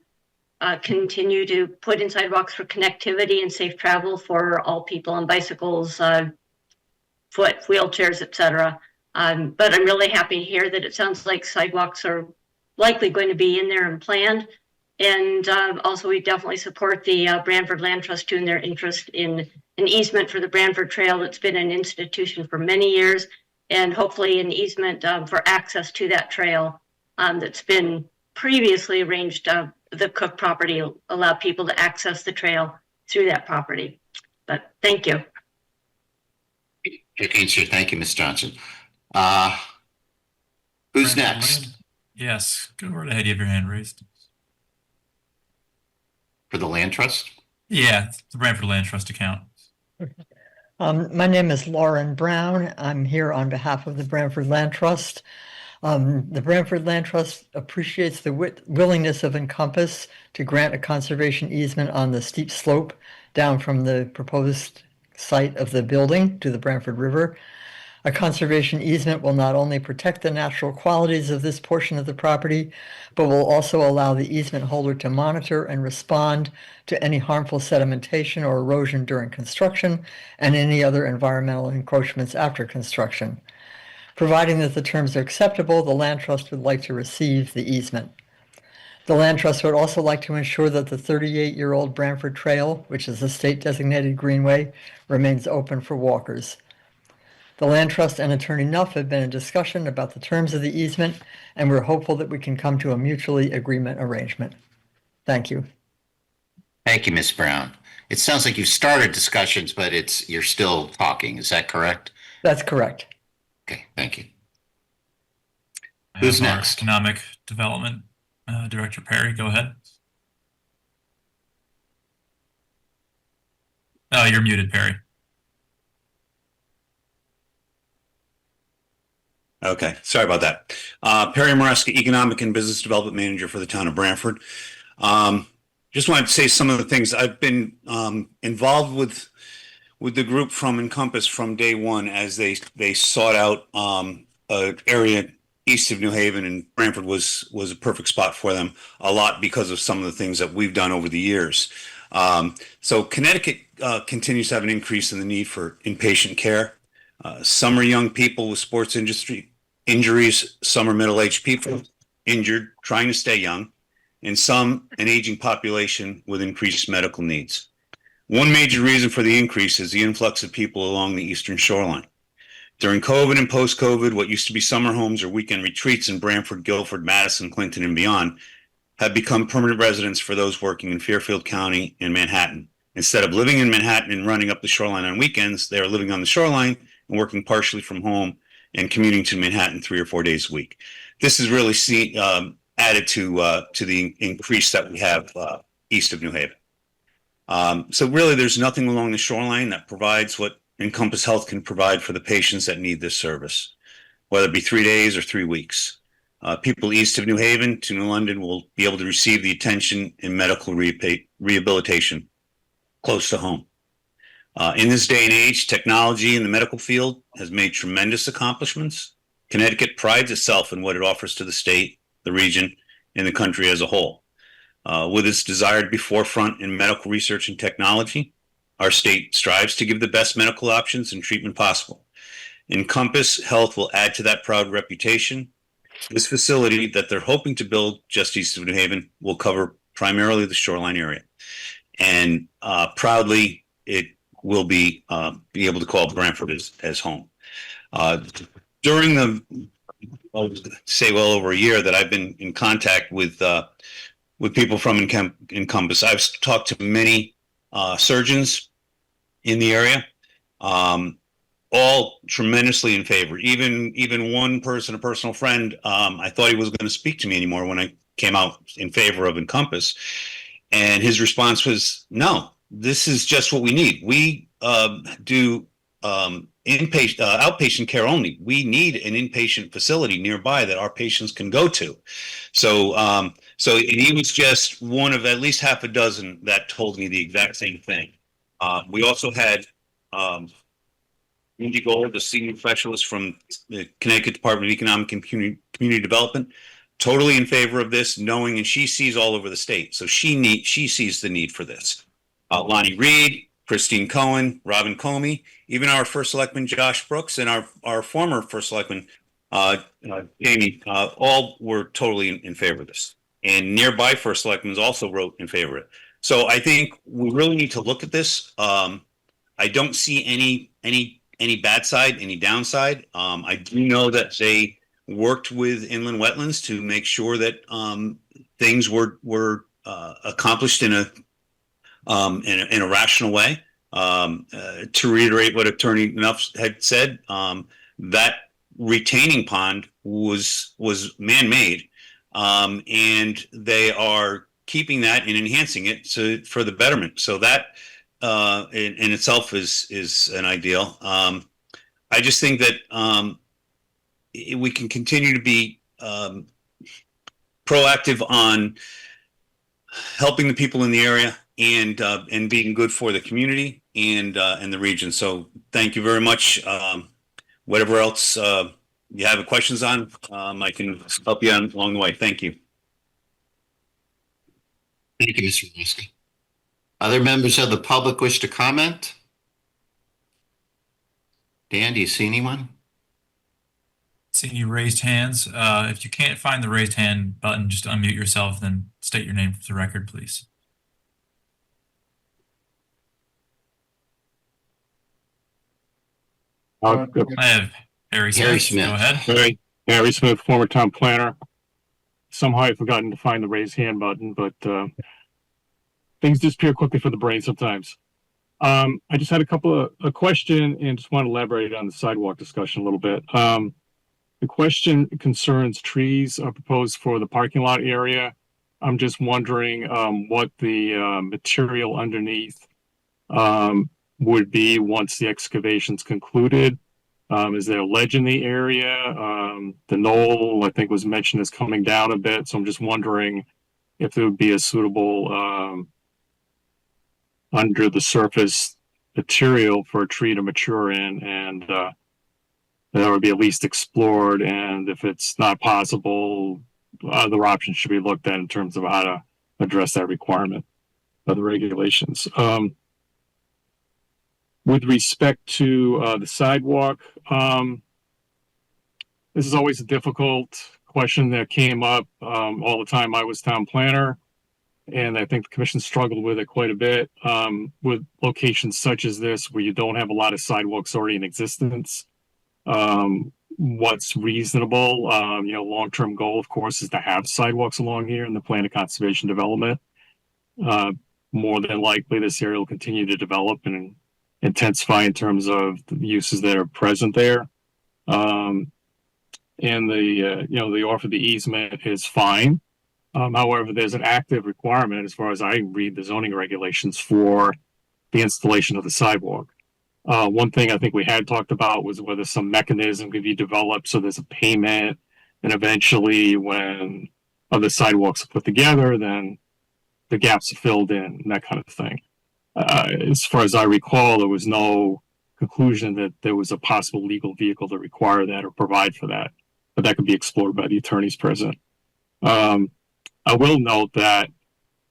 continue to put in sidewalks for connectivity and safe travel for all people on bicycles, foot, wheelchairs, etc. But I'm really happy to hear that it sounds like sidewalks are likely going to be in there and planned. And also, we definitely support the Branford Land Trust too, in their interest in an easement for the Branford Trail that's been an institution for many years, and hopefully an easement for access to that trail that's been previously arranged. The Cook property allow people to access the trail through that property. But thank you. Good answer. Thank you, Ms. Johnson. Uh, who's Branford next? Land? Yes, go right ahead. You have your hand raised. For the land trust? Yeah, it's the Branford Land Trust account. My name is Lauren Brown. I'm here on behalf of the Branford Land Trust. The Branford Land Trust appreciates the willingness of Encompass to grant a conservation easement on the steep slope down from the proposed site of the building to the Branford River. A conservation easement will not only protect the natural qualities of this portion of the property, but will also allow the easement holder to monitor and respond to any harmful sedimentation or erosion during construction and any other environmental encroachments after construction. Providing that the terms are acceptable, the Land Trust would like to receive the easement. The Land Trust would also like to ensure that the 38-year-old Branford Trail, which is a state-designated greenway, remains open for walkers. The Land Trust and Attorney Nuff have been in discussion about the terms of the easement, and we're hopeful that we can come to a mutually agreement arrangement. Thank you. Thank you, Ms. Brown. It sounds like you've started discussions, but you're still talking. Is that correct? That's correct. Okay, thank you. Who's next? Economic Development Director Perry, go ahead. Oh, you're muted, Perry. Okay, sorry about that. Perry Moreska, Economic and Business Development Manager for the town of Branford. Just wanted to say some of the things I've been involved with the group from Encompass from day one as they sought out an area east of New Haven, and Branford was a perfect spot for them, a lot because of some of the things that we've done over the years. So Connecticut continues to have an increase in the need for inpatient care. Some are young people with sports industry injuries, some are middle-aged people injured, trying to stay young, and some an aging population with increased medical needs. One major reason for the increase is the influx of people along the eastern shoreline. During COVID and post-COVID, what used to be summer homes or weekend retreats in Branford, Guilford, Madison, Clinton, and beyond have become permanent residents for those working in Fairfield County and Manhattan. Instead of living in Manhattan and running up the shoreline on weekends, they are living on the shoreline and working partially from home and commuting to Manhattan 3 or 4 days a week. This has really added to the increase that we have east of New Haven. So really, there's nothing along the shoreline that provides what Encompass Health can provide for the patients that need this service, whether it be 3 days or 3 weeks. People east of New Haven to New London will be able to receive the attention and medical rehabilitation close to home. In this day and age, technology in the medical field has made tremendous accomplishments. Connecticut prides itself in what it offers to the state, the region, and the country as a whole. With its desire to be forefront in medical research and technology, our state strives to give the best medical options and treatment possible. Encompass Health will add to that proud reputation. This facility that they're hoping to build just east of New Haven will cover primarily the shoreline area. And proudly, it will be able to call Branford as home. During the, I'll say well over a year that I've been in contact with people from Encompass, I've talked to many surgeons in the area, all tremendously in favor. Even one person, a personal friend, I thought he wasn't going to speak to me anymore when I came out in favor of Encompass. And his response was, no, this is just what we need. We do outpatient care only. We need an inpatient facility nearby that our patients can go to. So he was just one of at least half a dozen that told me the exact same thing. We also had Mindy Gold, the senior specialist from the Connecticut Department of Economic and Community Development, totally in favor of this, knowing, and she sees all over the state. So she sees the need for this. Lonnie Reed, Christine Cohen, Robin Comey, even our first selectman, Josh Brooks, and our former first selectman, Jamie, all were totally in favor of this. And nearby first selectmen also wrote in favor of it. So I think we really need to look at this. I don't see any bad side, any downside. I do know that they worked with inland wetlands to make sure that things were accomplished in a rational way. To reiterate what Attorney Nuff had said, that retaining pond was man-made, and they are keeping that and enhancing it for the betterment. So that in itself is an ideal. I just think that we can continue to be proactive on helping the people in the area and being good for the community and the region. So thank you very much. Whatever else you have questions on, I can help you on along the way. Thank you. Thank you, Mr. Maruska. Other members of the public wish to comment? Dan, do you see anyone? Seeing you raised hands. If you can't find the raised hand button, just unmute yourself, then state your name for the record, please. I have Harry Smith. Go ahead. Harry Smith, former town planner. Somehow I've forgotten to find the raise hand button, but things disappear quickly for the brain sometimes. I just had a question and just want to elaborate on the sidewalk discussion a little bit. The question concerns trees proposed for the parking lot area. I'm just wondering what the material underneath would be once the excavation's concluded. Is there a ledge in the area? The knoll, I think, was mentioned as coming down a bit. So I'm just wondering if there would be a suitable under the surface material for a tree to mature in, and that would be at least explored. And if it's not possible, other options should be looked at in terms of how to address that requirement of the regulations. With respect to the sidewalk, this is always a difficult question that came up all the time I was town planner, and I think the commission struggled with it quite a bit with locations such as this where you don't have a lot of sidewalks already in existence. What's reasonable? Long-term goal, of course, is to have sidewalks along here in the plan of conservation development. More than likely, this area will continue to develop and intensify in terms of the uses that are present there. And the offer of the easement is fine. However, there's an active requirement, as far as I read the zoning regulations, for the installation of the sidewalk. One thing I think we had talked about was whether some mechanism could be developed so there's a payment, and eventually when other sidewalks are put together, then the gaps are filled in and that kind of thing. As far as I recall, there was no conclusion that there was a possible legal vehicle to require that or provide for that, but that could be explored by the attorneys present. I will note that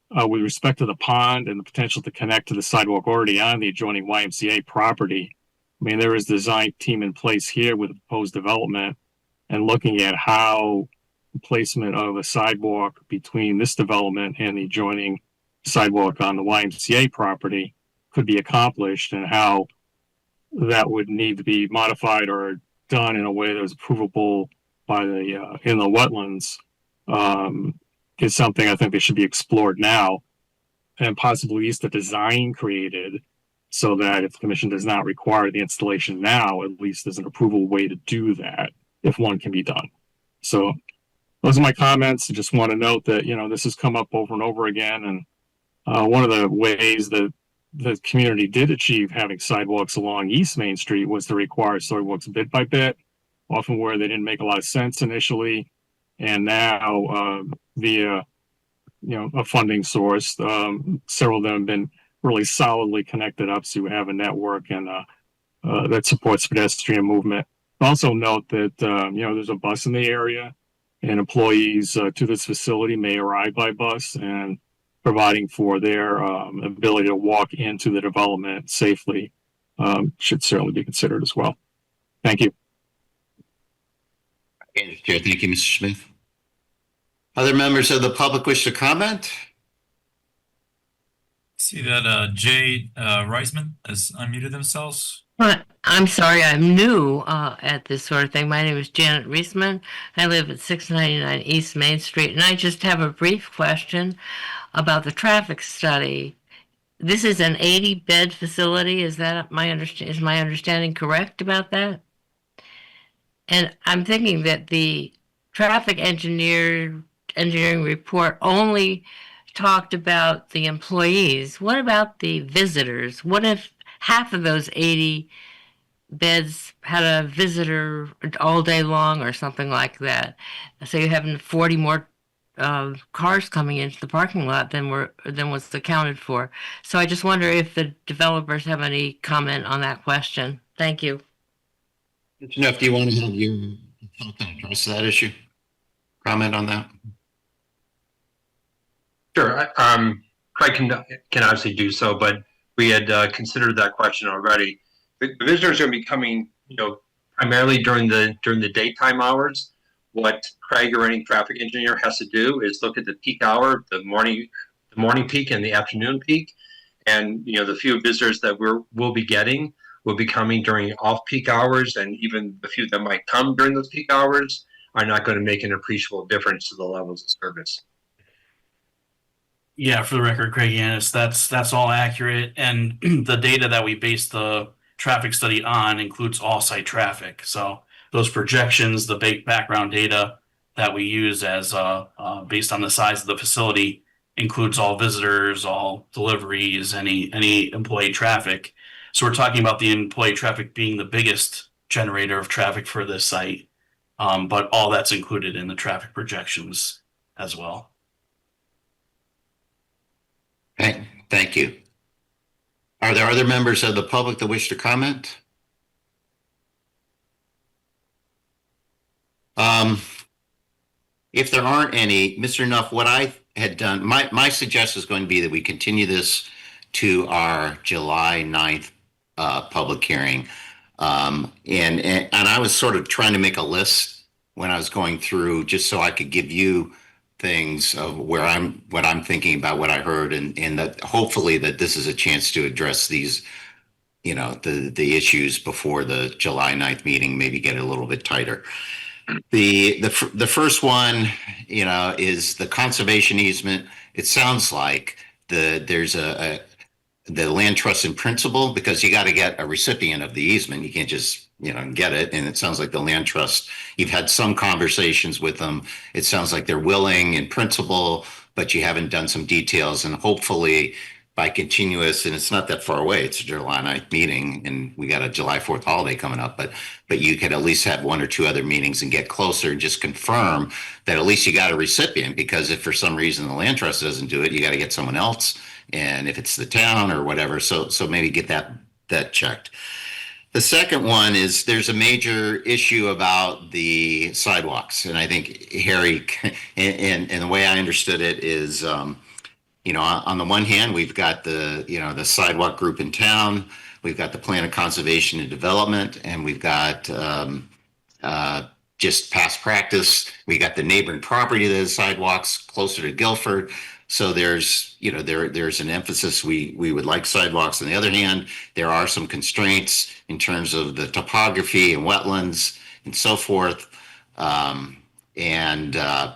with respect to the pond and the potential to connect to the sidewalk already on the adjoining YMCA property, I mean, there is a design team in place here with the proposed development and looking at how the placement of a sidewalk between this development and the adjoining sidewalk on the YMCA property could be accomplished, and how that would need to be modified or done in a way that was approvable by the inland wetlands is something I think that should be explored now, and possibly at least a design created so that if the commission does not require the installation now, at least there's an approval way to do that if one can be done. So those are my comments. I just want to note that, this has come up over and over again, and one of the ways that the community did achieve having sidewalks along East Main Street was to require sidewalks bit by bit, often where they didn't make a lot of sense initially. And now via, a funding source, several of them have been really solidly connected up so you have a network and that supports pedestrian movement. Also note that, there's a bus in the area, and employees to this facility may arrive by bus, and providing for their ability to walk into the development safely should certainly be considered as well. Thank you. Thank you, Mr. Smith. Other members of the public wish to comment? See that Jay Reisman has unmuted themselves. I'm sorry, I'm new at this sort of thing. My name is Janet Reisman. I live at 699 East Main Street, and I just have a brief question about the traffic study. this is an 80-bed facility. Is my understanding correct about that? And I'm thinking that the traffic engineering report only talked about the employees. What about the visitors? What if half of those 80 beds had a visitor all day long or something like that? So you're having 40 more cars coming into the parking lot than what's accounted for. So I just wonder if the developers have any comment on that question. Thank you. Jeff, do you want to have your address that issue? Comment on that? Sure. Craig can obviously do so, but we had considered that question already. The visitors are going to be coming, primarily during the daytime hours. What Craig or any traffic engineer has to do is look at the peak hour, the morning peak and the afternoon peak, and the few visitors that we'll be getting will be coming during off-peak hours, and even the few that might come during those peak hours are not going to make an appreciable difference to the levels of service. Yeah, for the record, Craig Yanis, that's all accurate. And the data that we base the traffic study on includes all site traffic. So those projections, the big background data that we use as based on the size of the facility includes all visitors, all deliveries, any employee traffic. So we're talking about the employee traffic being the biggest generator of traffic for this site. But all that's included in the traffic projections as well. Thank you. Are there other members of the public that wish to comment? If there aren't any, Mr. Nuff, what I had done, my suggestion is going to be that we continue this to our July 9th public hearing. And I was sort of trying to make a list when I was going through, just so I could give you things of what I'm thinking about, what I heard, and that hopefully that this is a chance to address these, the issues before the July 9th meeting, maybe get it a little bit tighter. The first one, is the conservation easement. It sounds like there's the land trust in principle, because you got to get a recipient of the easement. You can't just get it. And it sounds like the land trust, you've had some conversations with them. It sounds like they're willing in principle, but you haven't done some details. And hopefully by continuous, and it's not that far away, it's a July 9th meeting, and we got a July 4th holiday coming up, but you could at least have one or two other meetings and get closer and just confirm that at least you got a recipient, because if for some reason the land trust doesn't do it, you got to get someone else. And if it's the town or whatever, so maybe get that checked. The second one is there's a major issue about the sidewalks. And I think Harry, and the way I understood it is, on the one hand, we've got the sidewalk group in town, we've got the plan of conservation and development, and we've got just past practice. We got the neighboring property that has sidewalks closer to Guilford. So there's an emphasis. We would like sidewalks. On the other hand, there are some constraints in terms of the topography and wetlands and so forth. And I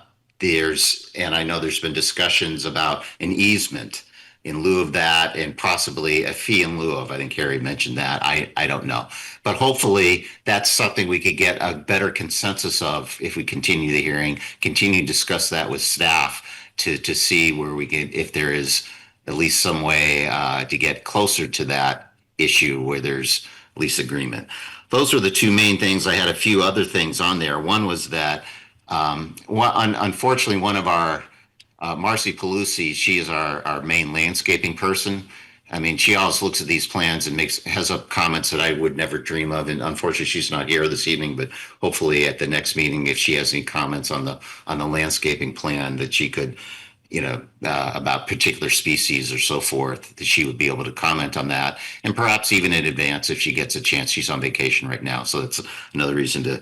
know there's been discussions about an easement in lieu of that, and possibly a fee in lieu of. I think Harry mentioned that. I don't know, but hopefully that's something we could get a better consensus of if we continue the hearing, continue to discuss that with staff, to see where we can, if there is at least some way to get closer to that issue where there's at least agreement. Those were the two main things. I had a few other things on there. One was that, unfortunately, one of our, Marcy Pelusi, she is our main landscaping person. I mean, she always looks at these plans and has up comments that I would never dream of. And unfortunately, she's not here this evening, but hopefully at the next meeting, if she has any comments on the landscaping plan, that she could, about particular species or so forth, that she would be able to comment on that. And perhaps even in advance if she gets a chance. She's on vacation right now. So that's another reason to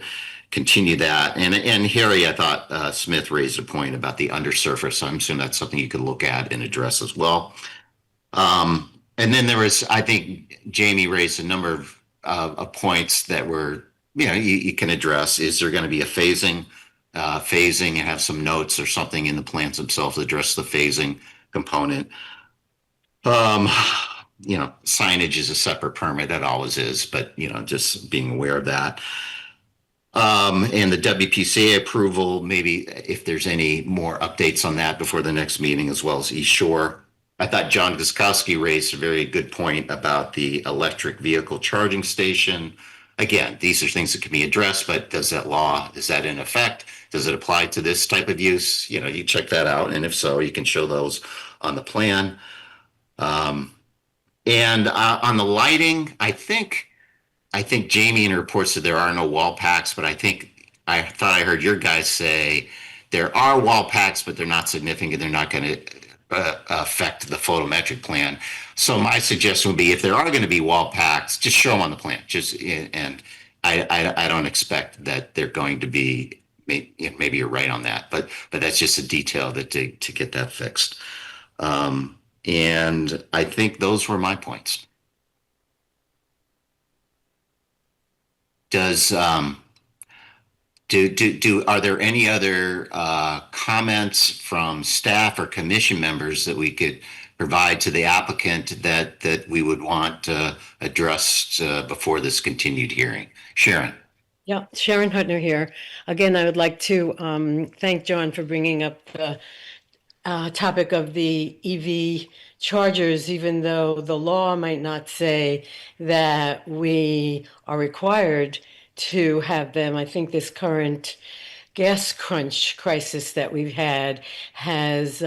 continue that. And Harry, I thought Smith raised a point about the undersurface. I'm assuming that's something you could look at and address as well. And then there was, I think Jamie raised a number of points that were, you can address. Is there going to be a phasing and have some notes or something in the plans themselves address the phasing component? Um, signage is a separate permit. That always is, but just being aware of that. And the WPCA approval, maybe if there's any more updates on that before the next meeting, as well as East Shore. I thought John Guskowski raised a very good point about the electric vehicle charging station. Again, these are things that can be addressed, but is that in effect? Does it apply to this type of use? You check that out. And if so, you can show those on the plan. And on the lighting, I think Jamie in her report said there are no wall packs, but I thought I heard your guys say there are wall packs, but they're not significant. They're not going to affect the photometric plan. So my suggestion would be if there are going to be wall packs, just show them on the plan. And I don't expect that they're going to be. Maybe you're right on that, but that's just a detail that to get that fixed. And I think those were my points. Are there any other comments from staff or commission members that we could provide to the applicant that we would want addressed before this continued hearing? Sharon. Yeah, Sharon Hutner here. Again, I would like to thank John for bringing up the topic of the EV chargers, even though the law might not say that we are required to have them. I think this current gas crunch crisis that we've had has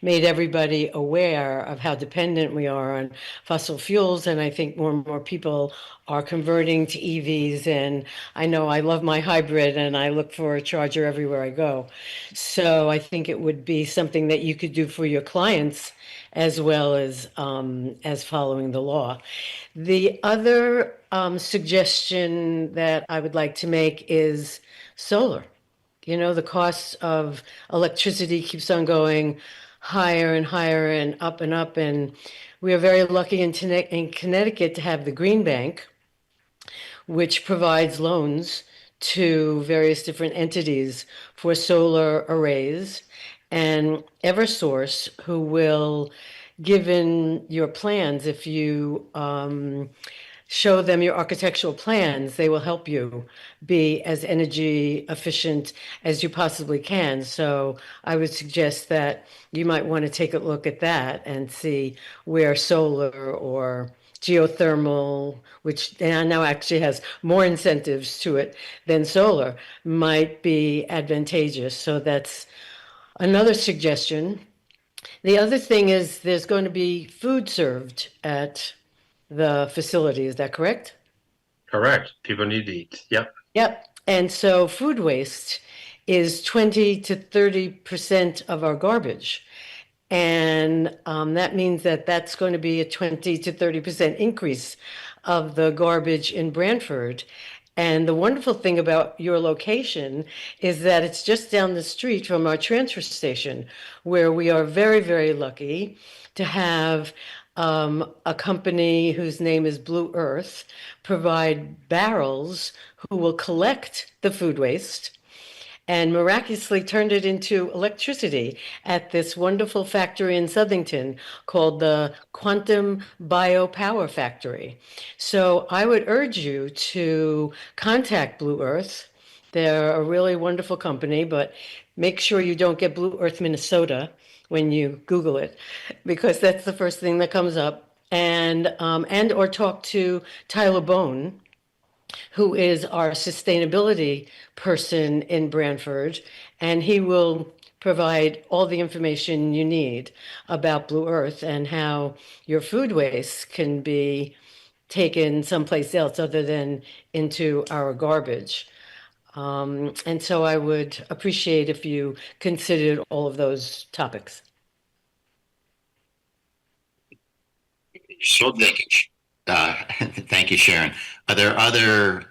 made everybody aware of how dependent we are on fossil fuels. And I think more and more people are converting to EVs. And I know I love my hybrid and I look for a charger everywhere I go. So I think it would be something that you could do for your clients as well as following the law. The other suggestion that I would like to make is solar. The cost of electricity keeps on going higher and higher and up. And we are very lucky in Connecticut to have the Green Bank, which provides loans to various different entities for solar arrays, and Eversource, who will, given your plans, if you show them your architectural plans, they will help you be as energy efficient as you possibly can. So I would suggest that you might want to take a look at that and see where solar or geothermal, which now actually has more incentives to it than solar, might be advantageous. So that's another suggestion. The other thing is there's going to be food served at the facility. Is that correct? Correct. People need to eat. Yep. Yep. And so food waste is 20 to 30% of our garbage. And that means that that's going to be a 20 to 30% increase of the garbage in Branford. And the wonderful thing about your location is that it's just down the street from our transfer station, where we are very, very lucky to have a company whose name is Blue Earth provide barrels who will collect the food waste and miraculously turned it into electricity at this wonderful factory in Southington called the Quantum Biopower Factory. So I would urge you to contact Blue Earth. They're a really wonderful company, but make sure you don't get Blue Earth Minnesota when you Google it, because that's the first thing that comes up. And or talk to Tyler Bone, who is our sustainability person in Branford, and he will provide all the information you need about Blue Earth and how your food waste can be taken someplace else other than into our garbage. And so I would appreciate if you considered all of those topics. So thank you, Sharon. Are there other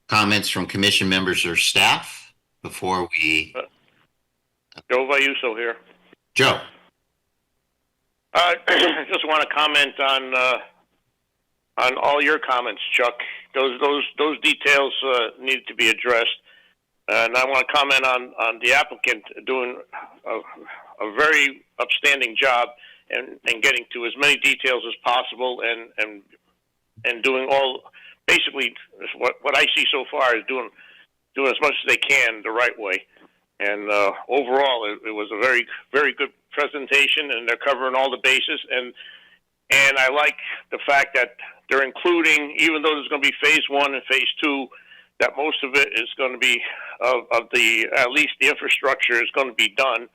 comments from commission members or staff before we? Joe Vayuso here. Joe. I just want to comment on all your comments, Chuck. Those details need to be addressed, and I want to comment on the applicant doing a very upstanding job and getting to as many details as possible and doing all, basically what I see so far is doing as much as they can the right way. And overall, it was a very, very good presentation, and they're covering all the bases. And I like the fact that they're including, even though there's going to be phase 1 and phase 2, that most of it is going to be of the, at least the infrastructure is going to be done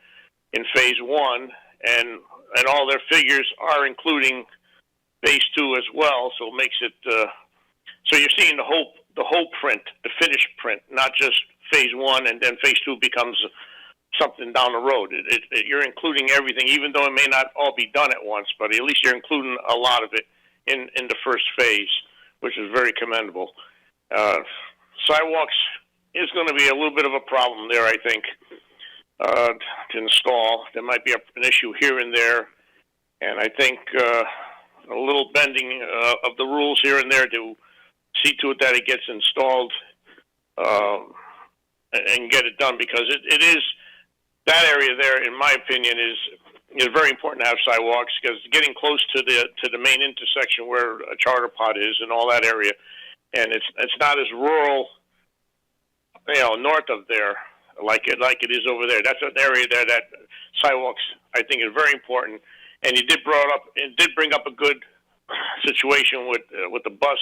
in phase 1, and all their figures are including phase 2 as well. So it makes it so you're seeing the whole print, the finished print, not just phase 1 and then phase 2 becomes something down the road. You're including everything, even though it may not all be done at once, but at least you're including a lot of it in the first phase, which is very commendable. Sidewalks is going to be a little bit of a problem there, I think, to install. There might be an issue here and there, and I think a little bending of the rules here and there to see to it that it gets installed and get it done, because it is, that area there, in my opinion, is very important to have sidewalks, because getting close to the main intersection where a charter pot is and all that area, and it's not as rural, north of there like it is over there. That's an area there that sidewalks, I think, is very important. And you did bring up a good situation with the bus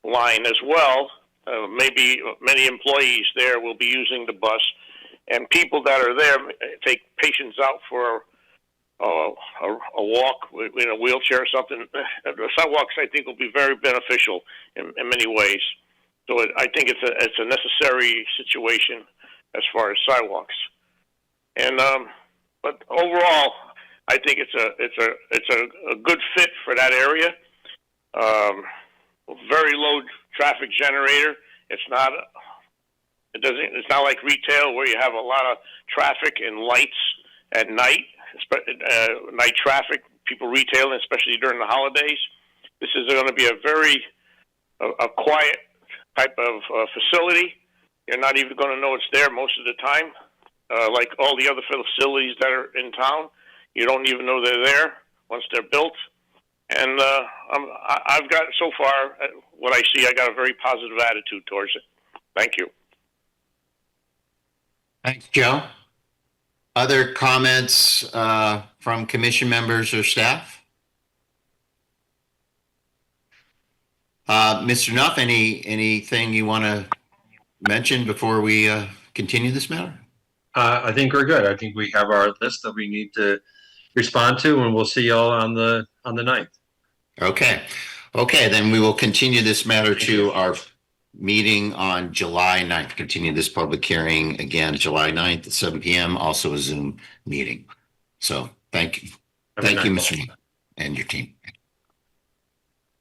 line as well. Maybe many employees there will be using the bus, and people that are there take patients out for a walk in a wheelchair or something. The sidewalks, I think, will be very beneficial in many ways. So I think it's a necessary situation as far as sidewalks. And but overall, I think it's a good fit for that area. Very low traffic generator. It's not like retail where you have a lot of traffic and lights at night. Night traffic, people retailing, especially during the holidays. This is going to be a very quiet type of facility. You're not even going to know it's there most of the time. Like all the other facilities that are in town, you don't even know they're there once they're built. And I've got, so far, what I see, I got a very positive attitude towards it. Thank you. Thanks, Joe. Other comments from commission members or staff? Mr. Nuff, anything you want to mention before we continue this matter? I think we're good. I think we have our list that we need to respond to, and we'll see y'all on the 9th. Okay. Then we will continue this matter to our meeting on July 9th. Continue this public hearing again, July 9th at 7 p.m. Also a Zoom meeting. So thank you. Thank you, Mr. Nuff, and your team.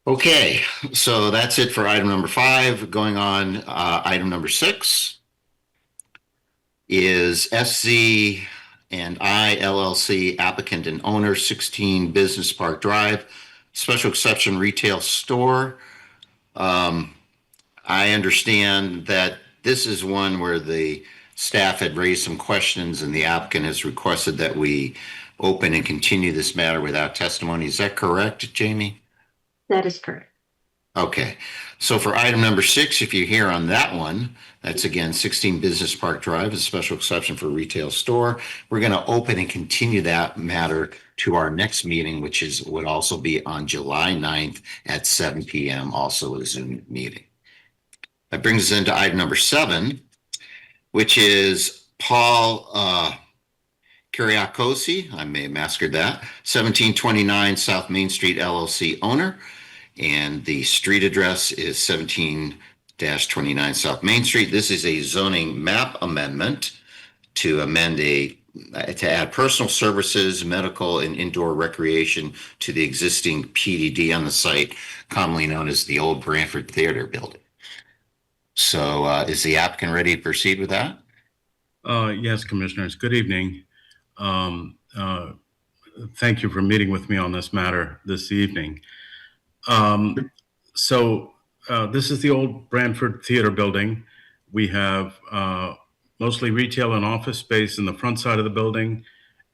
Okay, so that's it for item number 5. Going on, item number 6 is SC and I LLC, applicant and owner, 16 Business Park Drive, special exception retail store. I understand that this is one where the staff had raised some questions and the applicant has requested that we open and continue this matter without testimony. Is that correct, Jamie? That is correct. Okay, so for item number 6, if you're here on that one, that's again 16 Business Park Drive, a special exception for retail store. We're going to open and continue that matter to our next meeting, which would also be on July 9th at 7 p.m., also a Zoom meeting. That brings us into item number 7, which is Paul Kyriakosi, I may have massacred that, 1729 South Main Street LLC owner. And the street address is 17-29 South Main Street. This is a zoning map amendment to add personal services, medical, and indoor recreation to the existing PDD on the site, commonly known as the old Branford Theater building. So is the applicant ready to proceed with that? Yes, Commissioners. Good evening. Thank you for meeting with me on this matter this evening. This is the old Branford Theater building. We have mostly retail and office space in the front side of the building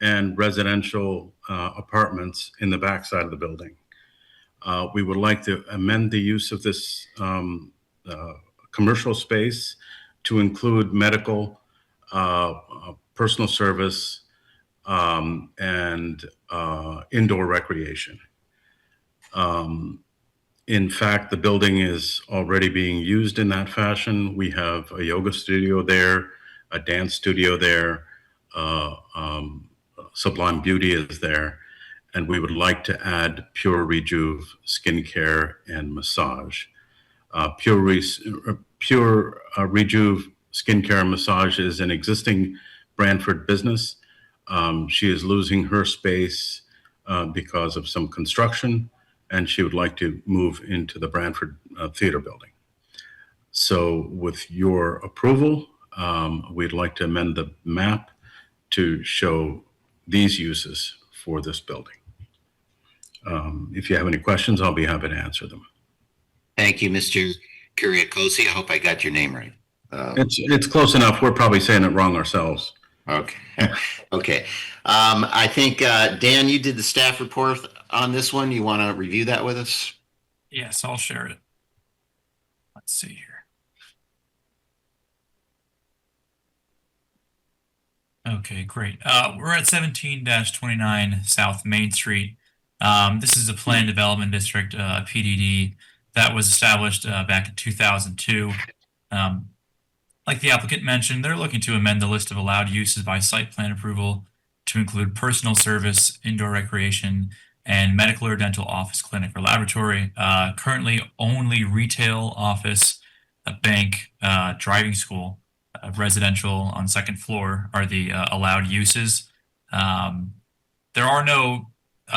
and residential apartments in the backside of the building. We would like to amend the use of this commercial space to include medical, personal service, and indoor recreation. In fact, the building is already being used in that fashion. We have a yoga studio there, a dance studio there, Sublime Beauty is there, and we would like to add Pure Rejuve skincare and massage. Pure Rejuve skincare and massage is an existing Branford business. She is losing her space because of some construction, and she would like to move into the Branford Theater building. So with your approval, we'd like to amend the map to show these uses for this building. If you have any questions, I'll be happy to answer them. Thank you, Mr. Kuriakosi. I hope I got your name right. It's close enough. We're probably saying it wrong ourselves. Okay. Okay. I think, Dan, you did the staff report on this one. You want to review that with us? Yes, I'll share it. Let's see here. Okay, great. We're at 17-29 South Main Street. This is a planned development district, PDD, that was established back in 2002. Like the applicant mentioned, they're looking to amend the list of allowed uses by site plan approval to include personal service, indoor recreation, and medical or dental office, clinic, or laboratory. Currently, only retail, office, a bank, driving school, residential on second floor are the allowed uses. There are no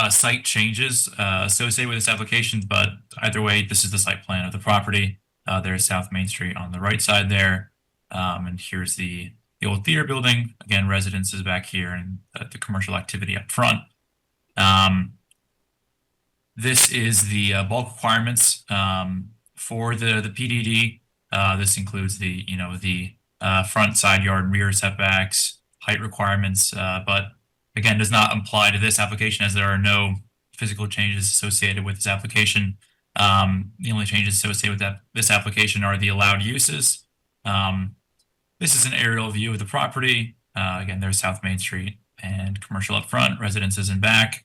site changes associated with this application, but either way, this is the site plan of the property. There's South Main Street on the right side there. And here's the old theater building. Again, residences back here and the commercial activity up front. This is the bulk requirements for the PDD. This includes the front, side yard, and rear setbacks, height requirements, but again, does not apply to this application as there are no physical changes associated with this application. The only changes associated with this application are the allowed uses. This is an aerial view of the property. Again, there's South Main Street and commercial up front, residences in back.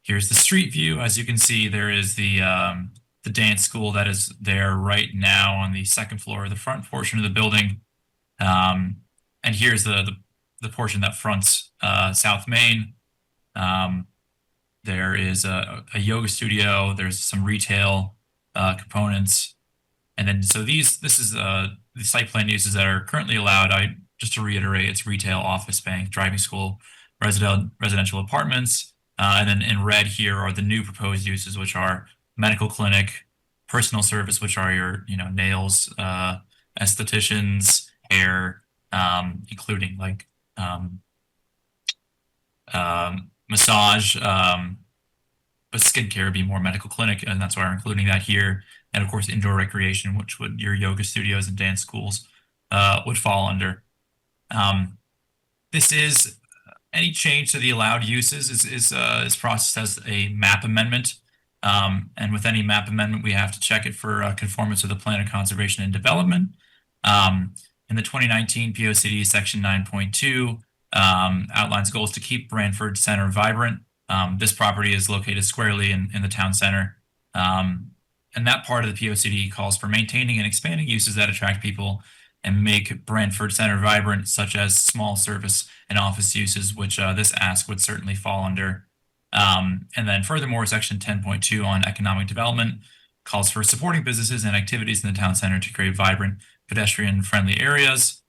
Here's the street view. As you can see, there is the dance school that is there right now on the second floor of the front portion of the building. And here's the portion that fronts South Main. There is a yoga studio. There's some retail components. And then, so this is the site plan uses that are currently allowed. Just to reiterate, it's retail, office, bank, driving school, residential apartments. And then in red here are the new proposed uses, which are medical clinic, personal service, which are your, nails, estheticians, hair, including like massage, but skincare would be more medical clinic, and that's why we're including that here. And of course, indoor recreation, which would your yoga studios and dance schools would fall under. This is any change to the allowed uses is processed as a map amendment. And with any map amendment, we have to check it for conformance with the Plan of Conservation and Development. In the 2019 POCD Section 9.2 outlines goals to keep Branford Center vibrant. This property is located squarely in the town center. And that part of the POCD calls for maintaining and expanding uses that attract people and make Branford Center vibrant, such as small service and office uses, which this ask would certainly fall under. And then furthermore, Section 10.2 on economic development calls for supporting businesses and activities in the town center to create vibrant, pedestrian-friendly areas.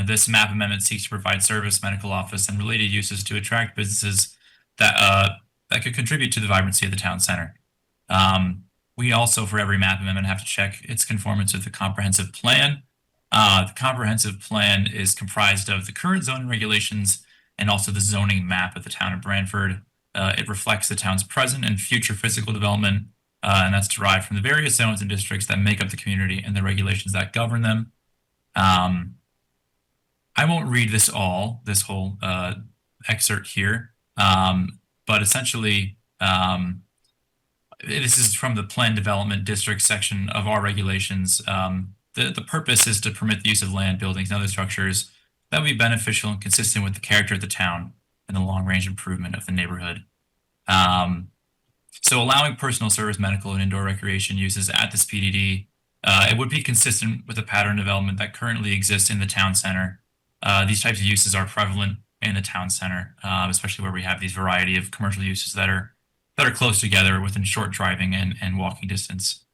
This map amendment seeks to provide service, medical office, and related uses to attract businesses that could contribute to the vibrancy of the town center. We also, for every map amendment, have to check its conformance with the comprehensive plan. The comprehensive plan is comprised of the current zoning regulations and also the zoning map of the town of Branford. It reflects the town's present and future physical development, and that's derived from the various zones and districts that make up the community and the regulations that govern them. I won't read this whole excerpt here. But essentially, this is from the Planned Development District section of our regulations. The purpose is to permit the use of land, buildings, and other structures that would be beneficial and consistent with the character of the town and the long-range improvement of the neighborhood. So allowing personal service, medical, and indoor recreation uses at this PDD, it would be consistent with the pattern development that currently exists in the town center. These types of uses are prevalent in the town center, especially where we have these variety of commercial uses that are close together within short driving and walking distance.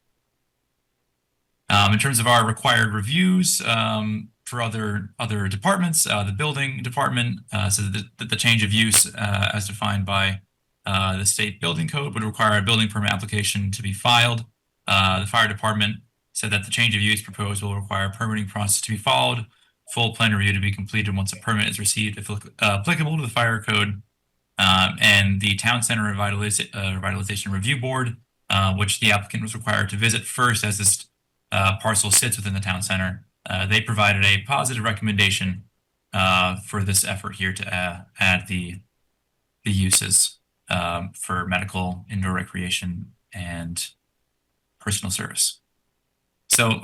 In terms of our required reviews for other departments, the building department, so the change of use as defined by the state building code would require a building permit application to be filed. The fire department said that the change of use proposed will require a permitting process to be followed, full plan review to be completed once a permit is received if applicable to the fire code. And the Town Center Revitalization Review Board, which the applicant was required to visit first as this parcel sits within the town center. They provided a positive recommendation for this effort here to add the uses for medical, indoor recreation, and personal service. So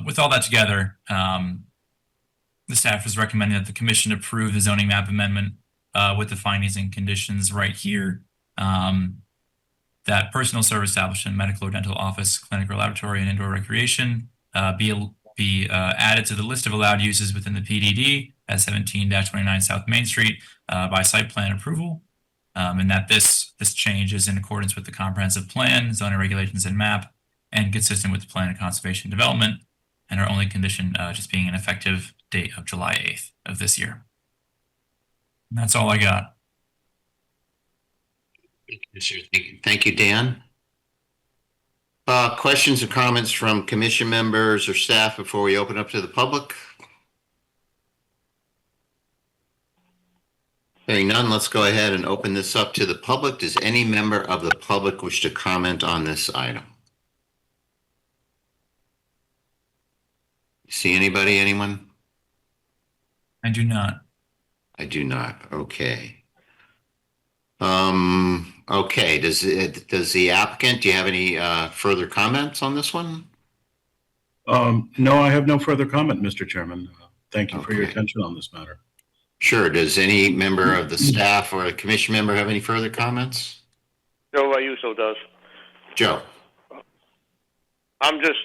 with all that together, the staff is recommending that the commission approve the zoning map amendment with the findings and conditions right here. That personal service establishment, medical or dental office, clinic or laboratory, and indoor recreation be added to the list of allowed uses within the PDD at 17-29 South Main Street by site plan approval. And that this change is in accordance with the comprehensive plan, zoning regulations, and map, and consistent with the plan of conservation development, and our only condition just being an effective date of July 8th of this year. And that's all I got. Thank you, Dan. Questions or comments from commission members or staff before we open up to the public? Hearing none, let's go ahead and open this up to the public. Does any member of the public wish to comment on this item? See anybody, anyone? I do not. I do not. Okay. Okay. Does the applicant, do you have any further comments on this one? No, I have no further comment, Mr. Chairman. Thank you for your attention on this matter. Sure. Does any member of the staff or a commission member have any further comments? Joe Ayuso does. Joe. I'm just,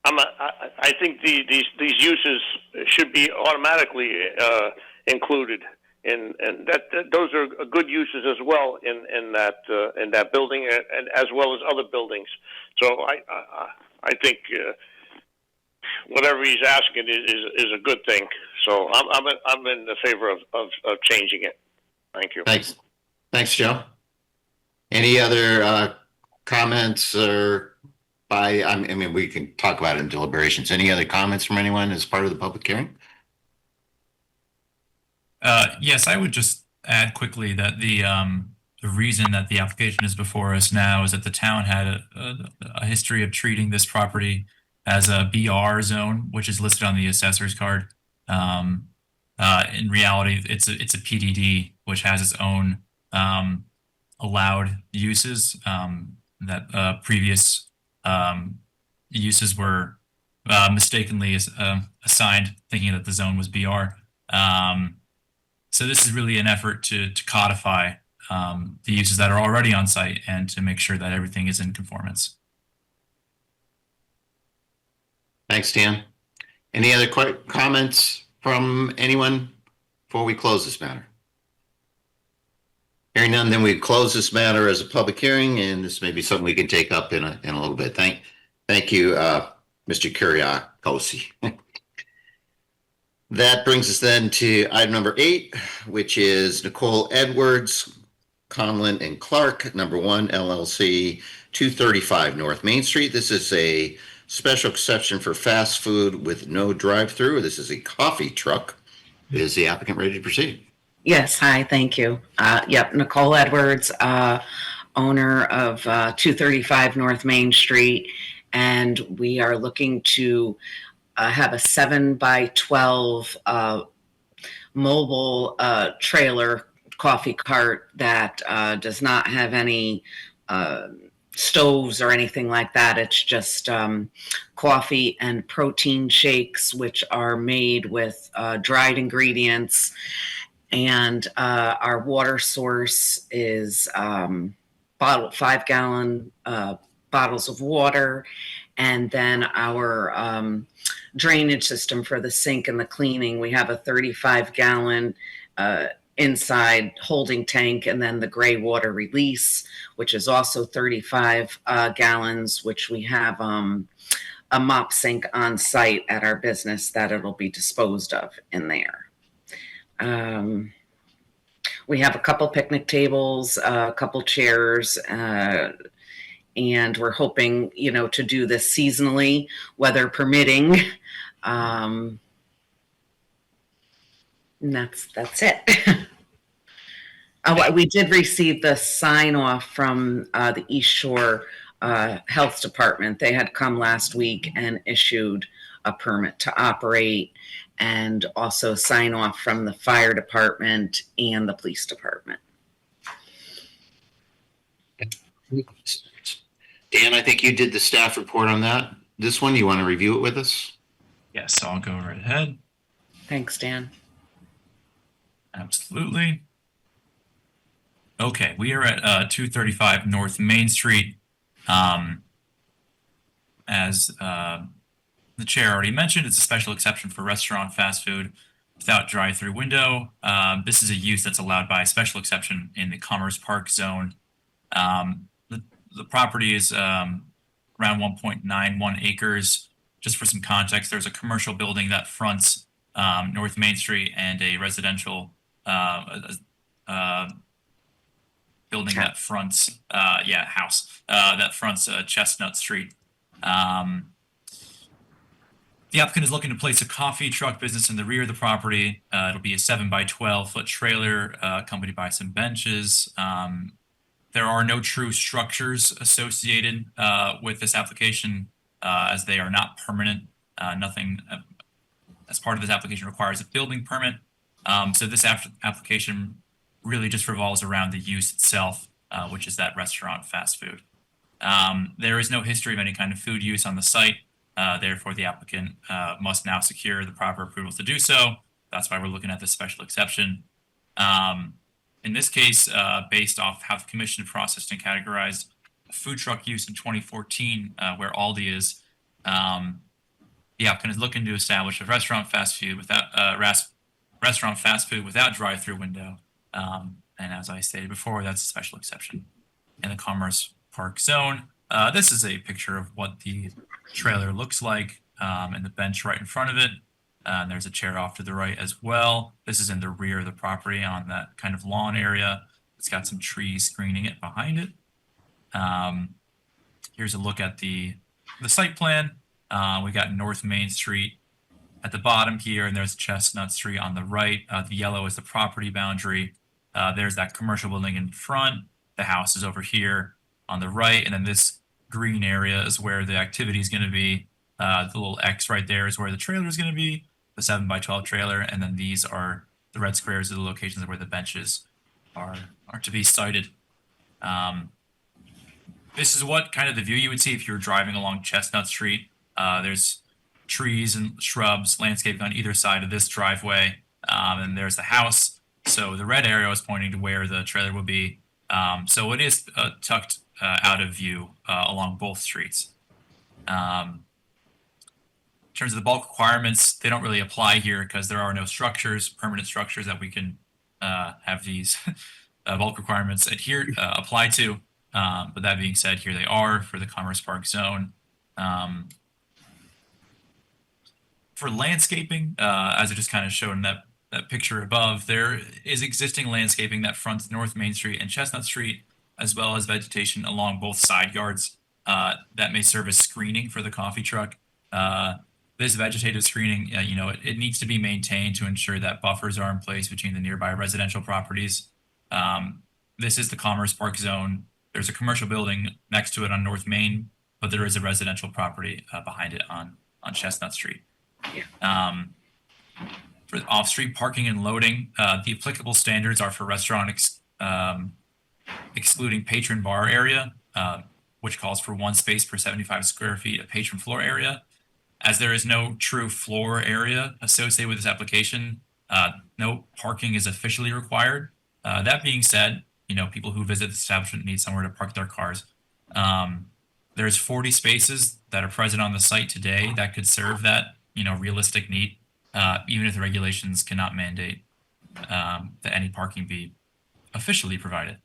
I think these uses should be automatically included, and that those are good uses as well in that building, and as well as other buildings. So I think whatever he's asking is a good thing. So I'm in the favor of changing it. Thank you. Thanks, Joe. Any other comments or? I mean, we can talk about it in deliberations. Any other comments from anyone as part of the public hearing? Yes, I would just add quickly that the reason that the application is before us now is that the town had a history of treating this property as a BR zone, which is listed on the assessor's card. In reality, it's a PDD, which has its own allowed uses that previous uses were mistakenly assigned, thinking that the zone was BR. So this is really an effort to codify the uses that are already on site and to make sure that everything is in conformance. Thanks, Dan. Any other comments from anyone before we close this matter? Hearing none, then we close this matter as a public hearing, and this may be something we can take up in a little bit. Thank you, Mr. Kuriakosi. That brings us then to item number 8, which is Nicole Edwards, Conlon and Clark, number 1 LLC, 235 North Main Street. This is a special exception for fast food with no drive-through. This is a coffee truck. Is the applicant ready to proceed? Yes, hi, thank you. Yep, Nicole Edwards, owner of 235 North Main Street, and we are looking to have a 7 by 12 mobile trailer coffee cart that does not have any stoves or anything like that. It's just coffee and protein shakes, which are made with dried ingredients. And our water source is 5-gallon bottles of water. And then our drainage system for the sink and the cleaning, we have a 35-gallon inside holding tank, and then the gray water release, which is also 35 gallons, which we have a mop sink on site at our business that it'll be disposed of in there. We have a couple picnic tables, a couple chairs, and we're hoping, to do this seasonally, weather permitting. And that's it. We did receive the sign off from the East Shore Health Department. They had come last week and issued a permit to operate, and also sign off from the fire department and the police department. Dan, I think you did the staff report on that. This one, you want to review it with us? Yes, I'll go right ahead. Thanks, Dan. Absolutely. Okay, we are at 235 North Main Street. As the chair already mentioned, it's a special exception for restaurant fast food without drive-through window. This is a use that's allowed by a special exception in the Commerce Park zone. The property is around 1.91 acres. Just for some context, there's a commercial building that fronts North Main Street and a residential building that fronts, house that fronts Chestnut Street. The applicant is looking to place a coffee truck business in the rear of the property. It'll be a 7-by-12-foot trailer accompanied by some benches. There are no true structures associated with this application as they are not permanent. Nothing as part of this application requires a building permit. So this application really just revolves around the use itself, which is that restaurant fast food. There is no history of any kind of food use on the site. Therefore, the applicant must now secure the proper approvals to do so. That's why we're looking at this special exception. In this case, based off how the commission processed and categorized food truck use in 2014, where Aldi is, the applicant is looking to establish a restaurant fast food without drive-through window. And as I stated before, that's a special exception in the Commerce Park zone. This is a picture of what the trailer looks like, and the bench right in front of it. And there's a chair off to the right as well. This is in the rear of the property on that kind of lawn area. It's got some trees screening it behind it. Here's a look at the site plan. We got North Main Street at the bottom here, and there's Chestnut Street on the right. The yellow is the property boundary. There's that commercial building in front. The house is over here on the right, and then this green area is where the activity is going to be. The little X right there is where the trailer is going to be, the 7-by-12 trailer, and then these are the red squares are the locations where the benches are to be sited. This is what kind of the view you would see if you were driving along Chestnut Street. There's trees and shrubs, landscape on either side of this driveway, and there's the house. So the red arrow is pointing to where the trailer will be. So it is tucked out of view along both streets. In terms of the bulk requirements, they don't really apply here because there are no structures, permanent structures that we can have these bulk requirements apply to. But that being said, here they are for the Commerce Park zone. For landscaping, as I just kind of showed in that picture above, there is existing landscaping that fronts North Main Street and Chestnut Street, as well as vegetation along both side yards that may serve as screening for the coffee truck. This vegetative screening, it needs to be maintained to ensure that buffers are in place between the nearby residential properties. This is the Commerce Park zone. There's a commercial building next to it on North Main, but there is a residential property behind it on Chestnut Street. For For off-street parking and loading, the applicable standards are for restaurant excluding patron bar area, which calls for 1 space per 75 square feet of patron floor area. As there is no true floor area associated with this application, no parking is officially required. That being said, people who visit the establishment need somewhere to park their cars. There's 40 spaces that are present on the site today that could serve that, realistic need, even if the regulations cannot mandate that any parking be officially provided.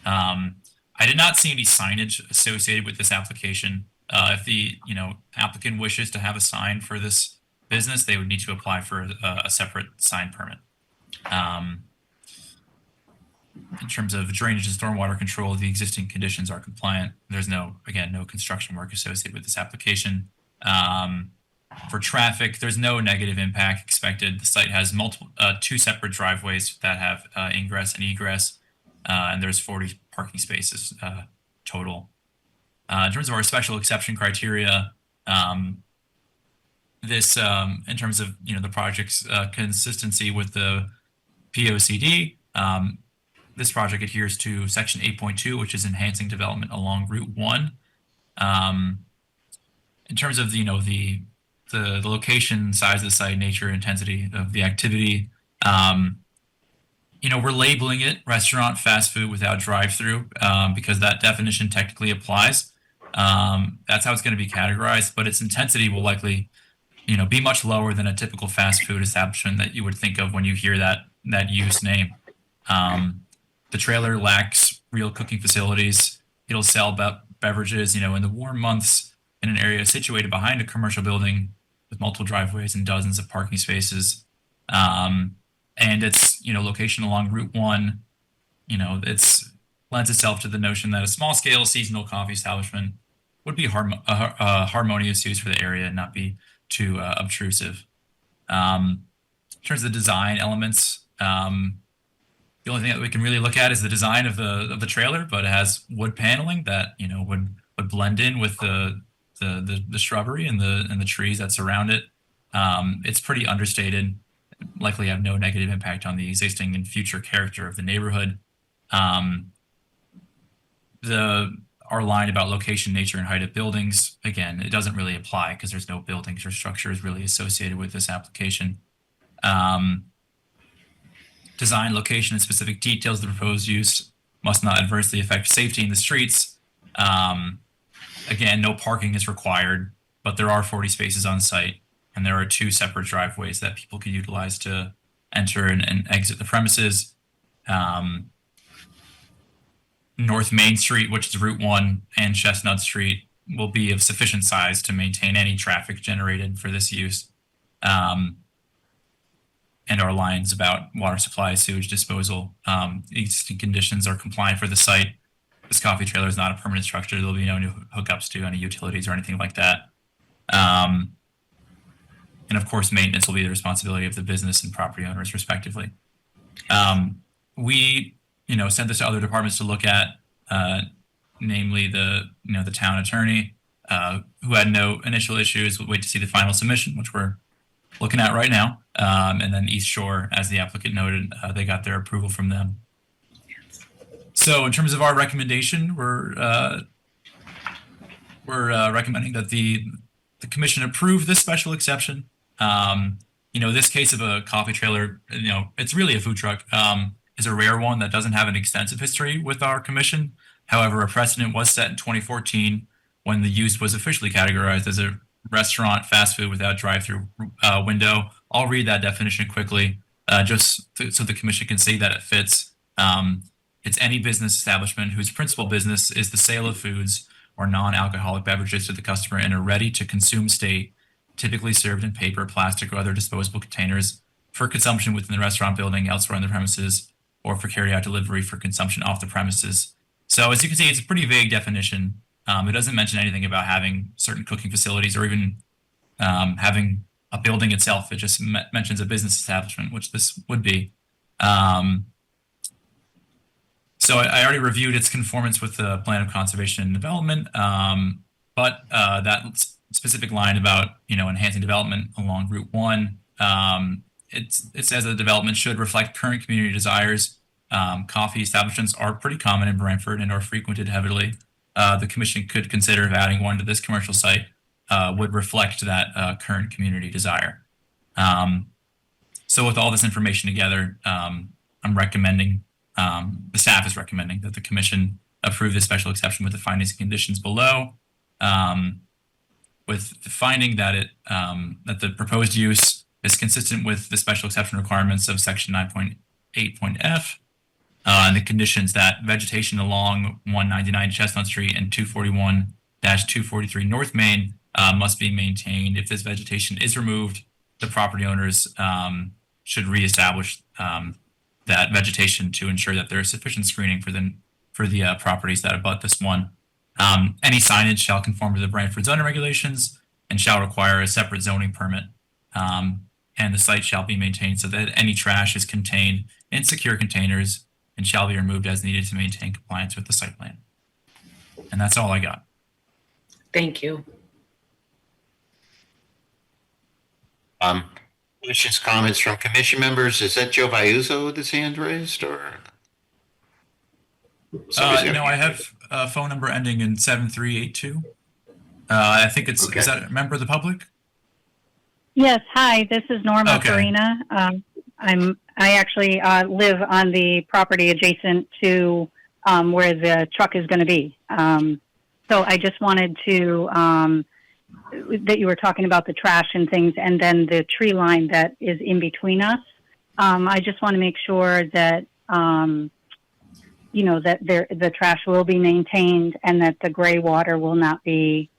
I did not see any signage associated with this application. If the applicant wishes to have a sign for this business, they would need to apply for a separate sign permit. In terms of drainage and stormwater control, the existing conditions are compliant. There's no construction work associated with this application. For traffic, there's no negative impact expected. The site has two separate driveways that have ingress and egress, and there's 40 parking spaces total. In terms of our special exception criteria, this, in terms of the project's consistency with the POCD, this project adheres to section 8.2, which is enhancing development along Route 1. In terms of the location, size of the site, nature, intensity of the activity, we're labeling it restaurant fast food without drive-through because that definition technically applies. That's how it's going to be categorized, but its intensity will likely, be much lower than a typical fast food establishment that you would think of when you hear that use name. The trailer lacks real cooking facilities. It'll sell beverages, in the warm months in an area situated behind a commercial building with multiple driveways and dozens of parking spaces. And its, location along Route 1, it's lends itself to the notion that a small scale seasonal coffee establishment would be harmonious use for the area and not be too obtrusive. In terms of the design elements, the only thing that we can really look at is the design of the trailer, but it has wood paneling that would blend in with the shrubbery and the trees that surround it. It's pretty understated, likely have no negative impact on the existing and future character of the neighborhood. Our line about location, nature, and height of buildings, again, it doesn't really apply because there's no buildings or structures really associated with this application. Design, location, and specific details of the proposed use must not adversely affect safety in the streets. Again, no parking is required, but there are 40 spaces on site, and there are 2 separate driveways that people could utilize to enter and exit the premises. North Main Street, which is Route 1, and Chestnut Street will be of sufficient size to maintain any traffic generated for this use. And our lines about water supply, sewage disposal, existing conditions are compliant for the site. This coffee trailer is not a permanent structure. There'll be no new hookups to any utilities or anything like that. And of course, maintenance will be the responsibility of the business and property owners, respectively. We, sent this to other departments to look at, namely the town attorney, who had no initial issues. We'll wait to see the final submission, which we're looking at right now. And then East Shore, as the applicant noted, they got their approval from them. So in terms of our recommendation, we're recommending that the commission approve this special exception. This case of a coffee trailer, it's really a food truck, is a rare one that doesn't have an extensive history with our commission. However, a precedent was set in 2014 when the use was officially categorized as a restaurant fast food without drive-through window. I'll read that definition quickly, so the commission can see that it fits. It's any business establishment whose principal business is the sale of foods or non-alcoholic beverages to the customer in a ready-to-consume state, typically served in paper, plastic, or other disposable containers for consumption within the restaurant building, elsewhere on the premises, or for carry-out delivery for consumption off the premises. So as you can see, it's a pretty vague definition. It doesn't mention anything about having certain cooking facilities or even having a building itself. It just mentions a business establishment, which this would be. So I already reviewed its conformance with the Plan of Conservation and Development, but that specific line about enhancing development along Route 1 it says the development should reflect current community desires. Coffee establishments are pretty common in Branford and are frequented heavily. The commission could consider if adding one to this commercial site would reflect that current community desire. So with all this information together, I'm recommending, the staff is recommending that the commission approve this special exception with the findings and conditions below, with the finding that that the proposed use is consistent with the special exception requirements of section 9.8.f, and the conditions that vegetation along 199 Chestnut Street and 241-243 North Main must be maintained. If this vegetation is removed, the property owners should reestablish that vegetation to ensure that there is sufficient screening for the properties that abut this one. Any signage shall conform to the Branford zoning regulations and shall require a separate zoning permit. And the site shall be maintained so that any trash is contained in secure containers and shall be removed as needed to maintain compliance with the site plan. And that's all I got. Thank you. Questions, comments from commission members? Is that Joe Viuzzo with his hand raised, or? No, I have a phone number ending in 7382. I think it's, Okay. Is that a member of the public? Yes, hi, this is Norma Okay. Farina. I actually live on the property adjacent to where the truck is going to be. So I just wanted to, that you were talking about the trash and things and then the tree line that is in between us. I just want to make sure that, you know, that the trash will be maintained and that the gray water will not be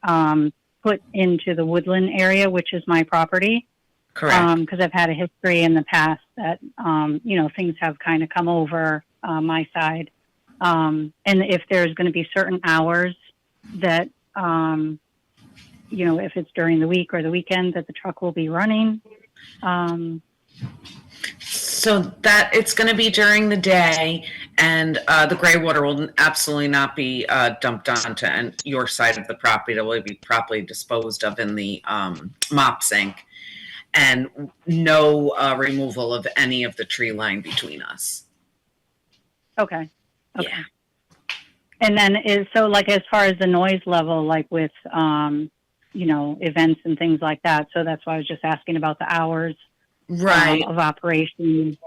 put into the woodland area, which is my property. Correct. Because I've had a history in the past that, you know, things have kind of come over my side. And if there's going to be certain hours that, you know, if it's during the week or the weekend that the truck will be running. So that it's going to be during the day, and the gray water will absolutely not be dumped onto your side of the property. It will be properly disposed of in the mop sink, and no removal of any of the tree line between us. Okay. Okay. Yeah. And then so like as far as the noise level, like with, you know, events and things like that. So that's why I was just asking about the hours Right. of operation.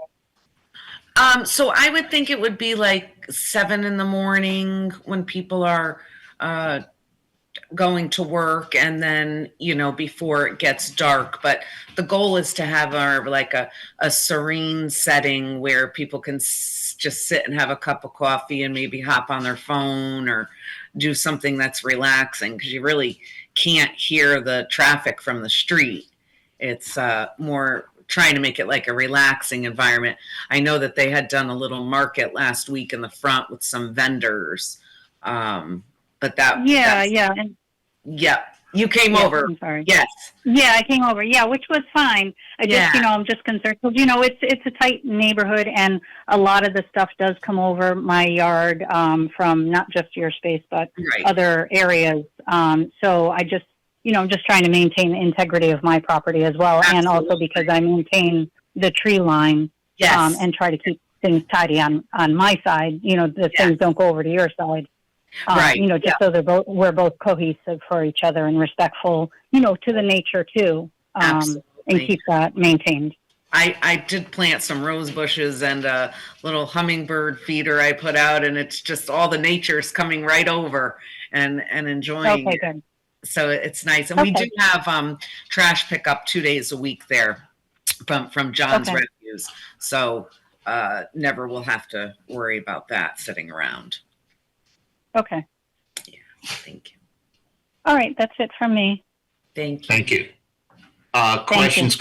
So I would think it would be like 7 a.m. when people are going to work, and then, you know, before it gets dark. But the goal is to have a serene setting where people can just sit and have a cup of coffee and maybe hop on their phone or do something that's relaxing, because you really can't hear the traffic from the street. It's more trying to make it like a relaxing environment. I know that they had done a little market last week in the front with some vendors. But Yeah. Yeah. You came Yeah, over. I'm sorry. Yes. Yeah, I came over. Yeah, which was fine. I just, Yeah. you know, I'm just concerned because, you know, it's a tight neighborhood and a lot of the stuff does come over my yard from not just your space, but Right. other areas. So I just, you know, I'm just trying to maintain the integrity of my property as well. And also because I maintain the tree line Yes. and try to keep things tidy on my side, you know, the things don't go over to your side. Right. You know, just so we're both cohesive for each other and respectful, you know, to the nature too, and keep that maintained. I did plant some rose bushes and a little hummingbird feeder I put out, and it's just all the nature's coming right over and enjoying Okay, it. good. So it's nice. And we do Okay. have trash pickup 2 days a week there from John's Okay. Refuse. So never will have to worry about that sitting around. Okay. Thank you. All right. That's it from me. Thank you. Thank you. Questions,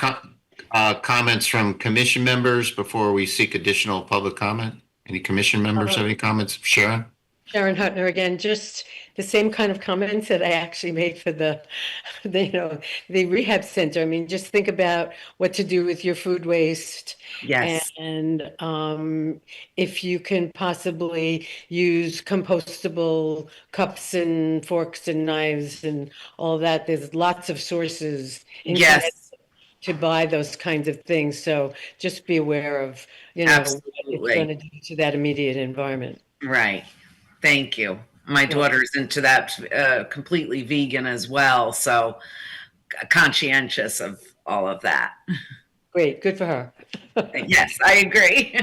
comments from commission members before we seek additional public comment? Any commission members have any comments? Sharon? Sharon Hutner again, just the same kind of comments that I actually made for the you know, the rehab center. I mean, just think about what to do with your food waste. Yes. And if you can possibly use compostable cups and forks and knives and all that, there's lots of sources in Yes. to buy those kinds of things. So just be aware of, what it's Absolutely. going to do to that immediate environment. Right. Thank you. My daughter's into that, completely vegan as well, so conscientious of all of that. Great, good for her. Yes, I agree.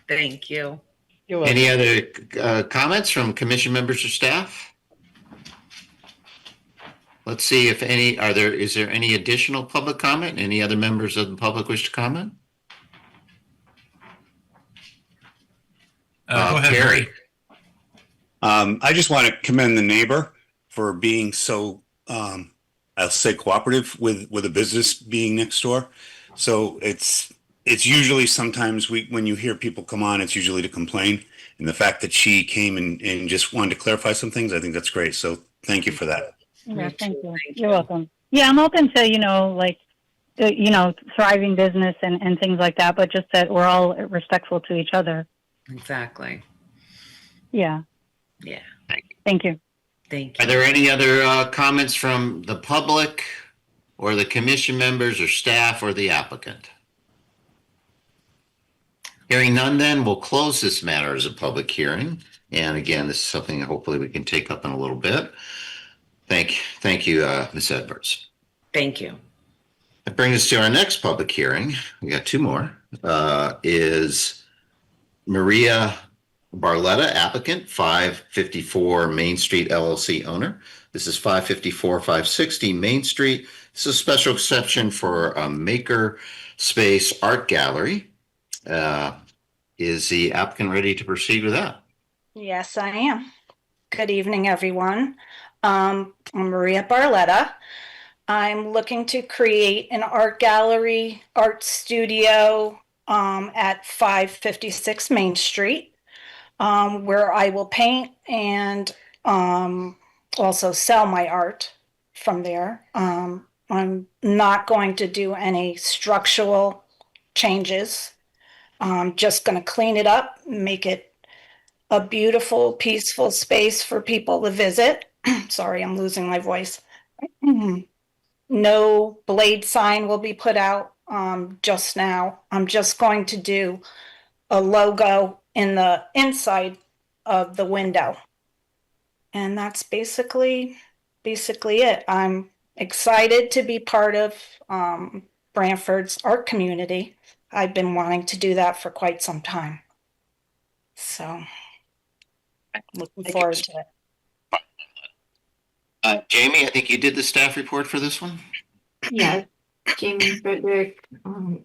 Thank you. You're welcome. Any other comments from commission members or staff? Let's see if any, is there any additional public comment? Any other members of the public wish to comment? Go ahead, Harry. I just want to commend the neighbor for being so, I'll say cooperative with a business being next door. So it's usually sometimes when you hear people come on, it's usually to complain. And the fact that she came and just wanted to clarify some things, I think that's great. So thank you for that. Yeah, thank you. You're welcome. Yeah, I'm open to, thriving business and things like that, but just that we're all respectful to each other. Exactly. Yeah. Yeah. Thank you. Thank you. Are there any other comments from the public or the commission members or staff or the applicant? Hearing none, then we'll close this matter as a public hearing. And again, this is something that hopefully we can take up in a little bit. Thank you, Ms. Edwards. Thank you. That brings us to our next public hearing. We got two more. Is Maria Barletta, applicant, 554 Main Street LLC owner. This is 560 Main Street. This is a special exception for a maker space art gallery. Is the applicant ready to proceed with that? Yes, I am. Good evening, everyone. I'm Maria Barletta. I'm looking to create an art gallery, art studio at 556 Main Street, where I will paint and also sell my art from there. I'm not going to do any structural changes. I'm just going to clean it up, make it a beautiful, peaceful space for people to visit. Sorry, I'm losing my voice. No blade sign will be put out just now. I'm just going to do a logo in the inside of the window. And that's basically it. I'm excited to be part of Branford's art community. I've been wanting to do that for quite some time. So looking forward to it. Jamie, I think you did the staff report for this one. Yeah, Jamie Frederick,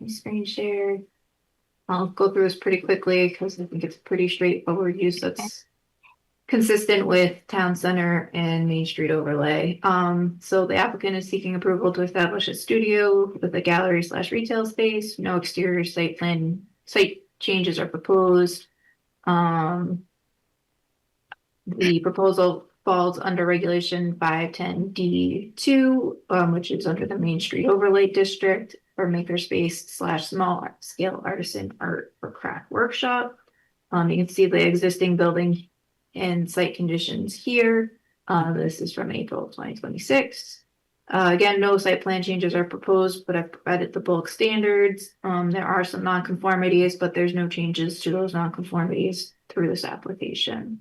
screen shared. I'll go through this pretty quickly because I think it's pretty straightforward use that's consistent with town center and Main Street overlay. So the applicant is seeking approval to establish a studio with a gallery / retail space. No exterior site changes are proposed. The proposal falls under regulation 510D2, which is under the Main Street overlay district for makerspace / small scale artisan art or craft workshop. You can see the existing building and site conditions here. This is from April 2026. Again, no site plan changes are proposed, but I've provided the bulk standards. There are some nonconformities, but there's no changes to those nonconformities through this application.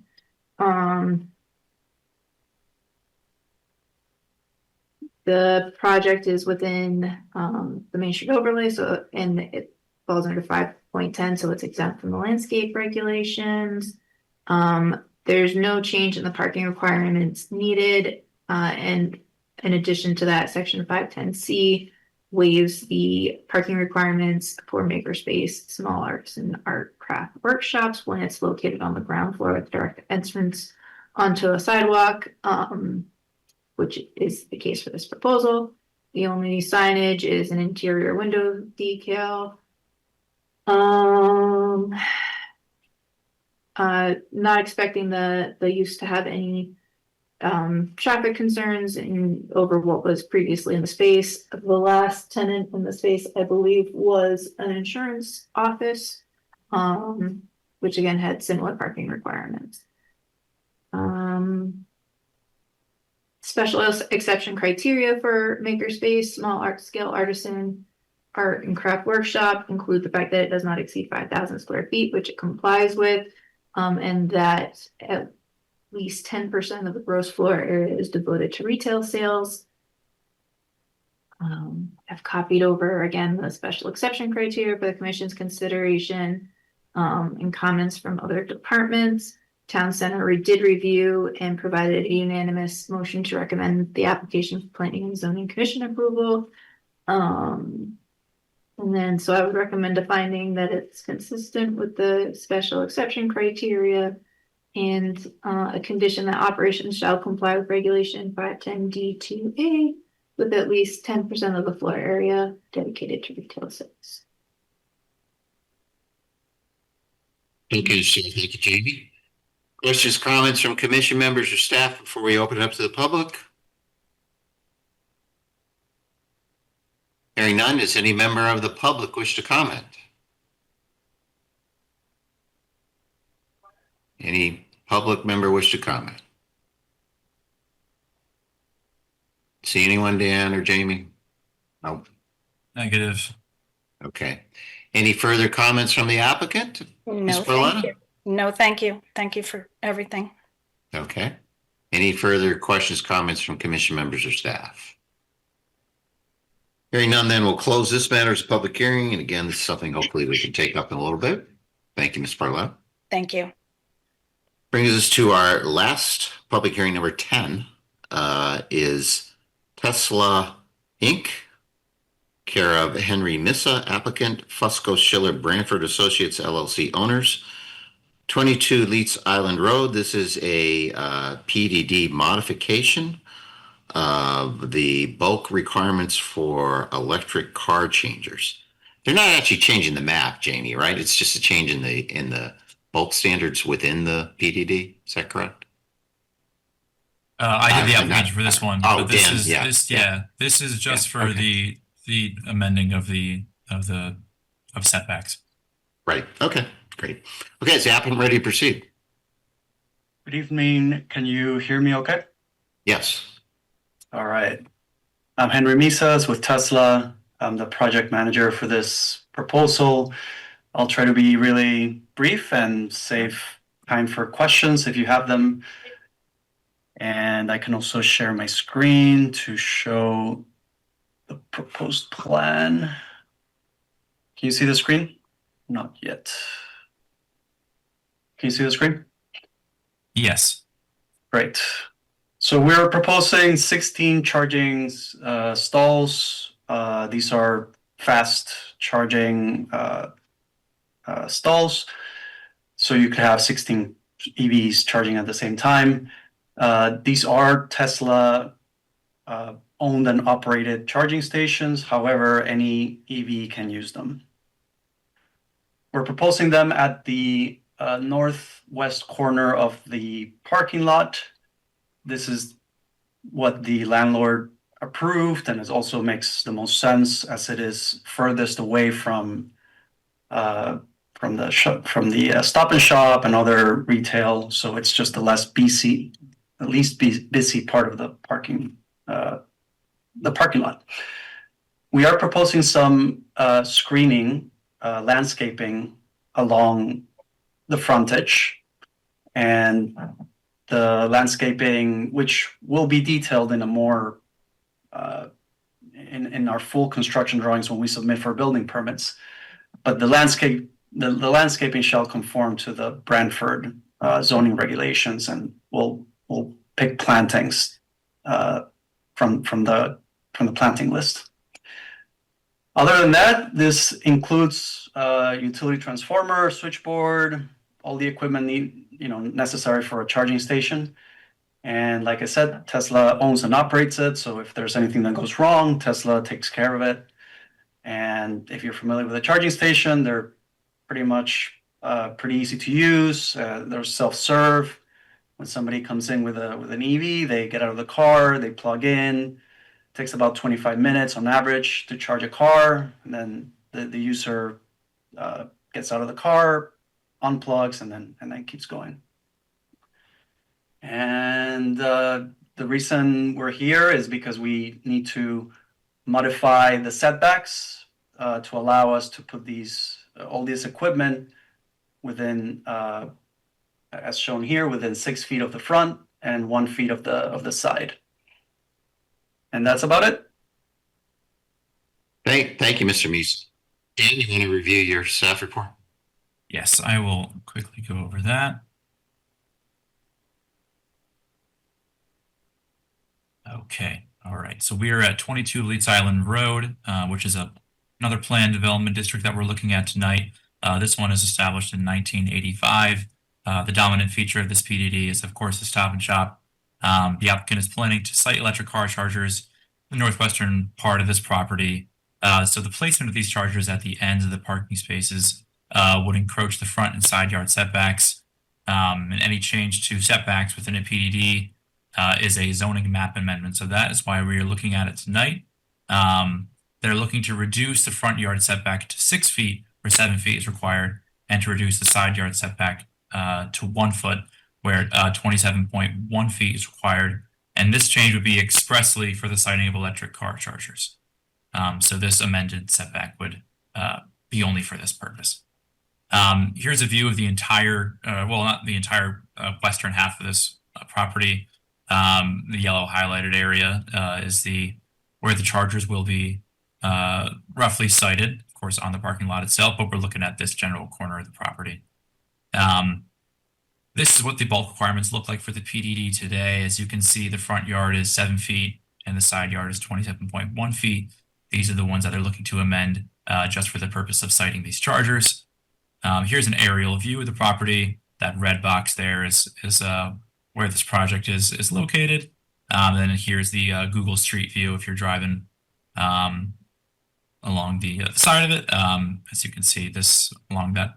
The project is within the Main Street overlay, and it falls under 5.10, so it's exempt from the landscape regulations. There's no change in the parking requirements needed, and in addition to that, section 510C waives the parking requirements for makerspace, small arts and art craft workshops when it's located on the ground floor with direct entrance onto a sidewalk, which is the case for this proposal. The only signage is an interior window decal. Not expecting the use to have any traffic concerns over what was previously in the space. The last tenant in the space, I believe, was an insurance office, which again had similar parking requirements. special exception criteria for makerspace, small art scale artisan art and craft workshop include the fact that it does not exceed 5,000 square feet, which it complies with, and that at least 10% of the gross floor area is devoted to retail sales. I've copied over again the special exception criteria for the commission's consideration and comments from other departments. Town Center did review and provided a unanimous motion to recommend the application for planning and zoning commission approval. And then, so I would recommend a finding that it's consistent with the special exception criteria and a condition that operations shall comply with regulation 510D2A with at least 10% of the floor area dedicated to retail sales. Thank you, Steve. Thank you, Jamie. Questions, comments from commission members or staff before we open it up to the public? Hearing none, does any member of the public wish to comment? Any public member wish to comment? See anyone, Dan or Jamie? No. Negative. Okay. Any further comments from the applicant? No, thank you. No, thank you. Thank you for everything. Okay. Any further questions, comments from commission members or staff? Hearing none, then we'll close this matter as a public hearing. And again, this is something hopefully we can take up in a little bit. Thank you, Ms. Barletta. Thank you. Brings us to our last public hearing, number 10, is Tesla Inc., care of Henry Missa, applicant, Fusco Schiller Branford Associates LLC owners, 22 Leeds Island Road. This is a PDD modification of the bulk requirements for electric car changers. They're not actually changing the map, Jamie, right? It's just a change in the bulk standards within the PDD. Is that correct? I did the application for this one. Oh, but this Dan, is yeah, this yeah. This is just Yeah, for okay. the amending of setbacks. Right. Okay. Great. Okay, is the applicant ready to proceed? Good evening. Can you hear me okay? Yes. All right. I'm Henry Misas with Tesla. I'm the project manager for this proposal. I'll try to be really brief and save time for questions if you have them. And I can also share my screen to show the proposed plan. Can you see the screen? Not yet. Can you see the screen? Yes. Great. So we're proposing 16 charging stalls. These are fast charging stalls. So you could have 16 EVs charging at the same time. These are Tesla owned and operated charging stations. However, any EV can use them. We're proposing them at the northwest corner of the parking lot. This is what the landlord approved, and it also makes the most sense as it is furthest away from the Stop and Shop and other retail. So it's just the least busy part of the parking lot. We are proposing some screening, landscaping along the frontage, and the landscaping, which will be detailed in a more in our full construction drawings when we submit for building permits. But the landscaping shall conform to the Branford zoning regulations, and we'll pick plantings from the planting list. Other than that, this includes utility transformer, switchboard, all the equipment necessary for a charging station. And like I said, Tesla owns and operates it. So if there's anything that goes wrong, Tesla takes care of it. And if you're familiar with a charging station, they're pretty much pretty easy to use. They're self-serve. When somebody comes in with an EV, they get out of the car, they plug in. It takes about 25 minutes on average to charge a car. And then the user gets out of the car, unplugs, and then keeps going. And the reason we're here is because we need to modify the setbacks to allow us to put all this equipment within, as shown here, within 6 feet of the front and 1 feet of the side. And that's about it. Thank you, Mr. Meese. Dan, you want to review your staff report? Yes, I will quickly go over that. Okay, all right. So we are at 22 Leeds Island Road, which is another planned development district that we're looking at tonight. This one is established in 1985. The dominant feature of this PDD is, of course, the Stop and Shop. The applicant is planning to site electric car chargers in the northwestern part of this property. So the placement of these chargers at the ends of the parking spaces would encroach the front and side yard setbacks. And any change to setbacks within a PDD is a zoning map amendment. So that is why we are looking at it tonight. They're looking to reduce the front yard setback to 6 feet where 7 feet is required, and to reduce the side yard setback to 1 foot where 27.1 feet is required. And this change would be expressly for the siting of electric car chargers. So this amended setback would be only for this purpose. Here's a view of the entire, well, not the entire western half of this property. The yellow highlighted area is where the chargers will be roughly sited, of course, on the parking lot itself, but we're looking at this general corner of the property. This is what the bulk requirements look like for the PDD today. As you can see, the front yard is 7 feet and the side yard is 27.1 feet. These are the ones that they're looking to amend just for the purpose of siting these chargers. Here's an aerial view of the property. That red box there is where this project is located. Then here's the Google Street View if you're driving along the side of it. As you can see, this along that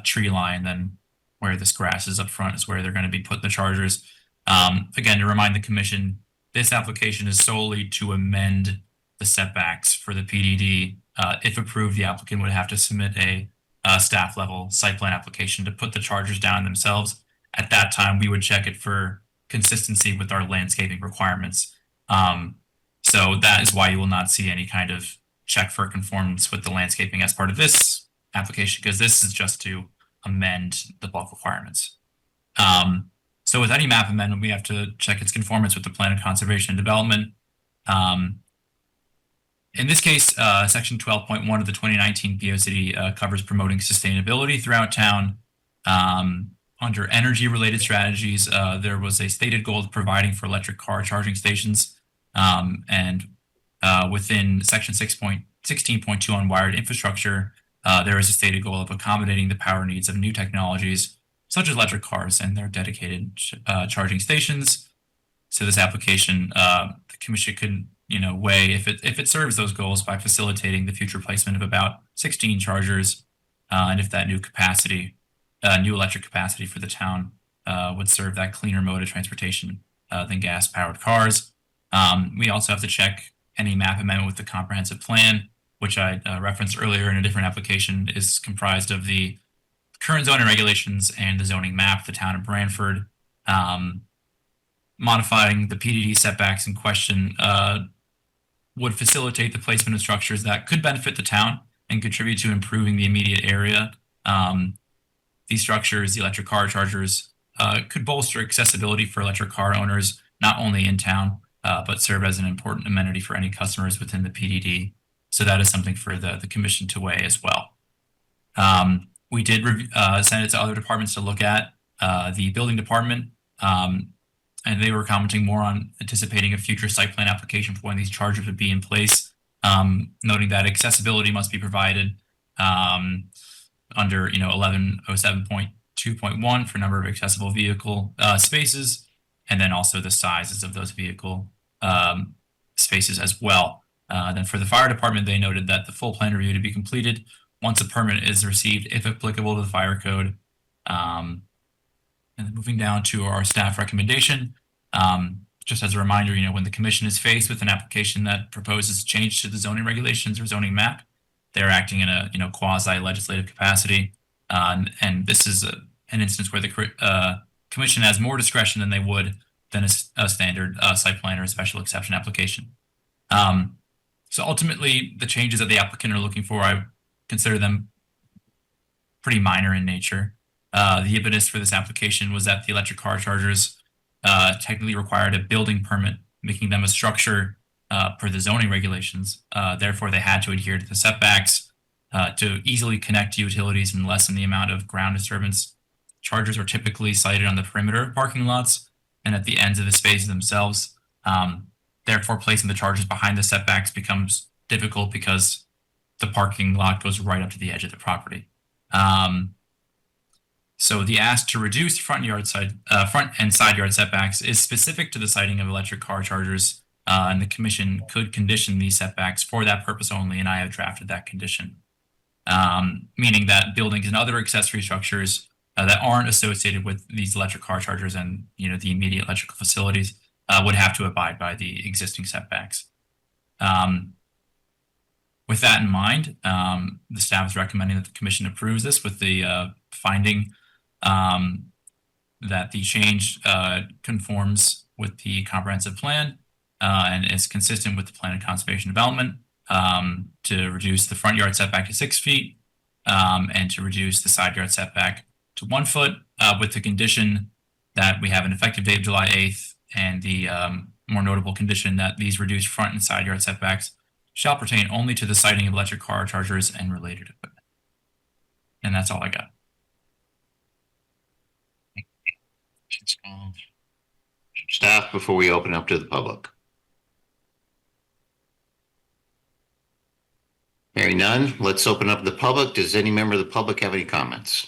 tree line, then where this grass is up front is where they're going to be putting the chargers. Again, to remind the commission, this application is solely to amend the setbacks for the PDD. If approved, the applicant would have to submit a staff level site plan application to put the chargers down themselves. At that time, we would check it for consistency with our landscaping requirements. So that is why you will not see any kind of check for conformance with the landscaping as part of this application, because this is just to amend the bulk requirements. So with any map amendment, we have to check its conformance with the plan of conservation and development. In this case, section 12.1 of the 2019 POCD covers promoting sustainability throughout town. Under energy related strategies, there was a stated goal of providing for electric car charging stations. And within section 16.2 on wired infrastructure, there is a stated goal of accommodating the power needs of new technologies, such as electric cars and their dedicated charging stations. So this application, the commission could, weigh if it serves those goals by facilitating the future placement of about 16 chargers, and if that new electric capacity for the town would serve that cleaner mode of transportation than gas-powered cars. We also have to check any map amendment with the comprehensive plan, which I referenced earlier in a different application, is comprised of the current zoning regulations and the zoning map of the town of Branford. Modifying the PDD setbacks in question would facilitate the placement of structures that could benefit the town and contribute to improving the immediate area. These structures, the electric car chargers, could bolster accessibility for electric car owners, not only in town, but serve as an important amenity for any customers within the PDD. So that is something for the commission to weigh as well. We did send it to other departments to look at. The building department, and they were commenting more on anticipating a future site plan application for when these chargers would be in place, noting that accessibility must be provided under 1107.2.1 for number of accessible vehicle spaces, and then also the sizes of those vehicle spaces as well. Then for the fire department, they noted that the full plan review to be completed once a permit is received, if applicable to the fire code. And moving down to our staff recommendation, just as a reminder, when the commission is faced with an application that proposes change to the zoning regulations or zoning map, they're acting in a quasi-legislative capacity. And this is an instance where the commission has more discretion than they would than a standard site plan or a special exception application. So ultimately, the changes that the applicant are looking for, I consider them pretty minor in nature. The impetus for this application was that the electric car chargers technically required a building permit, making them a structure per the zoning regulations. Therefore, they had to adhere to the setbacks to easily connect to utilities and lessen the amount of ground disturbance. Chargers are typically sited on the perimeter of parking lots and at the ends of the spaces themselves. Therefore, placing the chargers behind the setbacks becomes difficult because the parking lot goes right up to the edge of the property. So the ask to reduce front and side yard setbacks is specific to the siting of electric car chargers, and the commission could condition these setbacks for that purpose only, and I have drafted that condition. Meaning that buildings and other accessory structures that aren't associated with these electric car chargers and the immediate electrical facilities would have to abide by the existing setbacks. With that in mind, the staff is recommending that the commission approves this with the finding that the change conforms with the comprehensive plan and is consistent with the plan of conservation development to reduce the front yard setback to 6 feet and to reduce the side yard setback to 1 foot with the condition that we have an effective date of July 8th and the more notable condition that these reduced front and side yard setbacks shall pertain only to the siting of electric car chargers and related equipment. And that's all I got. Staff, before we open up to the public. Hearing none, let's open up the public. Does any member of the public have any comments?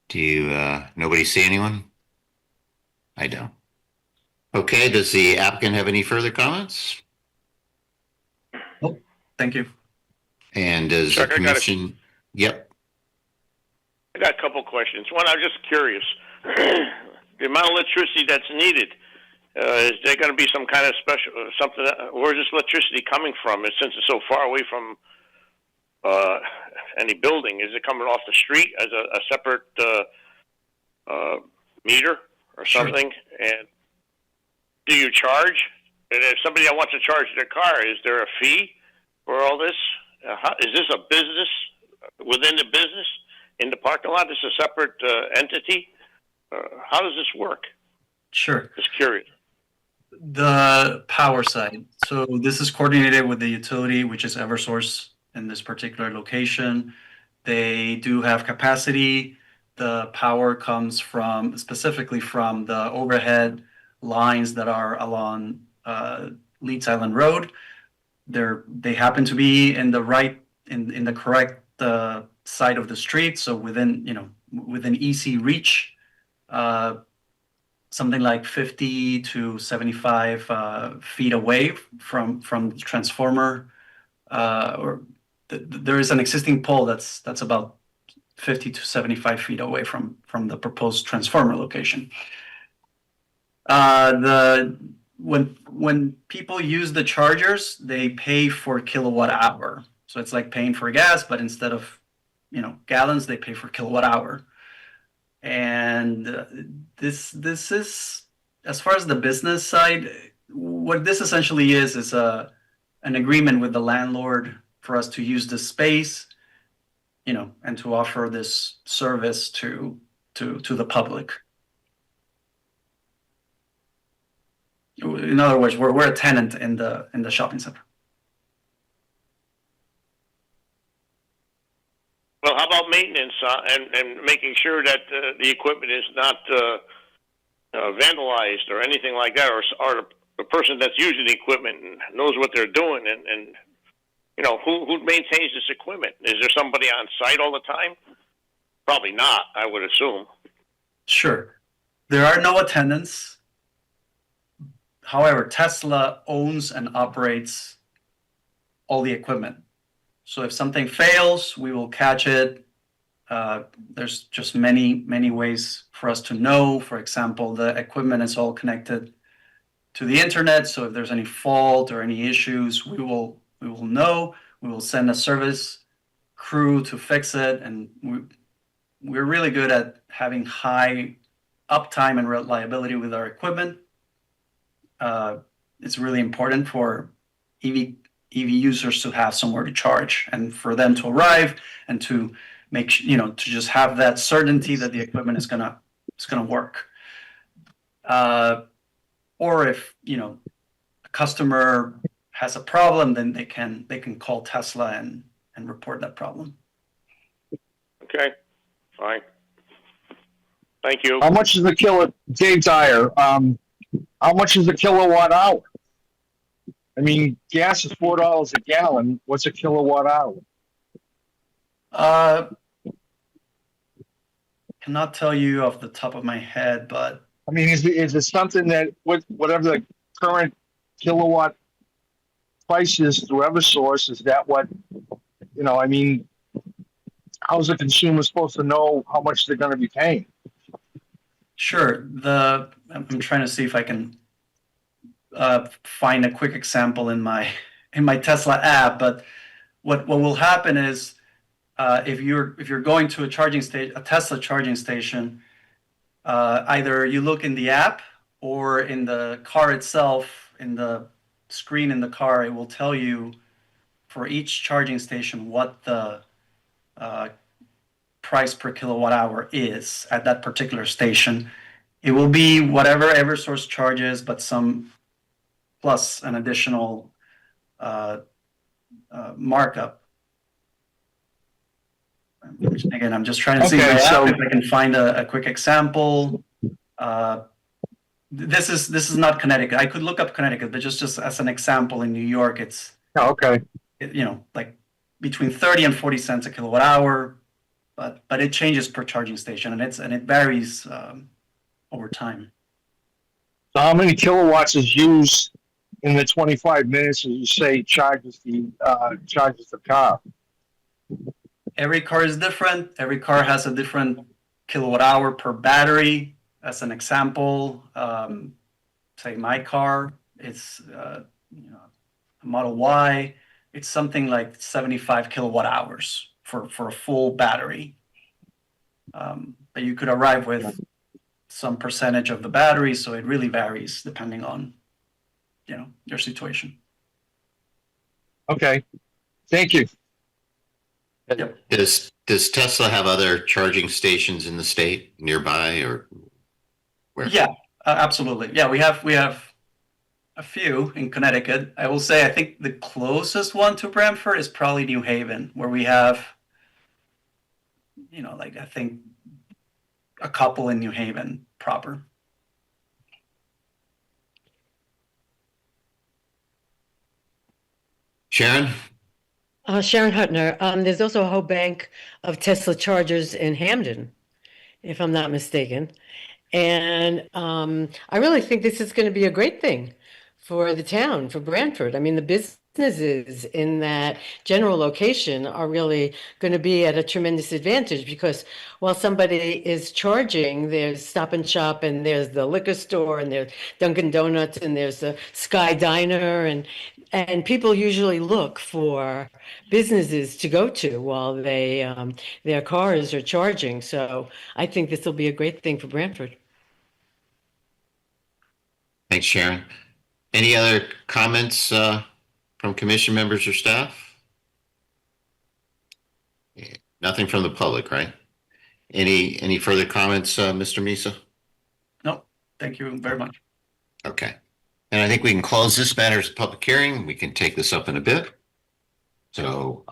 Do you, nobody see anyone? I don't. Okay, does the applicant have any further comments? Nope, thank you. And does the commission? Yep. I got a couple questions. One, I'm just curious. The amount of electricity that's needed, is there going to be some kind of special, something, where is this electricity coming from? Since it's so far away from any building, is it coming off the street as a separate meter or something? Sure. And do you charge? And if somebody wants to charge their car, is there a fee for all this? Is this a business within the business in the parking lot? Is this a separate entity? How does this work? Sure. Just curious. The power side. So this is coordinated with the utility, which is Eversource in this particular location. They do have capacity. The power comes specifically from the overhead lines that are along Leeds Island Road. They happen to be in the correct side of the street, so within easy reach, something like 50 to 75 feet away from the transformer, there is an existing pole that's about 50 to 75 feet away from the proposed transformer location. When people use the chargers, they pay for kilowatt hour. So it's like paying for gas, but instead of gallons, they pay for kilowatt hour. And this is, as far as the business side, what this essentially is an agreement with the landlord for us to use this space, and to offer this service to the public. In other words, we're a tenant in the shopping center. Well, how about maintenance and making sure that the equipment is not vandalized or anything like that, or the person that's using the equipment knows what they're doing, and who maintains this equipment? Is there somebody on site all the time? Probably not, I would assume. Sure. There are no attendants. However, Tesla owns and operates all the equipment. So if something fails, we will catch it. There's just many ways for us to know. For example, the equipment is all connected to the internet. So if there's any fault or any issues, we will know. We will send a service crew to fix it, and we're really good at having high uptime and reliability with our equipment. It's really important for EV users to have somewhere to charge, and for them to arrive and to make to just have that certainty that the equipment is gonna work. Or if a customer has a problem, then they can call Tesla and report that problem. Okay, fine. Thank you. How much is the Dave Dyer? How much is the kilowatt hour? I mean, gas is $4 a gallon. What's a kilowatt hour? Cannot tell you off the top of my head, but I mean, is it something that whatever the current kilowatt price is through EverSource, is that what I mean? How's the consumer supposed to know how much they're going to be paying? Sure. I'm trying to see if I can find a quick example in my Tesla app. But what will happen is if you're going to a Tesla charging station, either you look in the app or in the car itself, in the screen in the car, it will tell you for each charging station what the price per kilowatt hour is at that particular station. It will be whatever EverSource charges, but some plus an additional markup. Again, I'm just trying to see if I can find a quick example. This is not Connecticut. I could look up Connecticut, but just as an example, in New York, it's like between 30 and 40 cents a kilowatt hour, but it changes per charging station, and it varies over time. So how many kilowatts is used in the 25 minutes, as you say, charges the car? Every car is different. Every car has a different kilowatt hour per battery. As an example, say my car, it's a Model Y. It's something like 75 kilowatt hours for a full battery. But you could arrive with some percentage of the battery, so it really varies depending on your situation. Okay, thank you. Yep. Does Tesla have other charging stations in the state nearby, or where? Yeah, absolutely. Yeah, we have a few in Connecticut. I will say I think the closest one to Branford is probably New Haven, where we have I think a couple in New Haven proper. Sharon? Sharon Hutner. There's also a whole bank of Tesla chargers in Hamden, if I'm not mistaken. And I really think this is going to be a great thing for the town, for Branford. I mean, the businesses in that general location are really going to be at a tremendous advantage, because while somebody is charging, there's Stop and Shop, and there's the liquor store, and there's Dunkin' Donuts, and there's the Sky Diner, and people usually look for businesses to go to while their cars are charging. So I think this will be a great thing for Branford. Thanks, Sharon. Any other comments from commission members or staff? Nothing from the public, right? Any further comments, Mr. Misa? No, thank you very much. Okay. And I think we can close this matter as a public hearing. We can take this up in a bit. So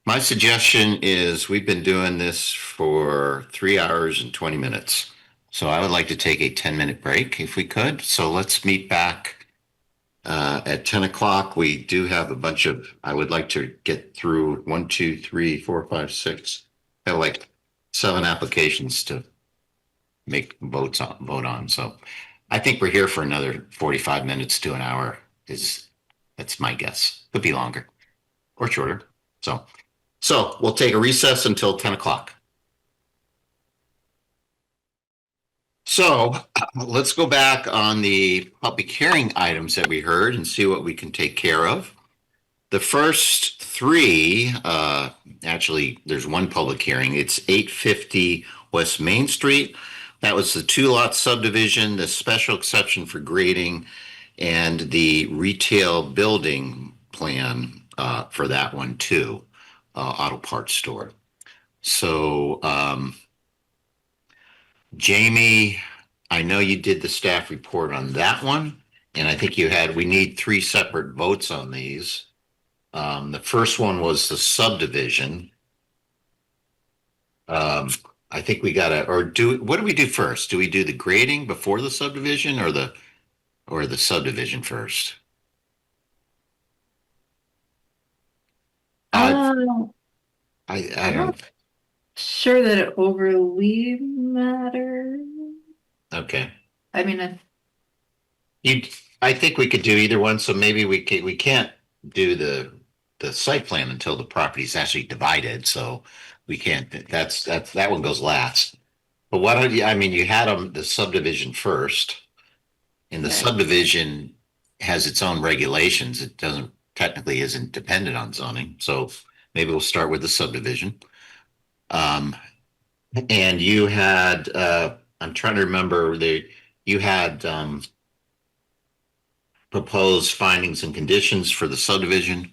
my suggestion is, we've been doing this for 3 hours and 20 minutes. So I would like to take a 10-minute break if we could. So let's meet back at 10 o'clock. We do have a bunch of, I would like to get through 1, 2, 3, 4, 5, 6. I have like 7 applications to vote on. So I think we're here for another 45 minutes to an hour. That's my guess. Could be longer or shorter. So we'll take a recess until 10 o'clock. So let's go back on the public hearing items that we heard and see what we can take care of. The first 3, actually, there's one public hearing. It's 850 West Main Street. That was the 2-lot subdivision, the special exception for grading, and the retail building plan for that one too, auto parts store. So, Jamie, I know you did the staff report on that one, and I think we need 3 separate votes on these. The first one was the subdivision. I think we gotta, what do we do first? Do we do the grading before the subdivision or the subdivision first? I I'm don't. not sure that it overly matters. Okay. I mean, I think we could do either one. So maybe we can't do the site plan until the property is actually divided. So we can't. That one goes last. But why don't you? I mean, you had the subdivision first, and the subdivision has its own regulations. It technically isn't dependent on zoning. So maybe we'll start with the subdivision. And you had, I'm trying to remember, you had proposed findings and conditions for the subdivision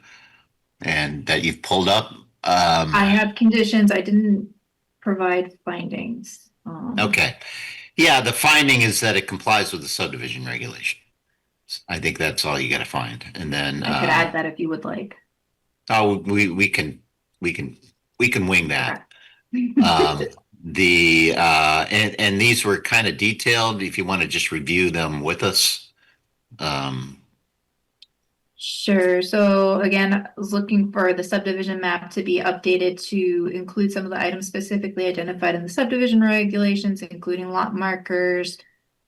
and that you've pulled up. I have conditions. I didn't provide findings. Okay. Yeah, the finding is that it complies with the subdivision regulation. I think that's all you got to find. And then I could add that if you would like. Oh, we can wing that. And these were kind of detailed if you want to just review them with us. Sure. So again, I was looking for the subdivision map to be updated to include some of the items specifically identified in the subdivision regulations, including lot markers,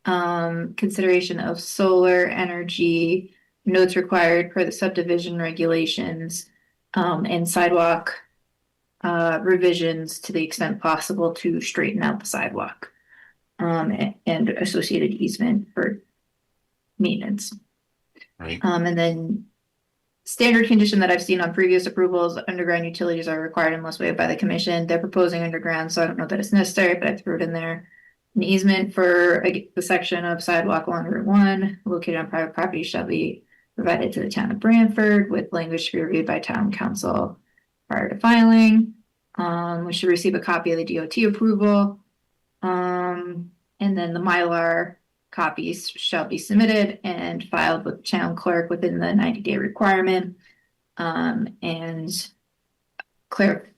consideration of solar energy, notes required per the subdivision regulations, and sidewalk revisions to the extent possible to straighten out the sidewalk, and associated easement for maintenance. Right. And then standard condition that I've seen on previous approvals, underground utilities are required unless waived by the commission. They're proposing underground, so I don't know that it's necessary, but I threw it in there. An easement for the section of sidewalk along Route 1 located on private property shall be provided to the town of Branford with language to be reviewed by town council prior to filing. We should receive a copy of the DOT approval. And then the Mylar copies shall be submitted and filed with the town clerk within the 90-day requirement. And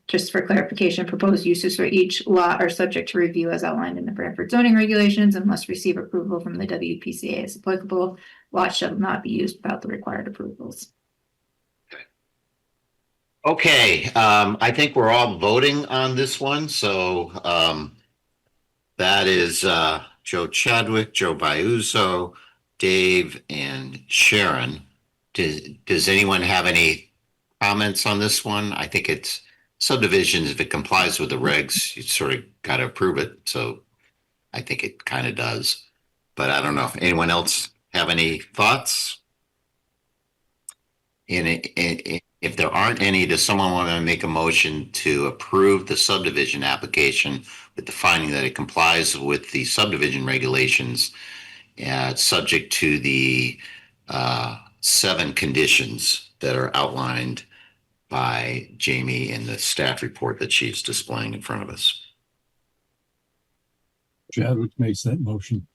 just for clarification, proposed uses for each lot are subject to review as outlined in the Branford zoning regulations and must receive approval from the WPCA as applicable. Lots shall not be used without the required approvals. Okay, I think we're all voting on this one. So that is Joe Chadwick, Joe Viuzzo, Dave, and Sharon. Does anyone have any comments on this one? I think it's subdivisions. If it complies with the regs, you sort of got to approve it. So I think it kind of does. But I don't know. Anyone else have any thoughts? If there aren't any, does someone want to make a motion to approve the subdivision application with the finding that it complies with the subdivision regulations, subject to the 7 conditions that are outlined by Jamie in the staff report that she's displaying in front of us? Chadwick makes that motion.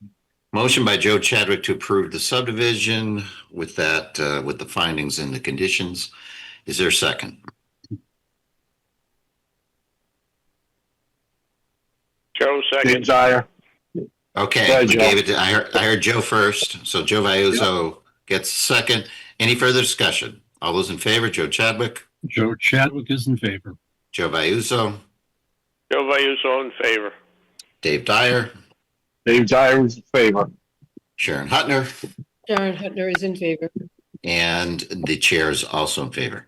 Motion by Joe Chadwick to approve the subdivision with that, with the findings and the conditions. Is there a second? Joe, second. Dyer. Okay, we gave it to, I heard Joe first, so Joe Viuzzo gets second. Any further discussion? All those in favor, Joe Chadwick? Joe Chadwick is in favor. Joe Viuzzo? Joe Viuzzo in favor. Dave Dyer? Dave Dyer is in favor. Sharon Hutner? Sharon Hutner is in favor. And the chair is also in favor.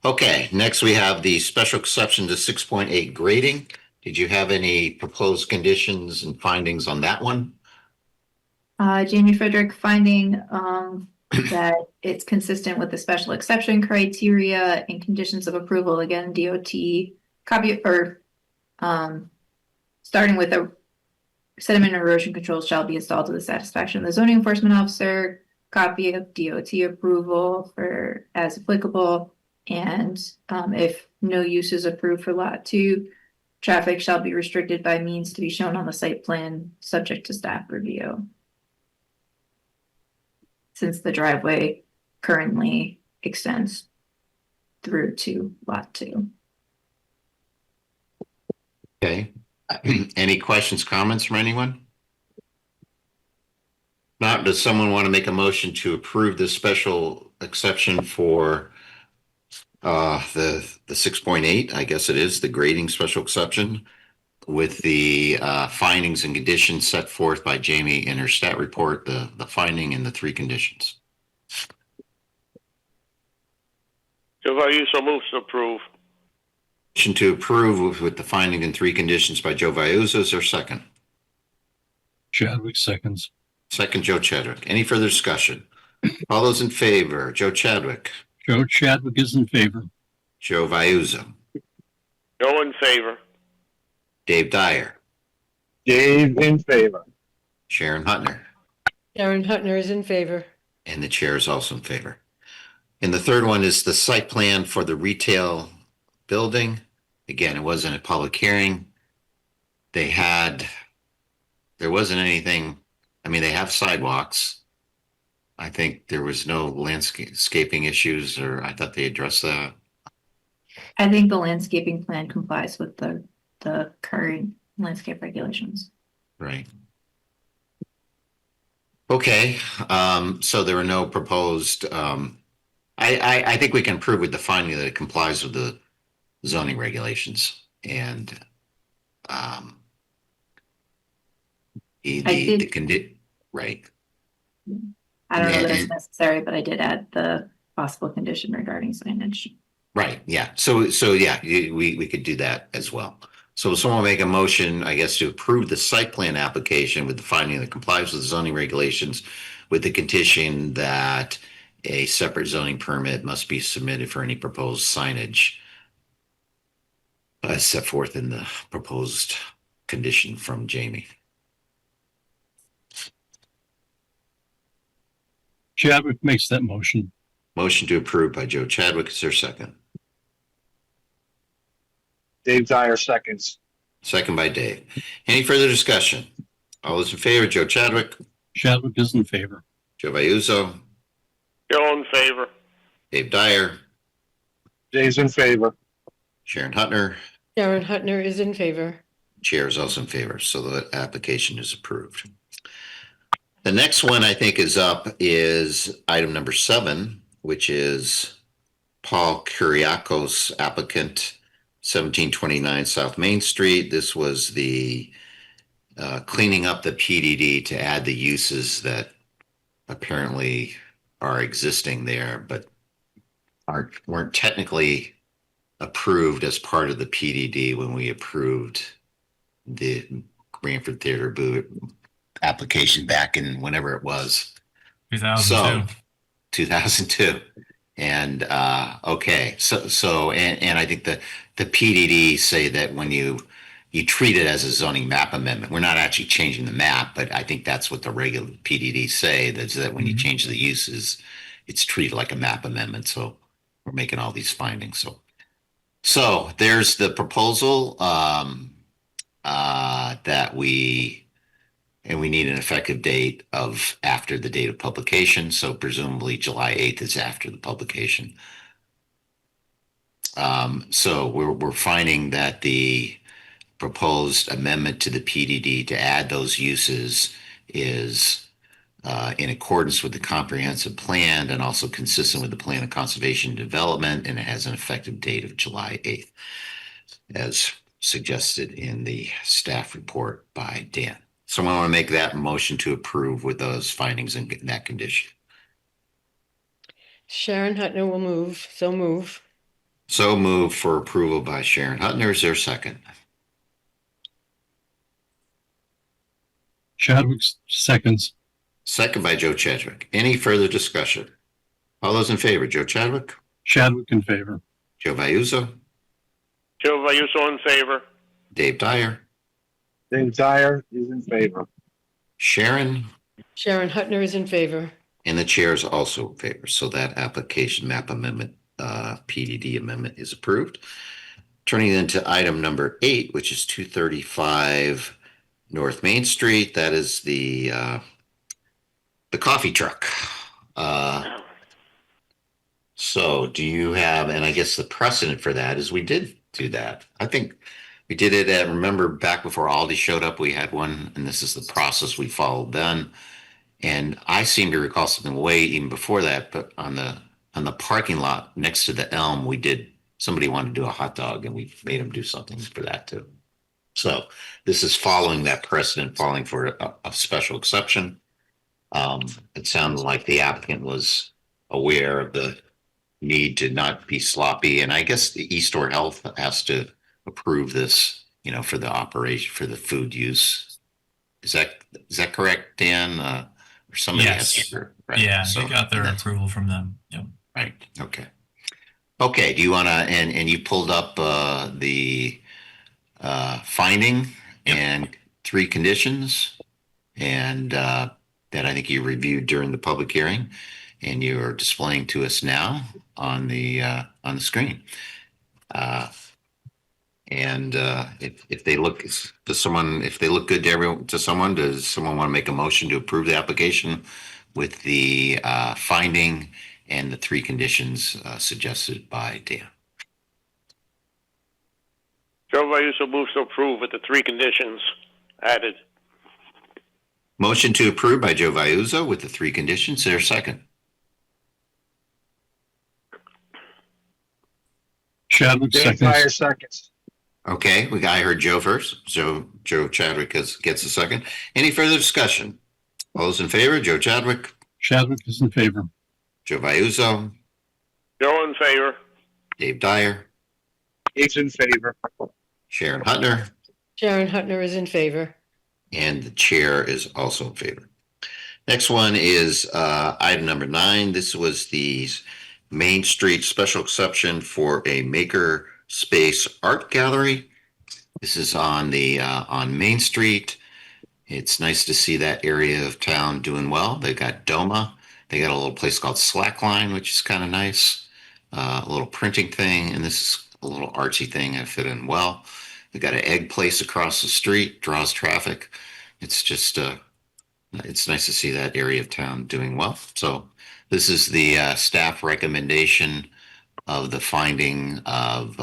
Okay, next we have the special exception to 6.8 grading. Did you have any proposed conditions and findings on that one? Jamie Frederick finding that it's consistent with the special exception criteria and conditions of approval. Again, DOT copy or starting with a sediment and erosion control shall be installed to the satisfaction of the zoning enforcement officer, copy of DOT approval for as applicable, and if no use is approved for lot 2, traffic shall be restricted by means to be shown on the site plan, subject to staff review. Since the driveway currently extends through to lot 2. Okay. Any questions, comments from anyone? Not, does someone want to make a motion to approve this special exception for the 6.8, I guess it is, the grading special exception with the findings and conditions set forth by Jamie in her stat report, the finding and the 3 conditions. Joe Vayuso moves to approve. Motion to approve with the finding and 3 conditions by Joe Vayuso. Is there a second? Chadwick seconds. Second, Joe Chadwick. Any further discussion? All those in favor, Joe Chadwick. Joe Chadwick is in favor. Joe Vayuso. Joe in favor. Dave Dyer. Dave in favor. Sharon Hutner. Sharon Hutner is in favor. And the chair is also in favor. And the third one is the site plan for the retail building. Again, it wasn't a public hearing. There wasn't anything, I mean, they have sidewalks. I think there was no landscaping issues, or I thought they addressed that. I think the landscaping plan complies with the current landscape regulations. Right. Okay, so there are no proposed, I think we can prove with the finding that it complies with the zoning regulations and right. I don't know that it's necessary, but I did add the possible condition regarding signage. Right, yeah. So yeah, we could do that as well. So someone make a motion, I guess, to approve the site plan application with the finding that complies with the zoning regulations with the condition that a separate zoning permit must be submitted for any proposed signage set forth in the proposed condition from Jamie. Chadwick makes that motion. Motion to approve by Joe Chadwick. Is there a second? Dave Dyer seconds. Second by Dave. Any further discussion? All those in favor, Joe Chadwick. Chadwick is in favor. Joe Vayuso. Joe in favor. Dave Dyer. Dave's in favor. Sharon Hutner. Sharon Hutner is in favor. Chair is also in favor, so the application is approved. The next one I think is up is item number 7, which is Paul Kyriakos, applicant, 1729 South Main Street. This was the cleaning up the PDD to add the uses that apparently are existing there, but weren't technically approved as part of the PDD when we approved the Branford Theater Booth application back in whenever it was. 2002. 2002. And okay, so I think the PDD say that when you treat it as a zoning map amendment, we're not actually changing the map, but I think that's what the regular PDD say, that when you change the uses, it's treated like a map amendment. So we're making all these findings. So there's the proposal that we need an effective date of after the date of publication. So presumably July 8th is after the publication. So we're finding that the proposed amendment to the PDD to add those uses is in accordance with the comprehensive plan and also consistent with the plan of conservation and development, and it has an effective date of July 8th, as suggested in the staff report by Dan. Someone want to make that motion to approve with those findings and that condition? Sharon Hutner will move. So move. So move for approval by Sharon Hutner. Is there a second? Chadwick seconds. Second by Joe Chadwick. Any further discussion? All those in favor, Joe Chadwick, Chadwick in favor. Joe Vayuzo, Joe Vayuso in favor. Dave Dyer, Dave Dyer is in favor. Sharon, Sharon Hutner is in favor. and the chair is also in favor. So that application map amendment, PDD amendment is approved. Turning then to item number 8, which is 235 North Main Street. That is the coffee truck. So do you have, and I guess the precedent for that is we did do that. I think we did it at, remember back before Aldi showed up, we had one, and this is the process we followed then. And I seem to recall something way even before that, but on the parking lot next to the Elm, somebody wanted to do a hot dog and we made them do something for that too. So this is following that precedent, falling for a special exception. It sounded like the applicant was aware of the need to not be sloppy. And I guess the eStore Health has to approve this, for the operation, for the food use. Is that correct, Dan? Or somebody Yes. has to, right? Yeah, So, we got their approval from them. Yep. right. Okay. Okay. Do you want to, and you pulled up the finding and 3 conditions, and that I think you reviewed during the public hearing, and you're displaying to us now on the screen. If they look to someone, if they look good to everyone, to someone, does someone want to make a motion to approve the application with the finding and the 3 conditions suggested by Dan? Joe Vayuso moves to approve with the 3 conditions added. Motion to approve by Joe Vayuzo with the 3 conditions. Is there a second? Chadwick Dave Dyer seconds. Okay, I heard Joe first. Joe Chadwick gets a second. Any further discussion? All those in favor, Joe Chadwick, Chadwick is in favor. Joe Vayuzo, Joe in favor. Dave Dyer, Dave's in favor. Sharon Hutner, Sharon Hutner is in favor. and the chair is also in favor. Next one is item number 9. This was the Main Street special exception for a maker space art gallery. This is on Main Street. It's nice to see that area of town doing well. They got Doma. They got a little place called Slackline, which is kind of nice. A little printing thing, and this is a little artsy thing that fit in well. They got an egg place across the street, draws traffic. It's just it's nice to see that area of town doing well. So this is the staff recommendation of the finding of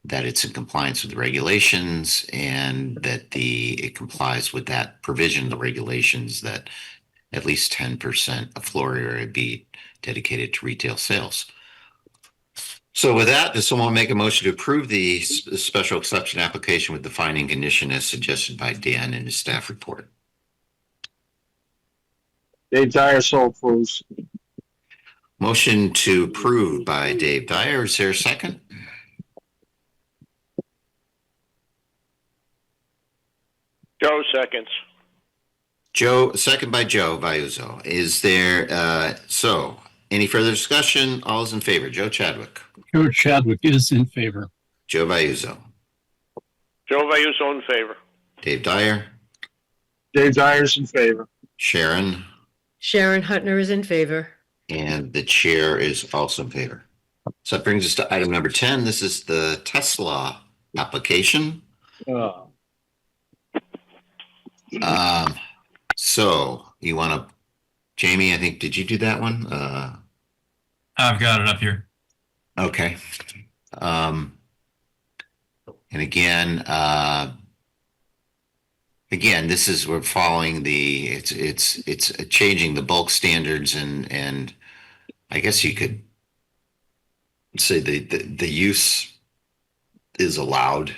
that it's in compliance with the regulations, and that it complies with that provision, the regulations, that at least 10% of floor area be dedicated to retail sales. So with that, does someone make a motion to approve the special exception application with the finding condition as suggested by Dan in his staff report? Dave Dyer so approves. Motion to approve by Dave Dyer. Is there a second? Joe seconds. Second by Joe Vayuzo. Is there, any further discussion? All is in favor. Joe Chadwick, Joe Chadwick is in favor. Joe Vayuzo, Joe Vayuso in favor. Dave Dyer, Dave Dyer's in favor. Sharon, Sharon Hutner is in favor. and the chair is also in favor. So that brings us to item number 10. This is the Tesla application. So you want to, Jamie, I think, did you do that one? I've got it up here. Okay. And again, this is, we're following it's changing the bulk standards, and I guess you could say the use is allowed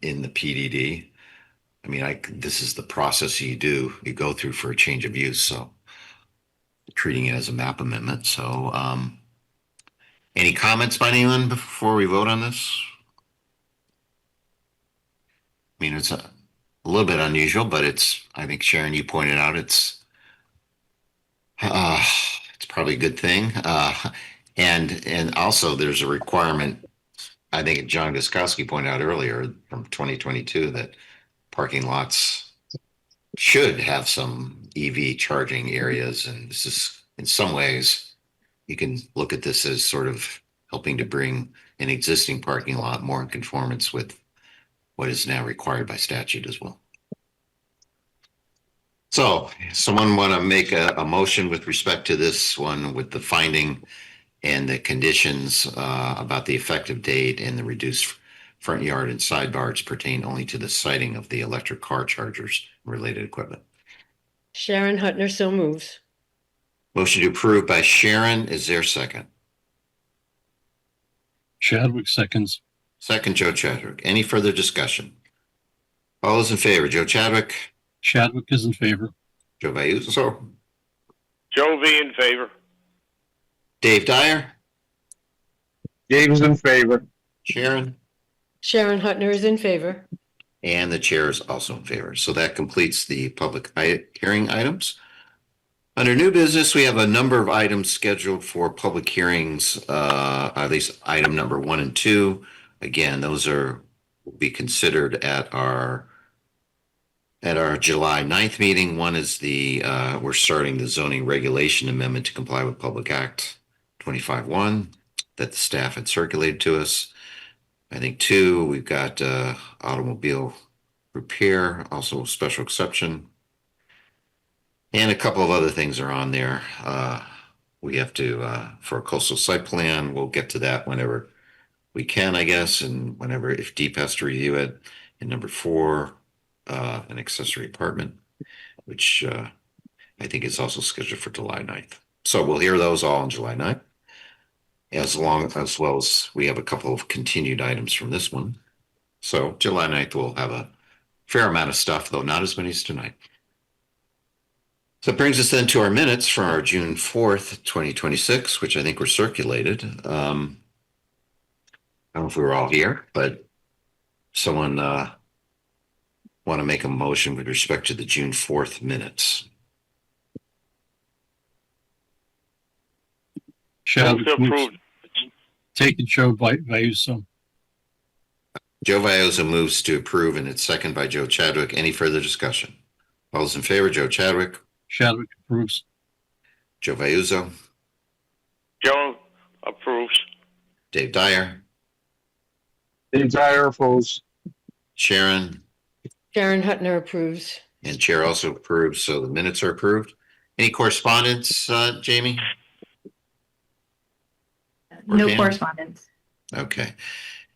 in the PDD. I mean, this is the process you go through for a change of use. So treating it as a map amendment. So, any comments by anyone before we vote on this? I mean, a little bit unusual, but I think Sharon, you pointed out it's probably a good thing. And also there's a requirement, I think John Guskowski pointed out earlier from 2022 that parking lots should have some EV charging areas. And this is, in some ways, you can look at this as sort of helping to bring an existing parking lot more in conformance with what is now required by statute as well. So someone want to make a motion with respect to this one with the finding and the conditions about the effective date and the reduced front yard and sidebars pertain only to the siting of the electric car chargers and related equipment. Sharon Hutner so moves. Motion to approve by Sharon. Is there a second? Chadwick seconds. Second, Joe Chadwick. Any further discussion? All those in favor, Joe Chadwick? Chadwick is in favor. Joe Vayuso? Joe V in favor. Dave Dyer? Dave is in favor. Sharon? Sharon Hutner is in favor. And the chair is also in favor. So that completes the public hearing items. Under new business, we have a number of items scheduled for public hearings, at least item number 1 and 2. Again, those will be considered at our July 9th meeting. One is we're starting the zoning regulation amendment to comply with Public Act 25-1 that the staff had circulated to us. I think 2, we've got automobile repair, also a special exception. And a couple of other things are on there. We have to, for a coastal site plan, we'll get to that whenever we can, I guess, and whenever, if Deep has to review it. And number 4, an accessory apartment, which I think is also scheduled for July 9th. So we'll hear those all on July 9th, as well as we have a couple of continued items from this one. So July 9th, we'll have a fair amount of stuff, though not as many as tonight. So it brings us then to our minutes for our June 4th, 2026, which I think were circulated. I don't know if we were all here, but someone want to make a motion with respect to the June 4th minutes. Chadwick moves. Take it, Joe Vayuso. Joe Vayuso moves to approve, and it's second by Joe Chadwick. Any further discussion? All those in favor, Joe Chadwick? Chadwick approves. Joe Vayuso? Joe approves. Dave Dyer? Dave Dyer approves. Sharon? Sharon Hutner approves. And chair also approves, so the minutes are approved. Any correspondence, Jamie? No correspondence. Okay.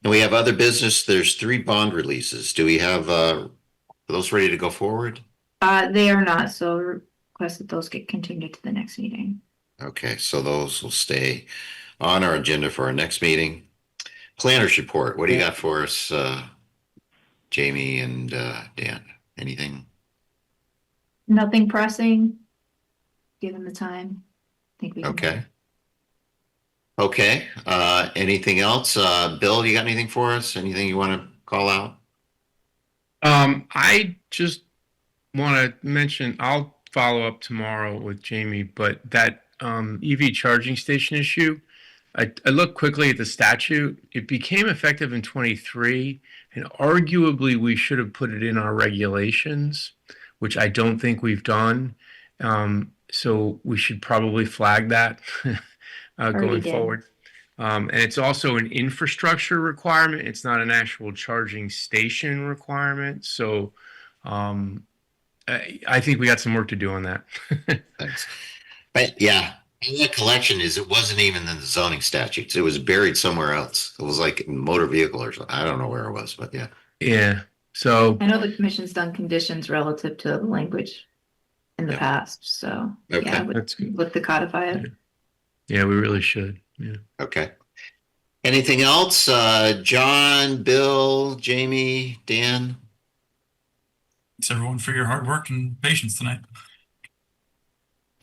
And we have other business. There's 3 bond releases. Do we have are those ready to go forward? They are not, so request that those get continued to the next meeting. Okay, so those will stay on our agenda for our next meeting. Planners report. What do you got for us, Jamie and Dan? Anything? Nothing pressing. Given the time, I think we can. Okay. Okay. Anything else? Bill, you got anything for us? Anything you want to call out? I just want to mention, I'll follow up tomorrow with Jamie, but that EV charging station issue, I looked quickly at the statute. It became effective in 23, and arguably we should have put it in our regulations, which I don't think we've done. So we should probably flag that going forward. And it's also an infrastructure requirement. It's not an actual charging station requirement. So I think we got some work to do on that. Thanks. But yeah, the collection is it wasn't even in the zoning statutes. It was buried somewhere else. It was like motor vehicle or something. I don't know where it was, but yeah. Yeah. So I know the commission's done conditions relative to the language in the past. So yeah, that's good. Look to codify it. Yeah, we really should. Yeah. Okay. Anything else? John, Bill, Jamie, Dan? Thanks everyone for your hard work and patience tonight.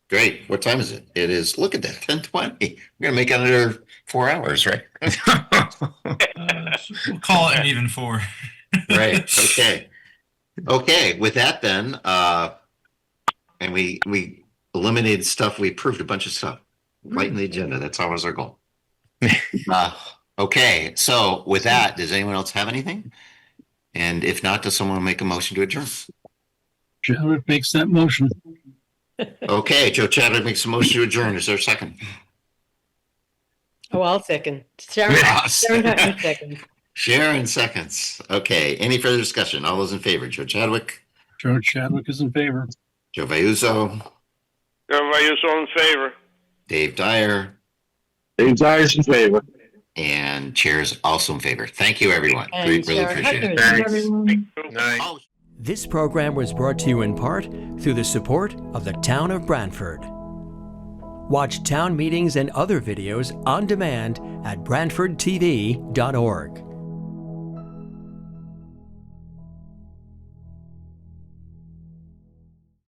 Great. What time is it? It is, look at that, 10:20. We're going to make it under 4 hours, right? We'll call it an even 4. Right. Okay. Okay, with that then, and we eliminated stuff, we approved a bunch of stuff, right in the agenda. That's always our goal. Okay, so with that, does anyone else have anything? And if not, does someone make a motion to adjourn? Chadwick makes that motion. Okay, Joe Chadwick makes a motion to adjourn. Is there a second? Oh, I'll second. Sharon Hutton second. Sharon seconds. Okay, any further discussion? All those in favor, Joe Chadwick, Joe Chadwick is in favor. Joe Vayuso, Joe Vayuso in favor. Dave Dyer, Dave Dyer's in favor. and Chair is also in favor. Thank you, everyone. And We really Sharon appreciate Hutton it. is- Night. This program was brought to you in part through the support of the Town of Branford. Watch town meetings and other videos on demand at BranfordTV.org.